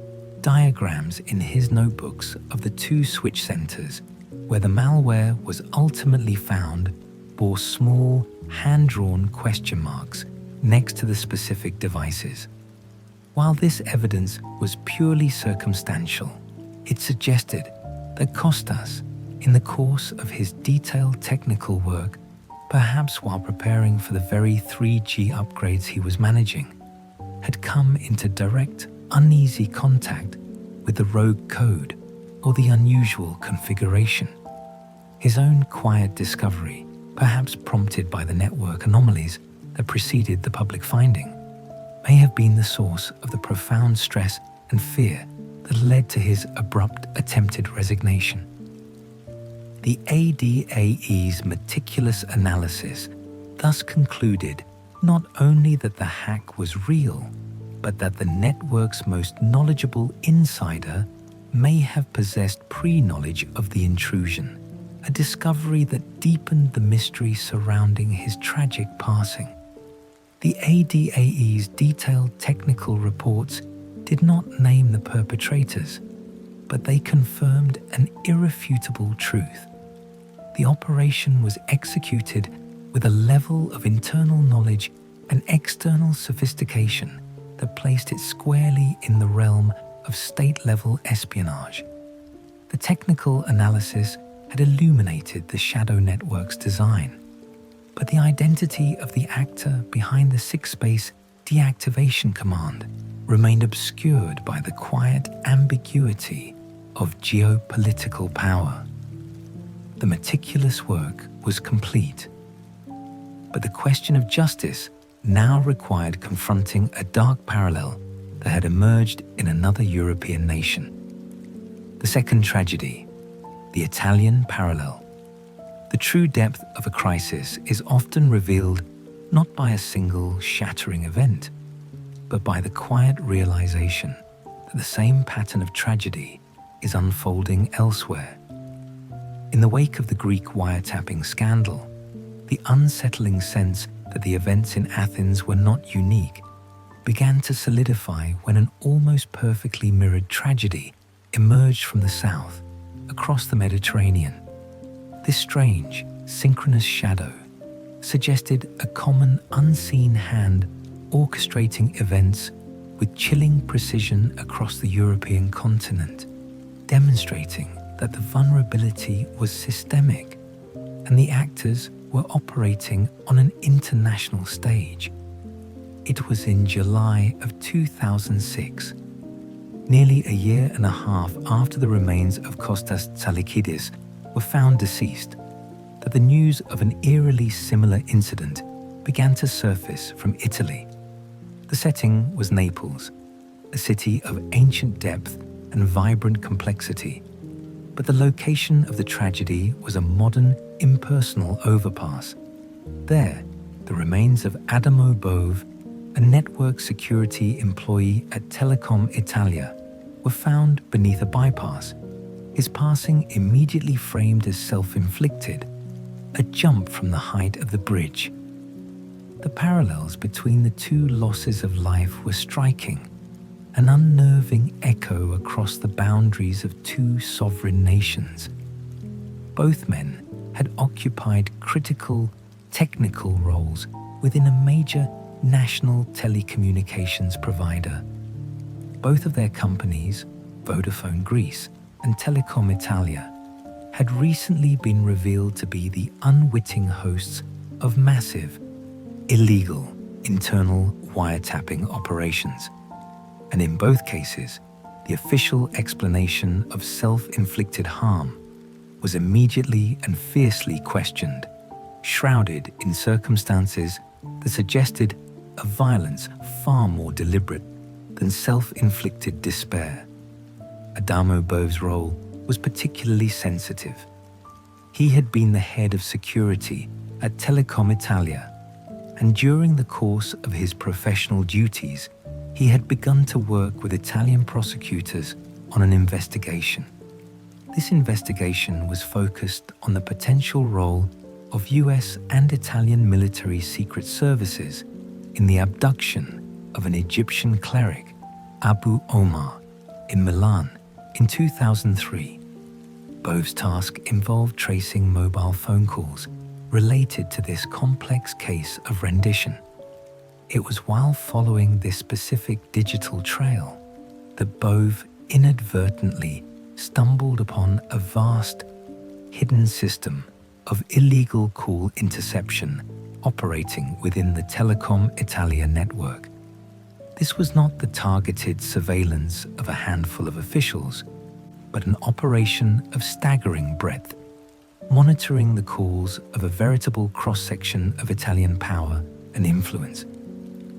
diagrams in his notebooks of the two switch centers where the malware was ultimately found bore small, hand-drawn question marks next to the specific devices. While this evidence was purely circumstantial, it suggested that Kostas, in the course of his detailed technical work, perhaps while preparing for the very 3G upgrades he was managing, had come into direct, uneasy contact with the rogue code or the unusual configuration. His own quiet discovery, perhaps prompted by the network anomalies that preceded the public finding, may have been the source of the profound stress and fear that led to his abrupt attempted resignation. The ADAE's meticulous analysis thus concluded not only that the hack was real, but that the network's most knowledgeable insider may have possessed pre-knowledge of the intrusion, a discovery that deepened the mystery surrounding his tragic passing. The ADAE's detailed technical reports did not name the perpetrators, but they confirmed an irrefutable truth. The operation was executed with a level of internal knowledge and external sophistication that placed it squarely in the realm of state-level espionage. The technical analysis had illuminated the shadow network's design, but the identity of the actor behind the six-space deactivation command remained obscured by the quiet ambiguity of geopolitical power. The meticulous work was complete, but the question of justice now required confronting a dark parallel that had emerged in another European nation. The second tragedy, the Italian parallel. The true depth of a crisis is often revealed not by a single shattering event, but by the quiet realization that the same pattern of tragedy is unfolding elsewhere. In the wake of the Greek wiretapping scandal, the unsettling sense that the events in Athens were not unique began to solidify when an almost perfectly mirrored tragedy emerged from the south, across the Mediterranean. This strange, synchronous shadow suggested a common unseen hand orchestrating events with chilling precision across the European continent, demonstrating that the vulnerability was systemic and the actors were operating on an international stage. It was in July of 2006, nearly a year and a half after the remains of Kostas Tsalikidis were found deceased, that the news of an eerily similar incident began to surface from Italy. The setting was Naples, a city of ancient depth and vibrant complexity, but the location of the tragedy was a modern, impersonal overpass. There, the remains of Adamo Bove, a network security employee at Telecom Italia, were found beneath a bypass, his passing immediately framed as self-inflicted, a jump from the height of the bridge. The parallels between the two losses of life were striking, an unnerving echo across the boundaries of two sovereign nations. Both men had occupied critical technical roles within a major national telecommunications provider. Both of their companies, Vodafone Greece and Telecom Italia, had recently been revealed to be the unwitting hosts of massive, illegal internal wiretapping operations. And in both cases, the official explanation of self-inflicted harm was immediately and fiercely questioned, shrouded in circumstances that suggested a violence far more deliberate than self-inflicted despair. Adamo Bove's role was particularly sensitive. He had been the head of security at Telecom Italia, and during the course of his professional duties, he had begun to work with Italian prosecutors on an investigation. This investigation was focused on the potential role of US and Italian military secret services in the abduction of an Egyptian cleric, Abu Omar, in Milan in 2003. Bove's task involved tracing mobile phone calls related to this complex case of rendition. It was while following this specific digital trail that Bove inadvertently stumbled upon a vast, hidden system of illegal call interception operating within the Telecom Italia network. This was not the targeted surveillance of a handful of officials, but an operation of staggering breadth, monitoring the calls of a veritable cross-section of Italian power and influence.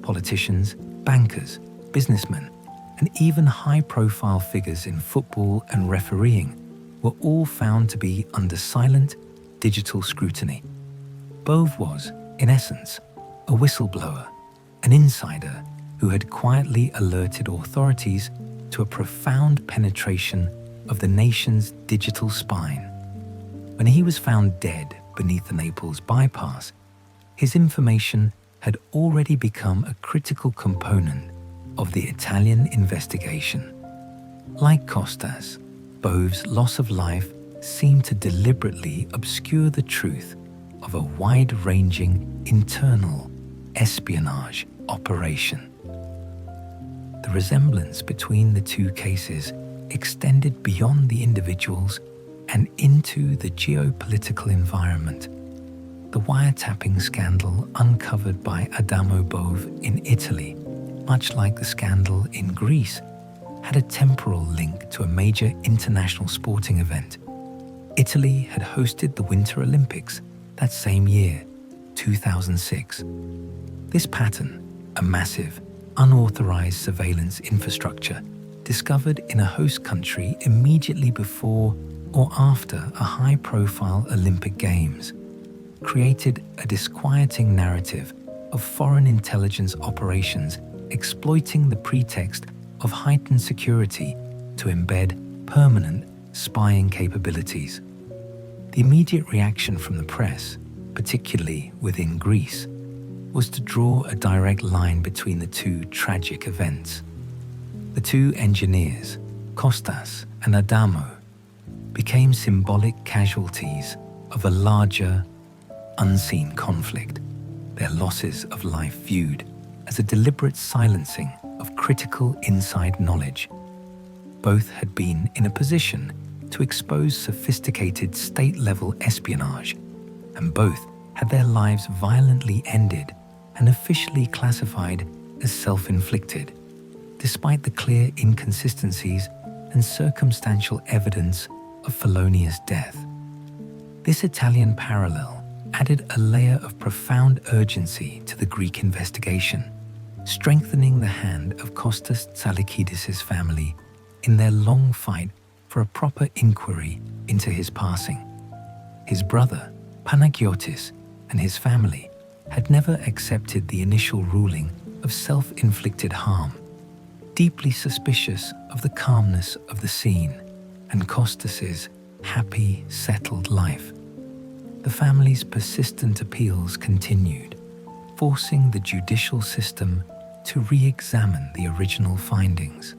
Politicians, bankers, businessmen, and even high-profile figures in football and refereeing were all found to be under silent, digital scrutiny. Bove was, in essence, a whistleblower, an insider who had quietly alerted authorities to a profound penetration of the nation's digital spine. When he was found dead beneath the Naples bypass, his information had already become a critical component of the Italian investigation. Like Costas, Bove's loss of life seemed to deliberately obscure the truth of a wide-ranging internal espionage operation. The resemblance between the two cases extended beyond the individuals and into the geopolitical environment. The wiretapping scandal uncovered by Adamo Bove in Italy, much like the scandal in Greece, had a temporal link to a major international sporting event. Italy had hosted the Winter Olympics that same year, 2006. This pattern, a massive, unauthorized surveillance infrastructure discovered in a host country immediately before or after a high-profile Olympic Games, created a disquieting narrative of foreign intelligence operations exploiting the pretext of heightened security to embed permanent spying capabilities. The immediate reaction from the press, particularly within Greece, was to draw a direct line between the two tragic events. The two engineers, Costas and Adamo, became symbolic casualties of a larger, unseen conflict, their losses of life viewed as a deliberate silencing of critical inside knowledge. Both had been in a position to expose sophisticated state-level espionage, and both had their lives violently ended and officially classified as self-inflicted, despite the clear inconsistencies and circumstantial evidence of felonious death. This Italian parallel added a layer of profound urgency to the Greek investigation, strengthening the hand of Kostas Tsalakidis' family in their long fight for a proper inquiry into his passing. His brother, Panagiotis, and his family had never accepted the initial ruling of self-inflicted harm, deeply suspicious of the calmness of the scene and Kostas's happy, settled life. The family's persistent appeals continued, forcing the judicial system to re-examine the original findings.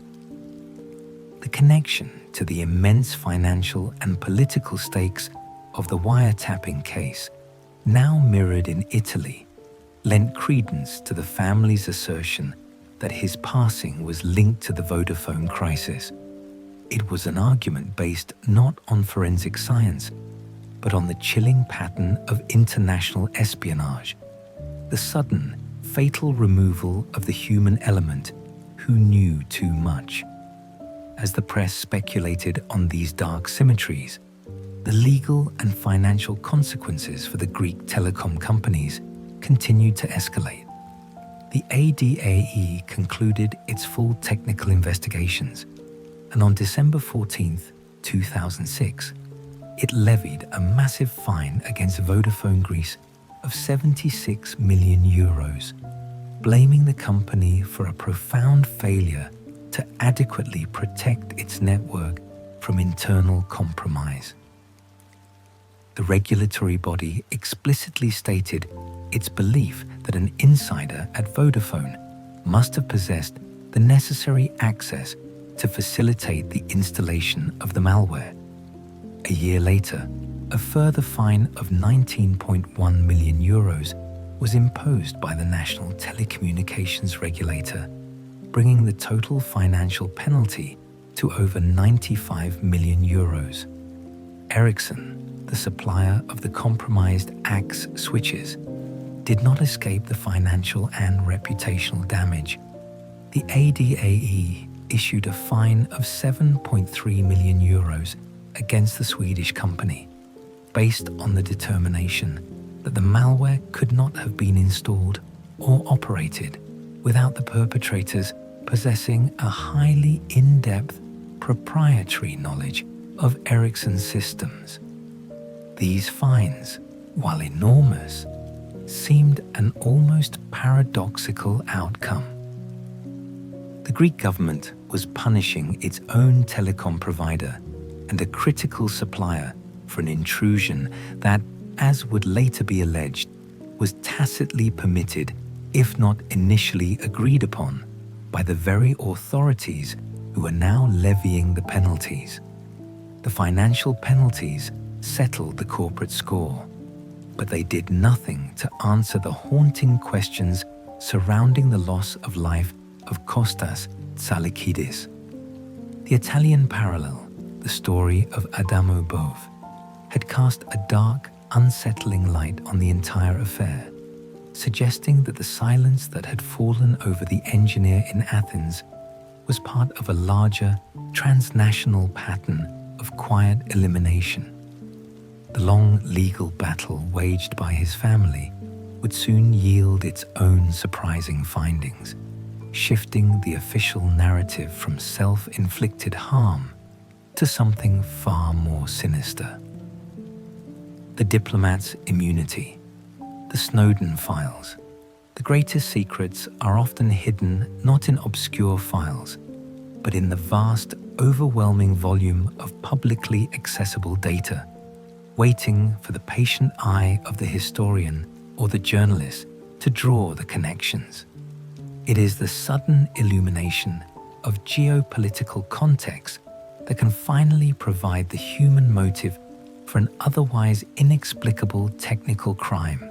The connection to the immense financial and political stakes of the wiretapping case, now mirrored in Italy, lent credence to the family's assertion that his passing was linked to the Vodafone crisis. It was an argument based not on forensic science, but on the chilling pattern of international espionage, the sudden, fatal removal of the human element who knew too much. As the press speculated on these dark symmetries, the legal and financial consequences for the Greek telecom companies continued to escalate. The ADAE concluded its full technical investigations, and on December 14, 2006, it levied a massive fine against Vodafone Greece of 76 million euros, blaming the company for a profound failure to adequately protect its network from internal compromise. The regulatory body explicitly stated its belief that an insider at Vodafone must have possessed the necessary access to facilitate the installation of the malware. A year later, a further fine of 19.1 million euros was imposed by the National Telecommunications Regulator, bringing the total financial penalty to over 95 million euros. Ericsson, the supplier of the compromised AX switches, did not escape the financial and reputational damage. The ADAE issued a fine of 7.3 million euros against the Swedish company, based on the determination that the malware could not have been installed or operated without the perpetrators possessing a highly in-depth proprietary knowledge of Ericsson's systems. These fines, while enormous, seemed an almost paradoxical outcome. The Greek government was punishing its own telecom provider and a critical supplier for an intrusion that, as would later be alleged, was tacitly permitted, if not initially agreed upon, by the very authorities who are now levying the penalties. The financial penalties settled the corporate score, but they did nothing to answer the haunting questions surrounding the loss of life of Kostas Tsalikidis. The Italian parallel, the story of Adamo Bove, had cast a dark, unsettling light on the entire affair, suggesting that the silence that had fallen over the engineer in Athens was part of a larger, transnational pattern of quiet elimination. The long legal battle waged by his family would soon yield its own surprising findings, shifting the official narrative from self-inflicted harm to something far more sinister. The diplomat's immunity, the Snowden files. The greatest secrets are often hidden not in obscure files, but in the vast, overwhelming volume of publicly accessible data, waiting for the patient eye of the historian or the journalist to draw the connections. It is the sudden illumination of geopolitical context that can finally provide the human motive for an otherwise inexplicable technical crime,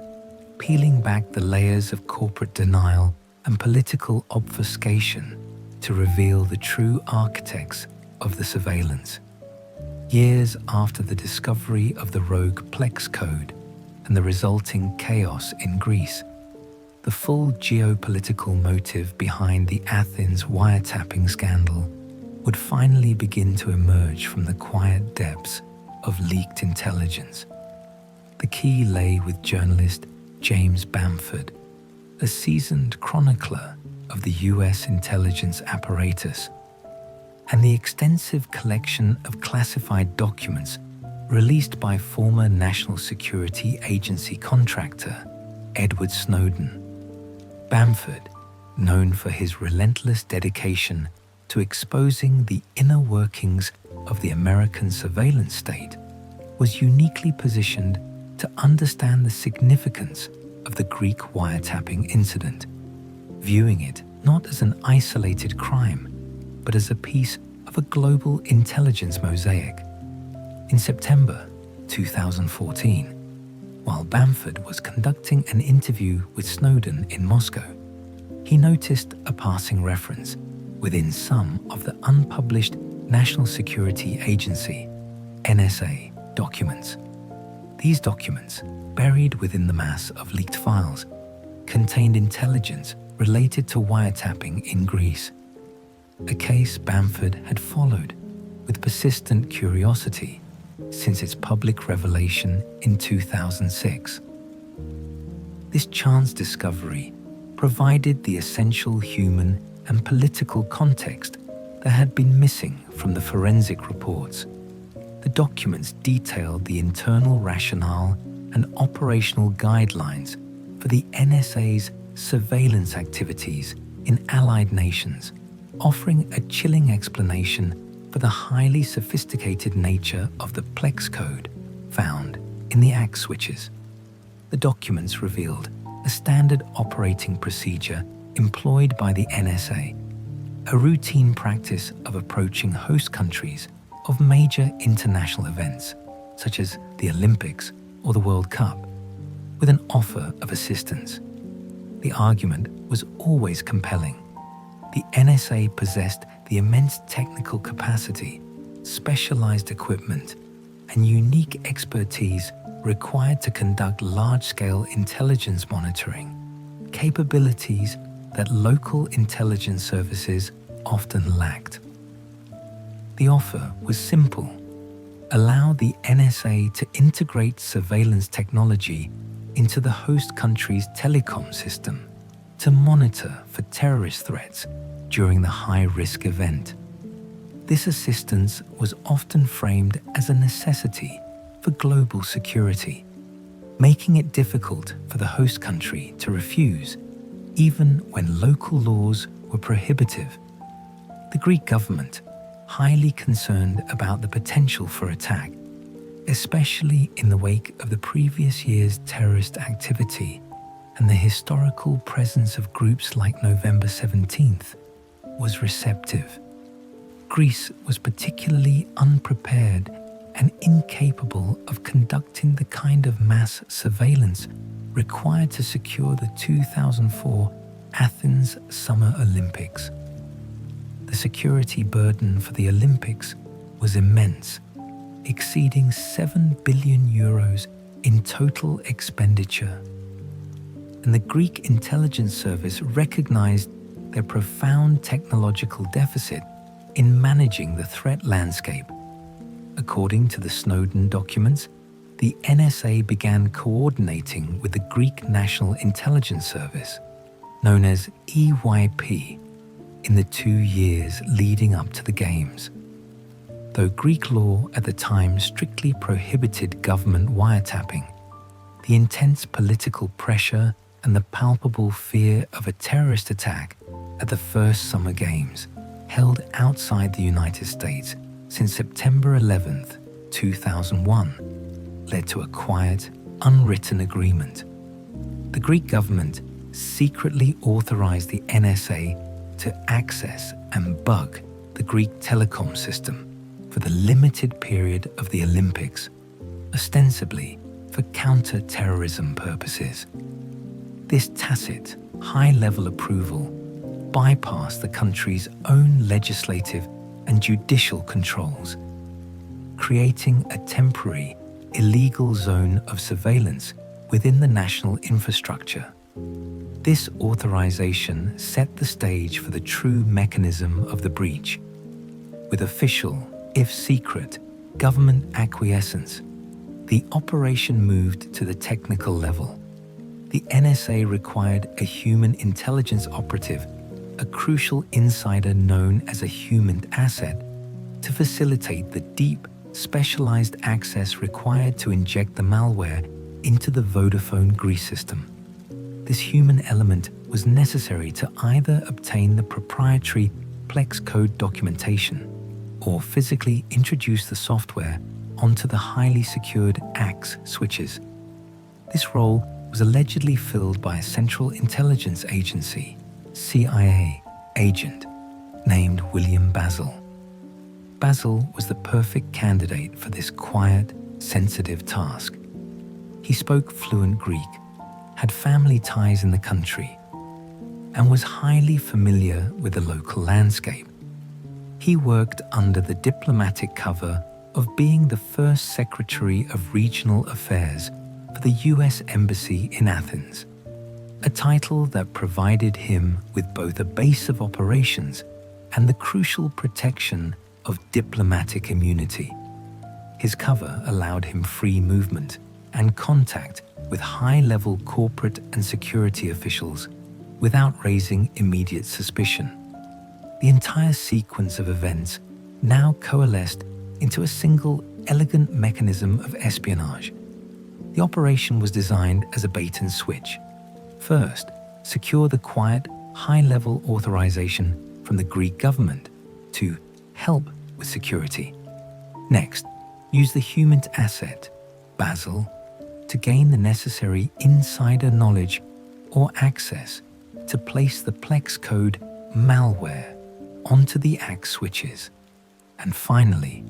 peeling back the layers of corporate denial and political obfuscation to reveal the true architects of the surveillance. Years after the discovery of the rogue Plex code and the resulting chaos in Greece, the full geopolitical motive behind the Athens wiretapping scandal would finally begin to emerge from the quiet depths of leaked intelligence. The key lay with journalist James Bamford, a seasoned chronicler of the US intelligence apparatus, and the extensive collection of classified documents released by former National Security Agency contractor Edward Snowden. Bamford, known for his relentless dedication to exposing the inner workings of the American surveillance state, was uniquely positioned to understand the significance of the Greek wiretapping incident, viewing it not as an isolated crime, but as a piece of a global intelligence mosaic. In September 2014, while Bamford was conducting an interview with Snowden in Moscow, he noticed a passing reference within some of the unpublished National Security Agency (NSA) documents. These documents, buried within the mass of leaked files, contained intelligence related to wiretapping in Greece, a case Bamford had followed with persistent curiosity since its public revelation in 2006. This chance discovery provided the essential human and political context that had been missing from the forensic reports. The documents detailed the internal rationale and operational guidelines for the NSA's surveillance activities in allied nations, offering a chilling explanation for the highly sophisticated nature of the Plex code found in the ACK switches. The documents revealed a standard operating procedure employed by the NSA, a routine practice of approaching host countries of major international events, such as the Olympics or the World Cup, with an offer of assistance. The argument was always compelling. The NSA possessed the immense technical capacity, specialized equipment, and unique expertise required to conduct large-scale intelligence monitoring, capabilities that local intelligence services often lacked. The offer was simple: allow the NSA to integrate surveillance technology into the host country's telecom system to monitor for terrorist threats during the high-risk event. This assistance was often framed as a necessity for global security, making it difficult for the host country to refuse, even when local laws were prohibitive. The Greek government, highly concerned about the potential for attack, especially in the wake of the previous year's terrorist activity and the historical presence of groups like November 17th, was receptive. Greece was particularly unprepared and incapable of conducting the kind of mass surveillance required to secure the 2004 Athens Summer Olympics. The security burden for the Olympics was immense, exceeding 7 billion euros in total expenditure. And the Greek intelligence service recognized their profound technological deficit in managing the threat landscape. According to the Snowden documents, the NSA began coordinating with the Greek National Intelligence Service, known as EYP, in the 2 years leading up to the Games. Though Greek law at the time strictly prohibited government wiretapping, the intense political pressure and the palpable fear of a terrorist attack at the first Summer Games, held outside the United States since September 11th, 2001, led to a quiet, unwritten agreement. The Greek government secretly authorized the NSA to access and bug the Greek telecom system for the limited period of the Olympics, ostensibly for counter-terrorism purposes. This tacit, high-level approval bypassed the country's own legislative and judicial controls, creating a temporary, illegal zone of surveillance within the national infrastructure. This authorization set the stage for the true mechanism of the breach. With official, if secret, government acquiescence, the operation moved to the technical level. The NSA required a human intelligence operative, a crucial insider known as a human asset, to facilitate the deep, specialized access required to inject the malware into the Vodafone Greece system. This human element was necessary to either obtain the proprietary Plex code documentation or physically introduce the software onto the highly secured ACK switches. This role was allegedly filled by a Central Intelligence Agency, CIA, agent named William Basil. Basil was the perfect candidate for this quiet, sensitive task. He spoke fluent Greek, had family ties in the country, and was highly familiar with the local landscape. He worked under the diplomatic cover of being the first Secretary of Regional Affairs for the US Embassy in Athens, a title that provided him with both a base of operations and the crucial protection of diplomatic immunity. His cover allowed him free movement and contact with high-level corporate and security officials without raising immediate suspicion. The entire sequence of events now coalesced into a single elegant mechanism of espionage. The operation was designed as a bait and switch. First, secure the quiet, high-level authorization from the Greek government to help with security. Next, use the human asset, Basil, to gain the necessary insider knowledge or access to place the Plex code malware onto the ACK switches. And finally,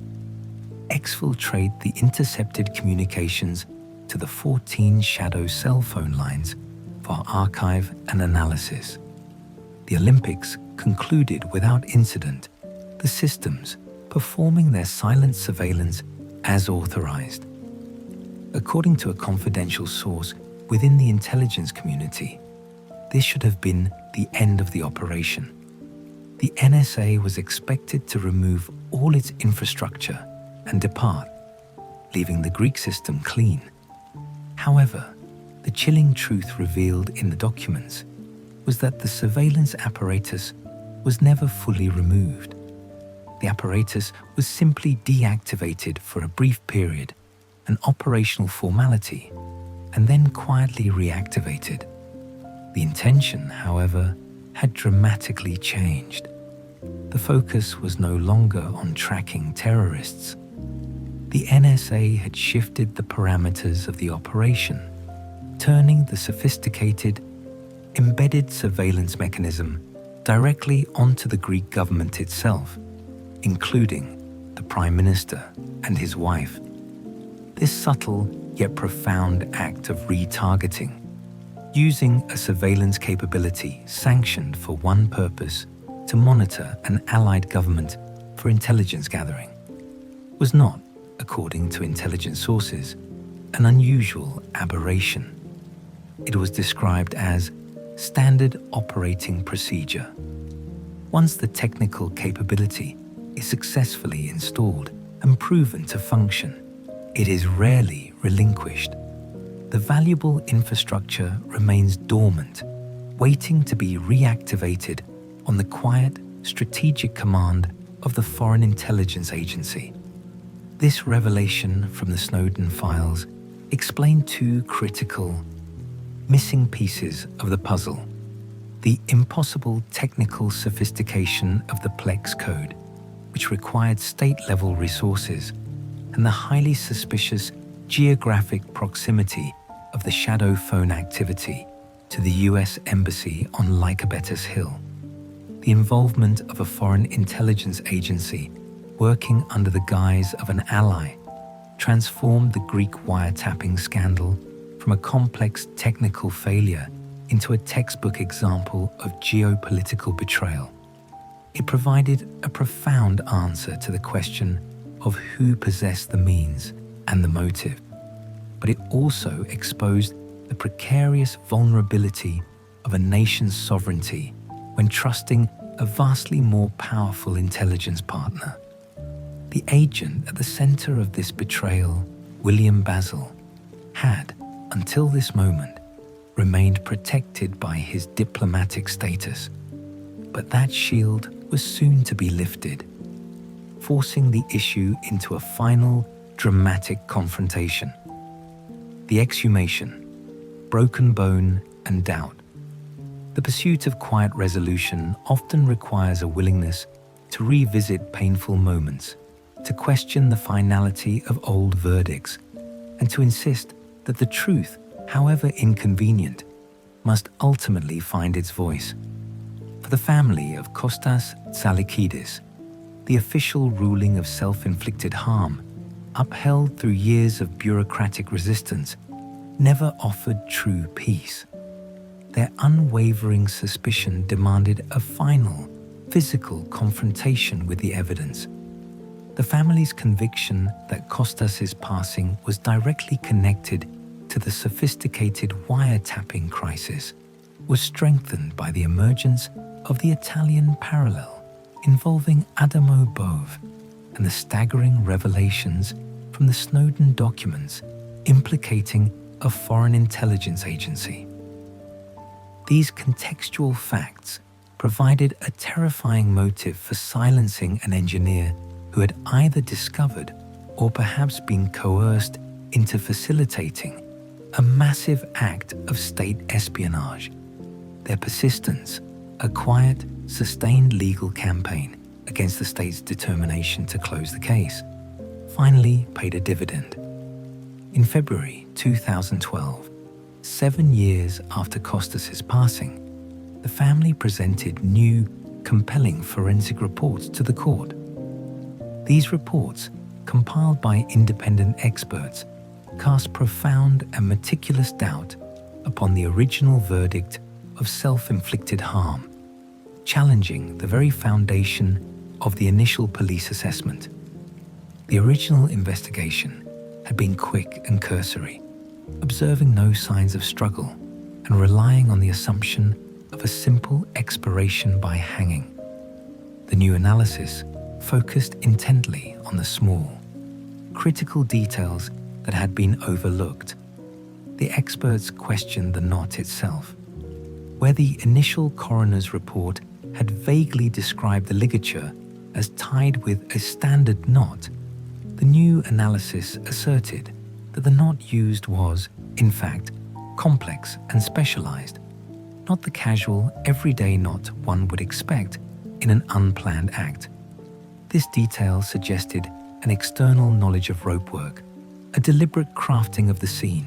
exfiltrate the intercepted communications to the 14 shadow cell phone lines for archive and analysis. The Olympics concluded without incident, the systems performing their silent surveillance as authorized. According to a confidential source within the intelligence community, this should have been the end of the operation. The NSA was expected to remove all its infrastructure and depart, leaving the Greek system clean. However, the chilling truth revealed in the documents was that the surveillance apparatus was never fully removed. The apparatus was simply deactivated for a brief period, an operational formality, and then quietly reactivated. The intention, however, had dramatically changed. The focus was no longer on tracking terrorists. The NSA had shifted the parameters of the operation, turning the sophisticated, embedded surveillance mechanism directly onto the Greek government itself, including the Prime Minister and his wife. This subtle yet profound act of retargeting, using a surveillance capability sanctioned for one purpose, to monitor an allied government for intelligence gathering, was not, according to intelligence sources, an unusual aberration. It was described as standard operating procedure. Once the technical capability is successfully installed and proven to function, it is rarely relinquished. The valuable infrastructure remains dormant, waiting to be reactivated on the quiet, strategic command of the Foreign Intelligence Agency. This revelation from the Snowden files explained two critical, missing pieces of the puzzle: the impossible technical sophistication of the Plex code, which required state-level resources, and the highly suspicious geographic proximity of the shadow phone activity to the US Embassy on Lycabettus Hill. The involvement of a foreign intelligence agency working under the guise of an ally transformed the Greek wiretapping scandal from a complex technical failure into a textbook example of geopolitical betrayal. It provided a profound answer to the question of who possessed the means and the motive, but it also exposed the precarious vulnerability of a nation's sovereignty when trusting a vastly more powerful intelligence partner. The agent at the center of this betrayal, William Basil, had, until this moment, remained protected by his diplomatic status. But that shield was soon to be lifted, forcing the issue into a final, dramatic confrontation. The exhumation, broken bone, and doubt. The pursuit of quiet resolution often requires a willingness to revisit painful moments, to question the finality of old verdicts, and to insist that the truth, however inconvenient, must ultimately find its voice. For the family of Kostas Tsalikidis, the official ruling of self-inflicted harm, upheld through years of bureaucratic resistance, never offered true peace. Their unwavering suspicion demanded a final, physical confrontation with the evidence. The family's conviction that Costas's passing was directly connected to the sophisticated wiretapping crisis was strengthened by the emergence of the Italian parallel involving Adamo Bove and the staggering revelations from the Snowden documents implicating a foreign intelligence agency. These contextual facts provided a terrifying motive for silencing an engineer who had either discovered or perhaps been coerced into facilitating a massive act of state espionage. Their persistence, a quiet, sustained legal campaign against the state's determination to close the case, finally paid a dividend. In February 2012, 7 years after Costas's passing, the family presented new, compelling forensic reports to the court. These reports, compiled by independent experts, cast profound and meticulous doubt upon the original verdict of self-inflicted harm, challenging the very foundation of the initial police assessment. The original investigation had been quick and cursory, observing no signs of struggle and relying on the assumption of a simple expiration by hanging. The new analysis focused intently on the small, critical details that had been overlooked. The experts questioned the knot itself. Where the initial coroner's report had vaguely described the ligature as tied with a standard knot, the new analysis asserted that the knot used was, in fact, complex and specialized, not the casual, everyday knot one would expect in an unplanned act. This detail suggested an external knowledge of ropework, a deliberate crafting of the scene.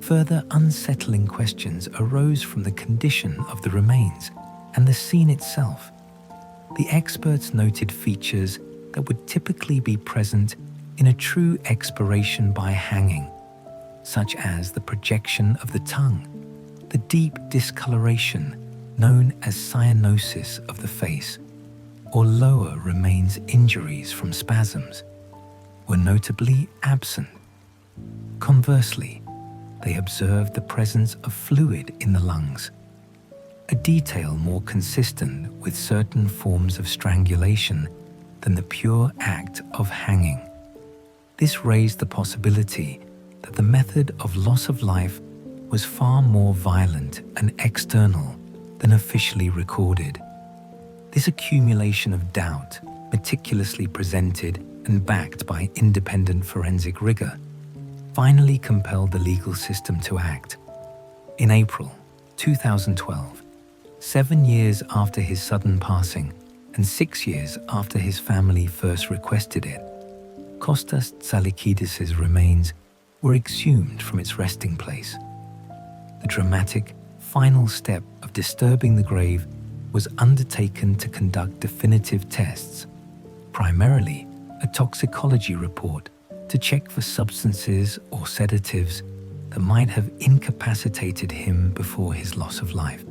Further unsettling questions arose from the condition of the remains and the scene itself. The experts noted features that would typically be present in a true expiration by hanging, such as the projection of the tongue, the deep discoloration known as cyanosis of the face, or lower remains injuries from spasms, were notably absent. Conversely, they observed the presence of fluid in the lungs, a detail more consistent with certain forms of strangulation than the pure act of hanging. This raised the possibility that the method of loss of life was far more violent and external than officially recorded. This accumulation of doubt, meticulously presented and backed by independent forensic rigor, finally compelled the legal system to act. In April 2012, 7 years after his sudden passing and 6 years after his family first requested it, Kostas Tsalikidis' remains were exhumed from its resting place. The dramatic, final step of disturbing the grave was undertaken to conduct definitive tests, primarily a toxicology report to check for substances or sedatives that might have incapacitated him before his loss of life,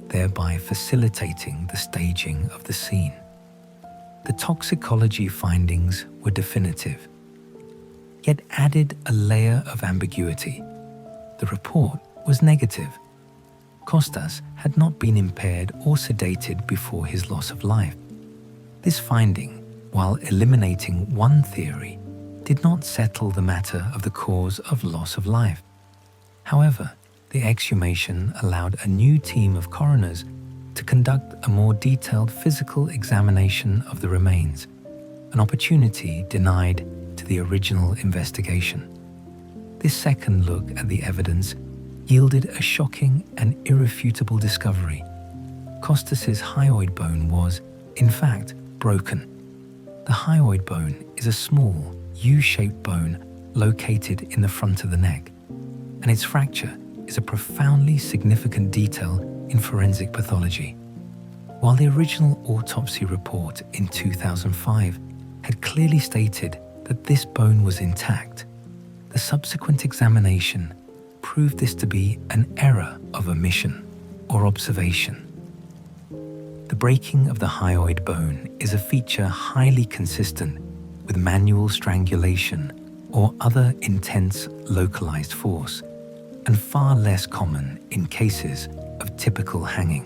thereby facilitating the staging of the scene. The toxicology findings were definitive, yet added a layer of ambiguity. The report was negative. Kostas had not been impaired or sedated before his loss of life. This finding, while eliminating one theory, did not settle the matter of the cause of loss of life. However, the exhumation allowed a new team of coroners to conduct a more detailed physical examination of the remains, an opportunity denied to the original investigation. This second look at the evidence yielded a shocking and irrefutable discovery. Kostas's hyoid bone was, in fact, broken. The hyoid bone is a small, U-shaped bone located in the front of the neck, and its fracture is a profoundly significant detail in forensic pathology. While the original autopsy report in 2005 had clearly stated that this bone was intact, the subsequent examination proved this to be an error of omission or observation. The breaking of the hyoid bone is a feature highly consistent with manual strangulation or other intense localized force, and far less common in cases of typical hanging.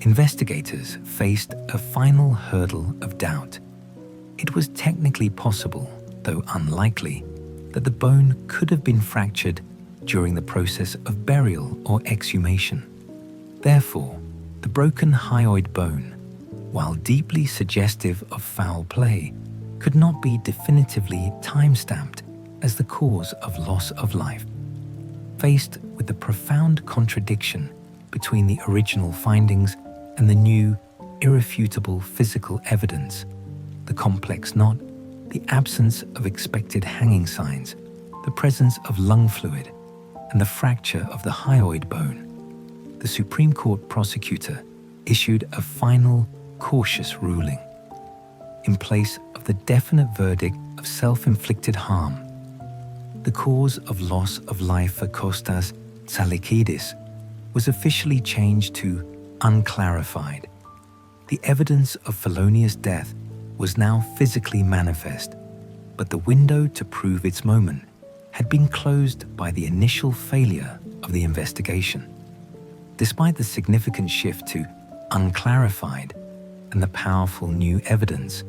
Investigators faced a final hurdle of doubt. It was technically possible, though unlikely, that the bone could have been fractured during the process of burial or exhumation. Therefore, the broken hyoid bone, while deeply suggestive of foul play, could not be definitively time-stamped as the cause of loss of life. Faced with the profound contradiction between the original findings and the new, irrefutable physical evidence, the complex knot, the absence of expected hanging signs, the presence of lung fluid, and the fracture of the hyoid bone, the Supreme Court prosecutor issued a final, cautious ruling. In place of the definite verdict of self-inflicted harm, the cause of loss of life for Kostas Tsalikidis was officially changed to unclarified. The evidence of felonious death was now physically manifest, but the window to prove its moment had been closed by the initial failure of the investigation. Despite the significant shift to unclarified and the powerful new evidence,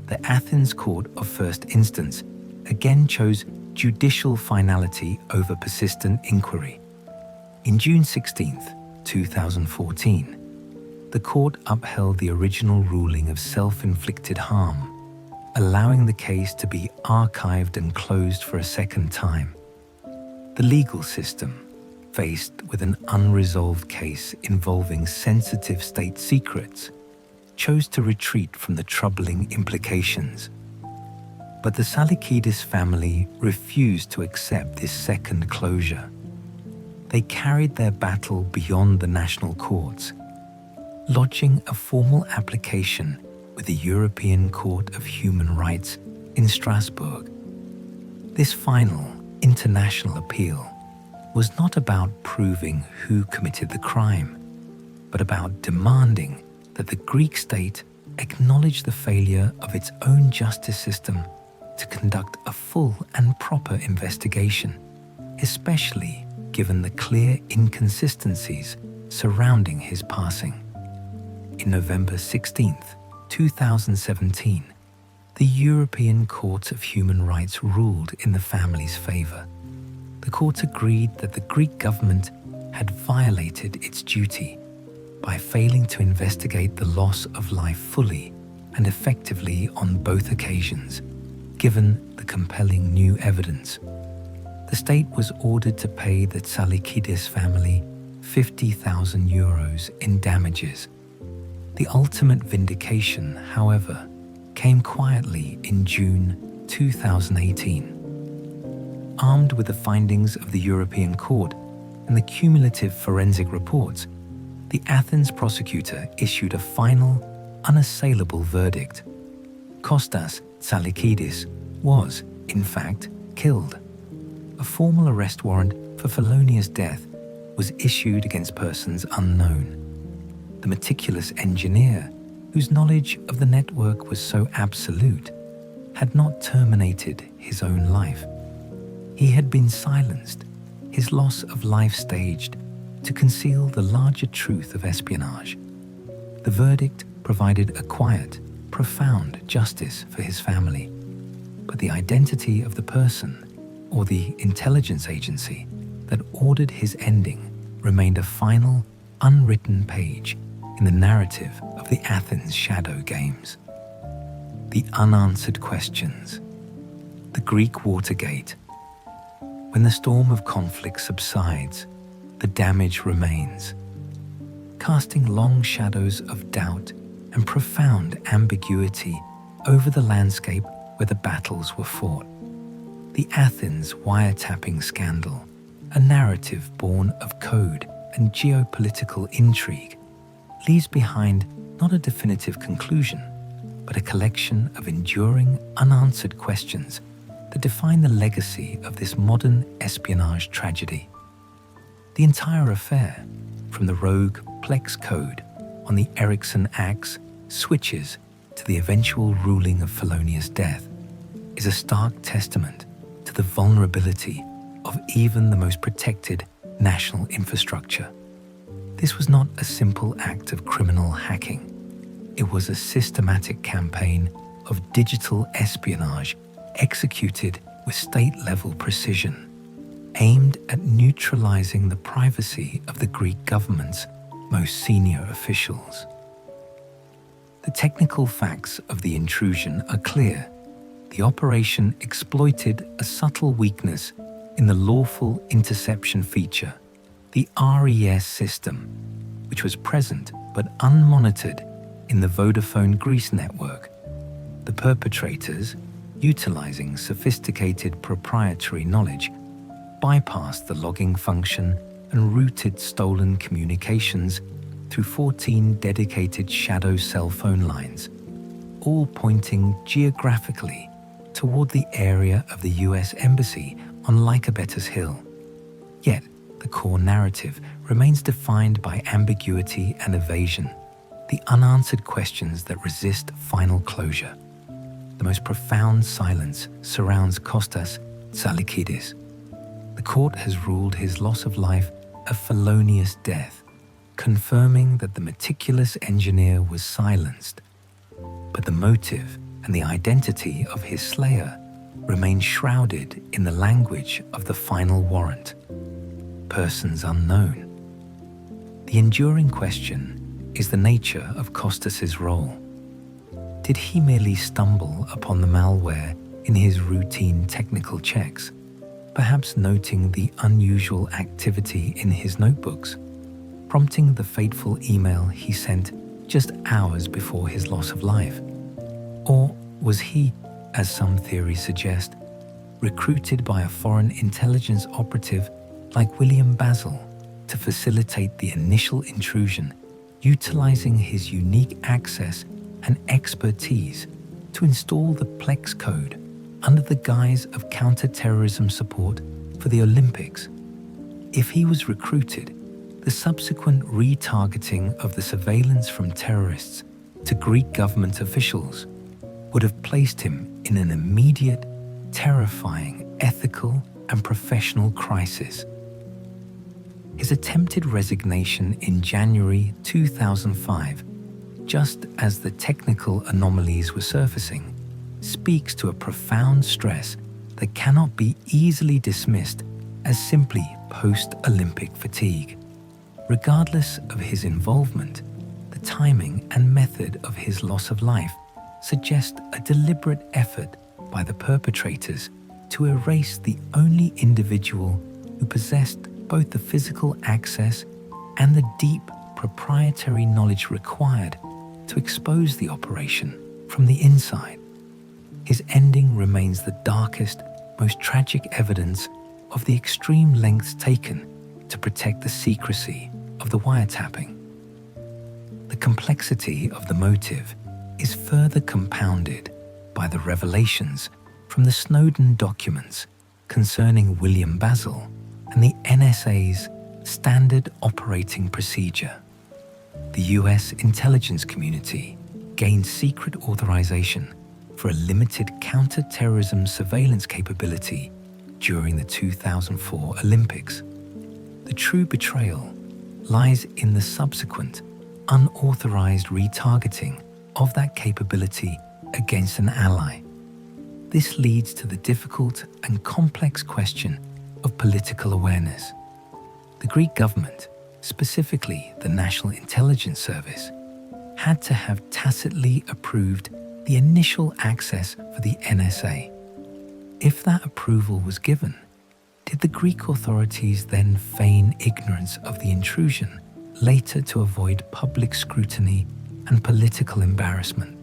the Athens Court of First Instance again chose judicial finality over persistent inquiry. In June 16, 2014, the court upheld the original ruling of self-inflicted harm, allowing the case to be archived and closed for a second time. The legal system, faced with an unresolved case involving sensitive state secrets, chose to retreat from the troubling implications. But the Tsalikidis family refused to accept this second closure. They carried their battle beyond the national courts, lodging a formal application with the European Court of Human Rights in Strasbourg. This final international appeal was not about proving who committed the crime, but about demanding that the Greek state acknowledge the failure of its own justice system to conduct a full and proper investigation, especially given the clear inconsistencies surrounding his passing. In November 16, 2017, the European Court of Human Rights ruled in the family's favor. The court agreed that the Greek government had violated its duty by failing to investigate the loss of life fully and effectively on both occasions, given the compelling new evidence. The state was ordered to pay the Tsalikidis family €50,000 in damages. The ultimate vindication, however, came quietly in June 2018. Armed with the findings of the European Court and the cumulative forensic reports, the Athens prosecutor issued a final, unassailable verdict. Kostas Tsalikidis was, in fact, killed. A formal arrest warrant for felonious death was issued against persons unknown. The meticulous engineer, whose knowledge of the network was so absolute, had not terminated his own life. He had been silenced, his loss of life staged, to conceal the larger truth of espionage. The verdict provided a quiet, profound justice for his family, but the identity of the person, or the intelligence agency, that ordered his ending remained a final, unwritten page in the narrative of the Athens Shadow Games. The unanswered questions. The Greek Watergate. When the storm of conflict subsides, the damage remains, casting long shadows of doubt and profound ambiguity over the landscape where the battles were fought. The Athens wiretapping scandal, a narrative born of code and geopolitical intrigue, leaves behind not a definitive conclusion, but a collection of enduring, unanswered questions that define the legacy of this modern espionage tragedy. The entire affair, from the rogue Plex code on the Ericsson Axe switches to the eventual ruling of felonious death, is a stark testament to the vulnerability of even the most protected national infrastructure. This was not a simple act of criminal hacking. It was a systematic campaign of digital espionage executed with state-level precision, aimed at neutralizing the privacy of the Greek government's most senior officials. The technical facts of the intrusion are clear. The operation exploited a subtle weakness in the lawful interception feature, the RES system, which was present but unmonitored in the Vodafone Greece network. The perpetrators, utilizing sophisticated proprietary knowledge, bypassed the logging function and routed stolen communications through 14 dedicated shadow cell phone lines, all pointing geographically toward the area of the US Embassy on Lycabettus Hill. Yet, the core narrative remains defined by ambiguity and evasion, the unanswered questions that resist final closure. The most profound silence surrounds Kostas Tsalikidis. The court has ruled his loss of life a felonious death, confirming that the meticulous engineer was silenced. But the motive and the identity of his slayer remain shrouded in the language of the final warrant. Persons unknown. The enduring question is the nature of Kostas's role. Did he merely stumble upon the malware in his routine technical checks, perhaps noting the unusual activity in his notebooks, prompting the fateful email he sent just hours before his loss of life? Or was he, as some theories suggest, recruited by a foreign intelligence operative like William Basil to facilitate the initial intrusion, utilizing his unique access and expertise to install the Plex code under the guise of counter-terrorism support for the Olympics? If he was recruited, the subsequent retargeting of the surveillance from terrorists to Greek government officials would have placed him in an immediate, terrifying ethical and professional crisis. His attempted resignation in January 2005, just as the technical anomalies were surfacing, speaks to a profound stress that cannot be easily dismissed as simply post-Olympic fatigue. Regardless of his involvement, the timing and method of his loss of life suggest a deliberate effort by the perpetrators to erase the only individual who possessed both the physical access and the deep proprietary knowledge required to expose the operation from the inside. His ending remains the darkest, most tragic evidence of the extreme lengths taken to protect the secrecy of the wiretapping. The complexity of the motive is further compounded by the revelations from the Snowden documents concerning William Basil and the NSA's standard operating procedure. The US intelligence community gained secret authorization for a limited counter-terrorism surveillance capability during the 2004 Olympics. The true betrayal lies in the subsequent, unauthorized retargeting of that capability against an ally. This leads to the difficult and complex question of political awareness. The Greek government, specifically the National Intelligence Service, had to have tacitly approved the initial access for the NSA. If that approval was given, did the Greek authorities then feign ignorance of the intrusion, later to avoid public scrutiny and political embarrassment?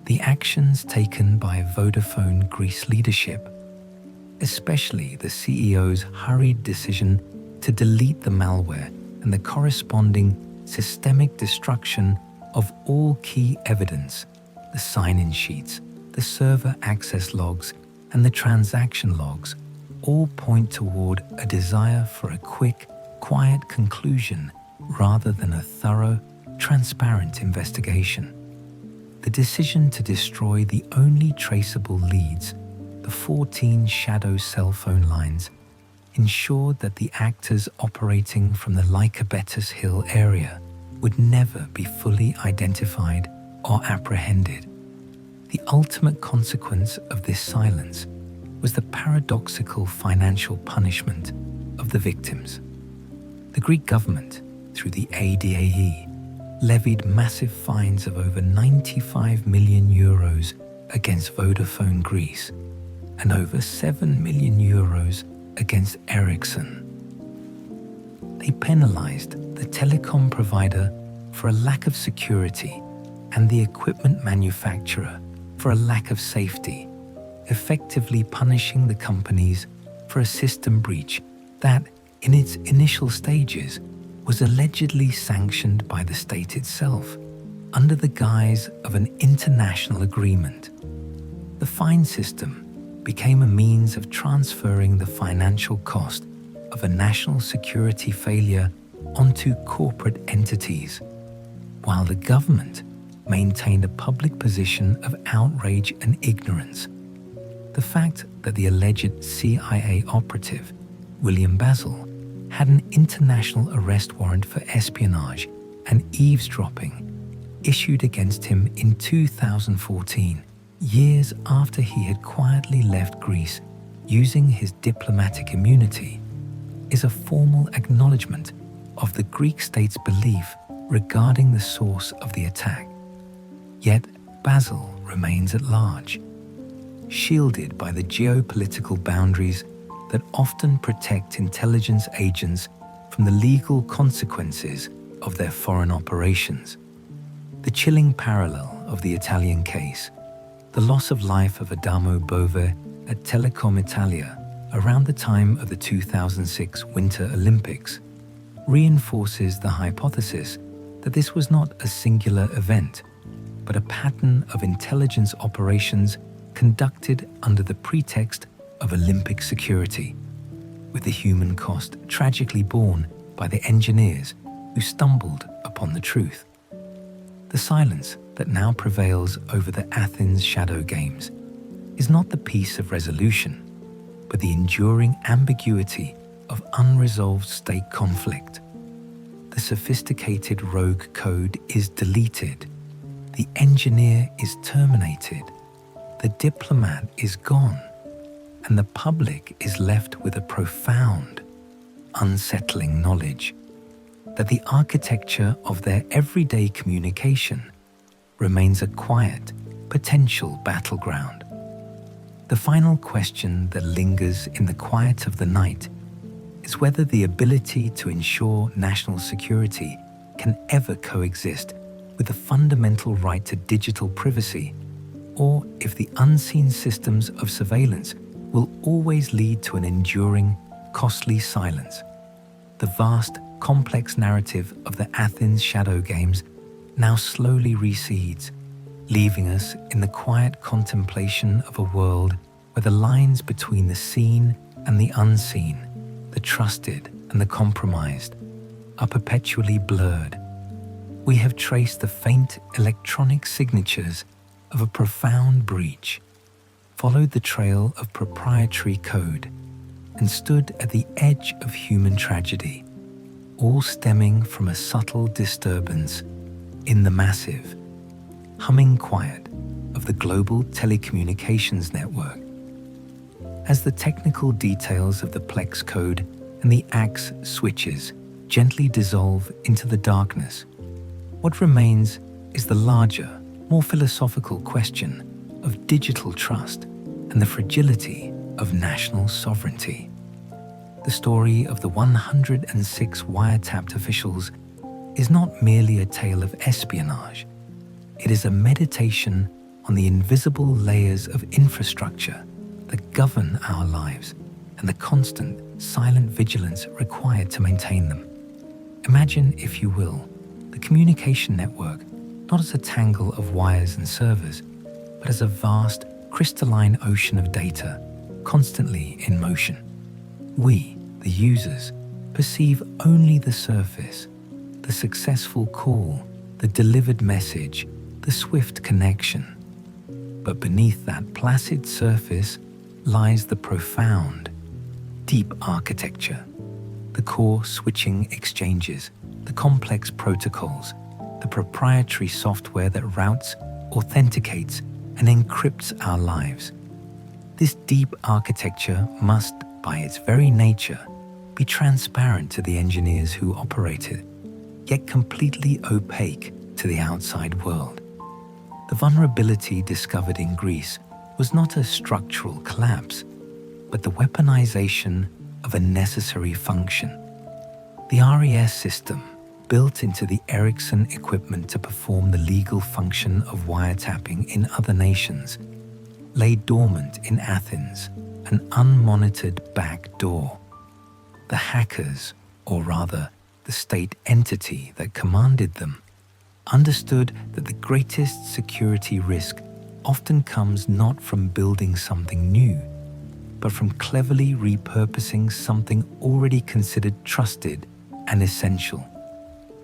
The actions taken by Vodafone Greece leadership, especially the CEO's hurried decision to delete the malware and the corresponding systemic destruction of all key evidence, the sign-in sheets, the server access logs, and the transaction logs, all point toward a desire for a quick, quiet conclusion rather than a thorough, transparent investigation. The decision to destroy the only traceable leads, the 14 shadow cell phone lines, ensured that the actors operating from the Lycabettus Hill area would never be fully identified or apprehended. The ultimate consequence of this silence was the paradoxical financial punishment of the victims. The Greek government, through the ADAE, levied massive fines of over 95 million euros against Vodafone Greece and over 7 million euros against Ericsson. They penalized the telecom provider for a lack of security and the equipment manufacturer for a lack of safety, effectively punishing the companies for a system breach that, in its initial stages, was allegedly sanctioned by the state itself under the guise of an international agreement. The fine system became a means of transferring the financial cost of a national security failure onto corporate entities, while the government maintained a public position of outrage and ignorance. The fact that the alleged CIA operative, William Basil, had an international arrest warrant for espionage and eavesdropping issued against him in 2014, years after he had quietly left Greece using his diplomatic immunity, is a formal acknowledgement of the Greek state's belief regarding the source of the attack. Yet Basil remains at large, shielded by the geopolitical boundaries that often protect intelligence agents from the legal consequences of their foreign operations. The chilling parallel of the Italian case, the loss of life of Adamo Bove at Telecom Italia around the time of the 2006 Winter Olympics, reinforces the hypothesis that this was not a singular event, but a pattern of intelligence operations conducted under the pretext of Olympic security, with the human cost tragically borne by the engineers who stumbled upon the truth. The silence that now prevails over the Athens Shadow Games is not the peace of resolution, but the enduring ambiguity of unresolved state conflict. The sophisticated rogue code is deleted, the engineer is terminated, the diplomat is gone, and the public is left with a profound, unsettling knowledge that the architecture of their everyday communication remains a quiet, potential battleground. The final question that lingers in the quiet of the night is whether the ability to ensure national security can ever coexist with the fundamental right to digital privacy, or if the unseen systems of surveillance will always lead to an enduring, costly silence. The vast, complex narrative of the Athens Shadow Games now slowly recedes, leaving us in the quiet contemplation of a world where the lines between the seen and the unseen, the trusted and the compromised, are perpetually blurred. We have traced the faint electronic signatures of a profound breach, followed the trail of proprietary code, and stood at the edge of human tragedy, all stemming from a subtle disturbance in the massive, humming quiet of the global telecommunications network. As the technical details of the Plex code and the AX switches gently dissolve into the darkness, what remains is the larger, more philosophical question of digital trust and the fragility of national sovereignty. The story of the 106 wiretapped officials is not merely a tale of espionage. It is a meditation on the invisible layers of infrastructure that govern our lives and the constant, silent vigilance required to maintain them. Imagine, if you will, the communication network not as a tangle of wires and servers, but as a vast, crystalline ocean of data, constantly in motion. We, the users, perceive only the surface, the successful call, the delivered message, the swift connection. But beneath that placid surface lies the profound, deep architecture, the core switching exchanges, the complex protocols, the proprietary software that routes, authenticates, and encrypts our lives. This deep architecture must, by its very nature, be transparent to the engineers who operate it, yet completely opaque to the outside world. The vulnerability discovered in Greece was not a structural collapse, but the weaponization of a necessary function. The RES system, built into the Ericsson equipment to perform the legal function of wiretapping in other nations, lay dormant in Athens, an unmonitored back door. The hackers, or rather the state entity that commanded them, understood that the greatest security risk often comes not from building something new, but from cleverly repurposing something already considered trusted and essential.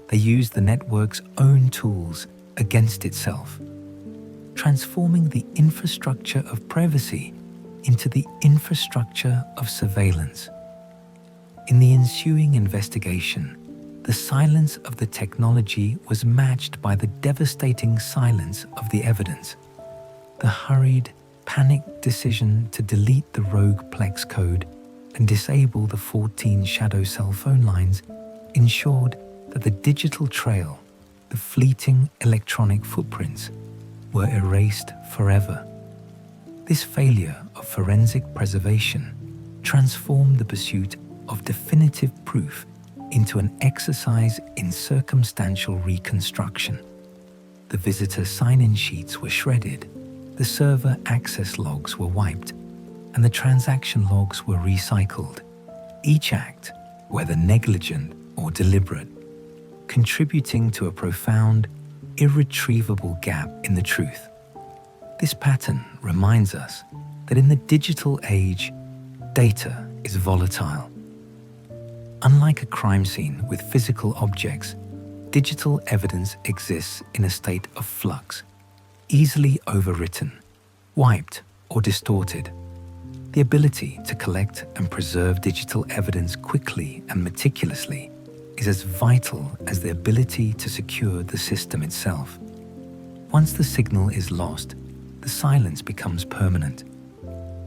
They used the network's own tools against itself, transforming the infrastructure of privacy into the infrastructure of surveillance. In the ensuing investigation, the silence of the technology was matched by the devastating silence of the evidence. The hurried, panicked decision to delete the rogue Plex code and disable the 14 shadow cell phone lines ensured that the digital trail, the fleeting electronic footprints, were erased forever. This failure of forensic preservation transformed the pursuit of definitive proof into an exercise in circumstantial reconstruction. The visitor sign-in sheets were shredded, the server access logs were wiped, and the transaction logs were recycled. Each act, whether negligent or deliberate, contributing to a profound, irretrievable gap in the truth. This pattern reminds us that in the digital age, data is volatile. Unlike a crime scene with physical objects, digital evidence exists in a state of flux, easily overwritten, wiped, or distorted. The ability to collect and preserve digital evidence quickly and meticulously is as vital as the ability to secure the system itself. Once the signal is lost, the silence becomes permanent.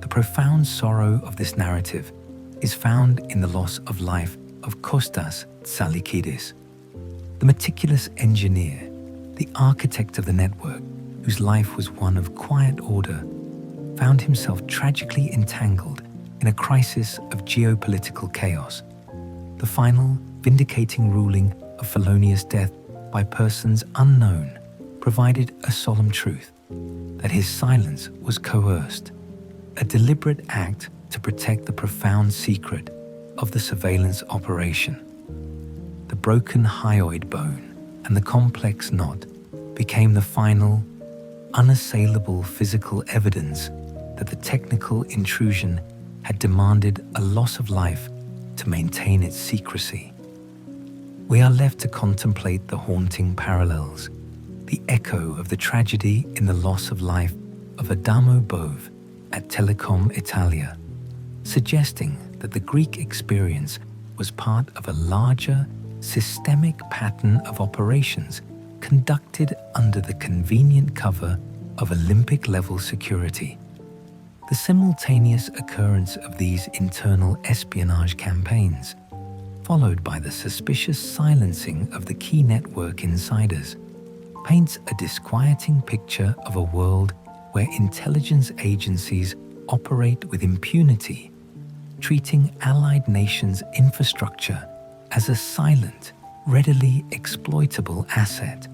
The profound sorrow of this narrative is found in the loss of life of Kostas Tsalikidis, the meticulous engineer, the architect of the network, whose life was one of quiet order, found himself tragically entangled in a crisis of geopolitical chaos. The final, vindicating ruling of felonious death by persons unknown provided a solemn truth, that his silence was coerced, a deliberate act to protect the profound secret of the surveillance operation. The broken hyoid bone and the complex knot became the final, unassailable physical evidence that the technical intrusion had demanded a loss of life to maintain its secrecy. We are left to contemplate the haunting parallels, the echo of the tragedy in the loss of life of Adamo Bove at Telecom Italia, suggesting that the Greek experience was part of a larger, systemic pattern of operations conducted under the convenient cover of Olympic-level security. The simultaneous occurrence of these internal espionage campaigns, followed by the suspicious silencing of the key network insiders, paints a disquieting picture of a world where intelligence agencies operate with impunity, treating allied nations' infrastructure as a silent, readily exploitable asset.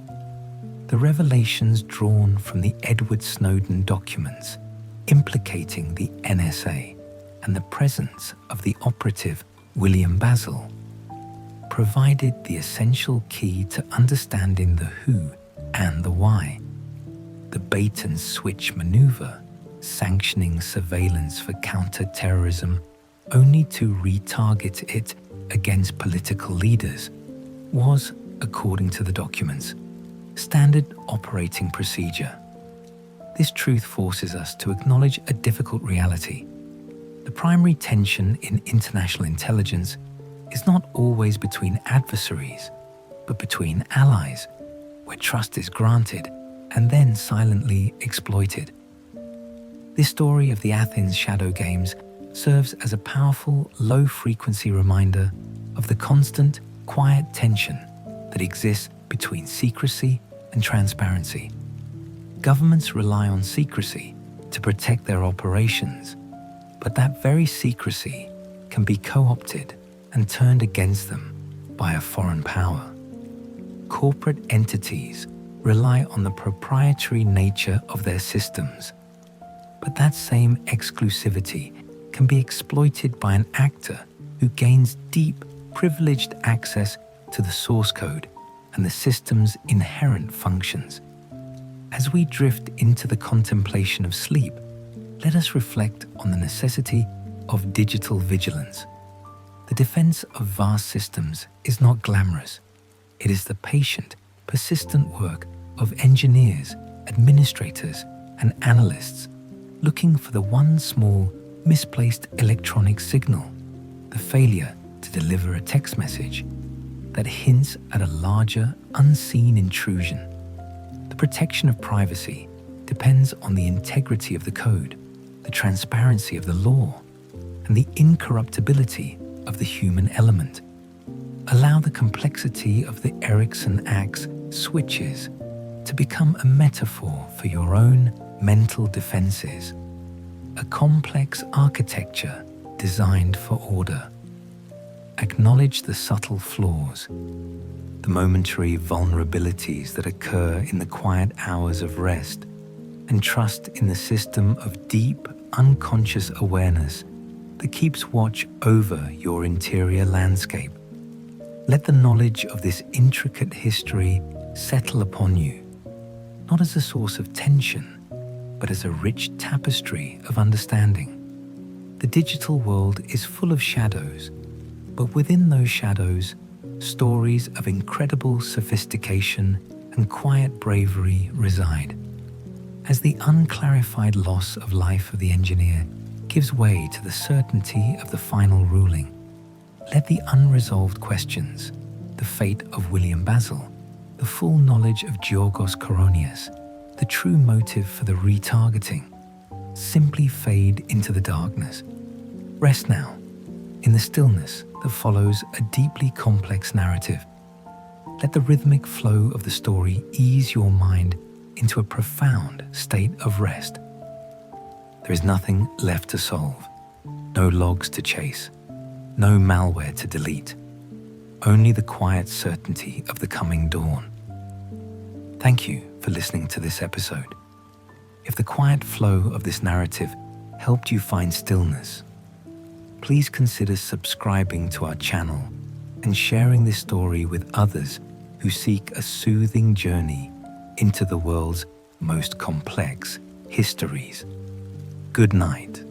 The revelations drawn from the Edward Snowden documents implicating the NSA and the presence of the operative William Basil provided the essential key to understanding the who and the why. The bait and switch maneuver, sanctioning surveillance for counter-terrorism only to retarget it against political leaders, was, according to the documents, standard operating procedure. This truth forces us to acknowledge a difficult reality. The primary tension in international intelligence is not always between adversaries, but between allies, where trust is granted and then silently exploited. This story of the Athens Shadow Games serves as a powerful, low-frequency reminder of the constant, quiet tension that exists between secrecy and transparency. Governments rely on secrecy to protect their operations, but that very secrecy can be co-opted and turned against them by a foreign power. Corporate entities rely on the proprietary nature of their systems, but that same exclusivity can be exploited by an actor who gains deep, privileged access to the source code and the system's inherent functions. As we drift into the contemplation of sleep, let us reflect on the necessity of digital vigilance. The defense of vast systems is not glamorous. It is the patient, persistent work of engineers, administrators, and analysts looking for the one small, misplaced electronic signal, the failure to deliver a text message that hints at a larger, unseen intrusion. The protection of privacy depends on the integrity of the code, the transparency of the law, and the incorruptibility of the human element. Allow the complexity of the Ericsson Axe switches to become a metaphor for your own mental defenses, a complex architecture designed for order. Acknowledge the subtle flaws, the momentary vulnerabilities that occur in the quiet hours of rest, and trust in the system of deep, unconscious awareness that keeps watch over your interior landscape. Let the knowledge of this intricate history settle upon you, not as a source of tension, but as a rich tapestry of understanding. The digital world is full of shadows, but within those shadows, stories of incredible sophistication and quiet bravery reside. As the unclarified loss of life of the engineer gives way to the certainty of the final ruling, let the unresolved questions, the fate of William Basil, the full knowledge of Georgos Koronius, the true motive for the retargeting, simply fade into the darkness. Rest now, in the stillness that follows a deeply complex narrative. Let the rhythmic flow of the story ease your mind into a profound state of rest. There is nothing left to solve, no logs to chase, no malware to delete, only the quiet certainty of the coming dawn. Thank you for listening to this episode. If the quiet flow of this narrative helped you find stillness, please consider subscribing to our channel and sharing this story with others who seek a soothing journey into the world's most complex histories. Good night.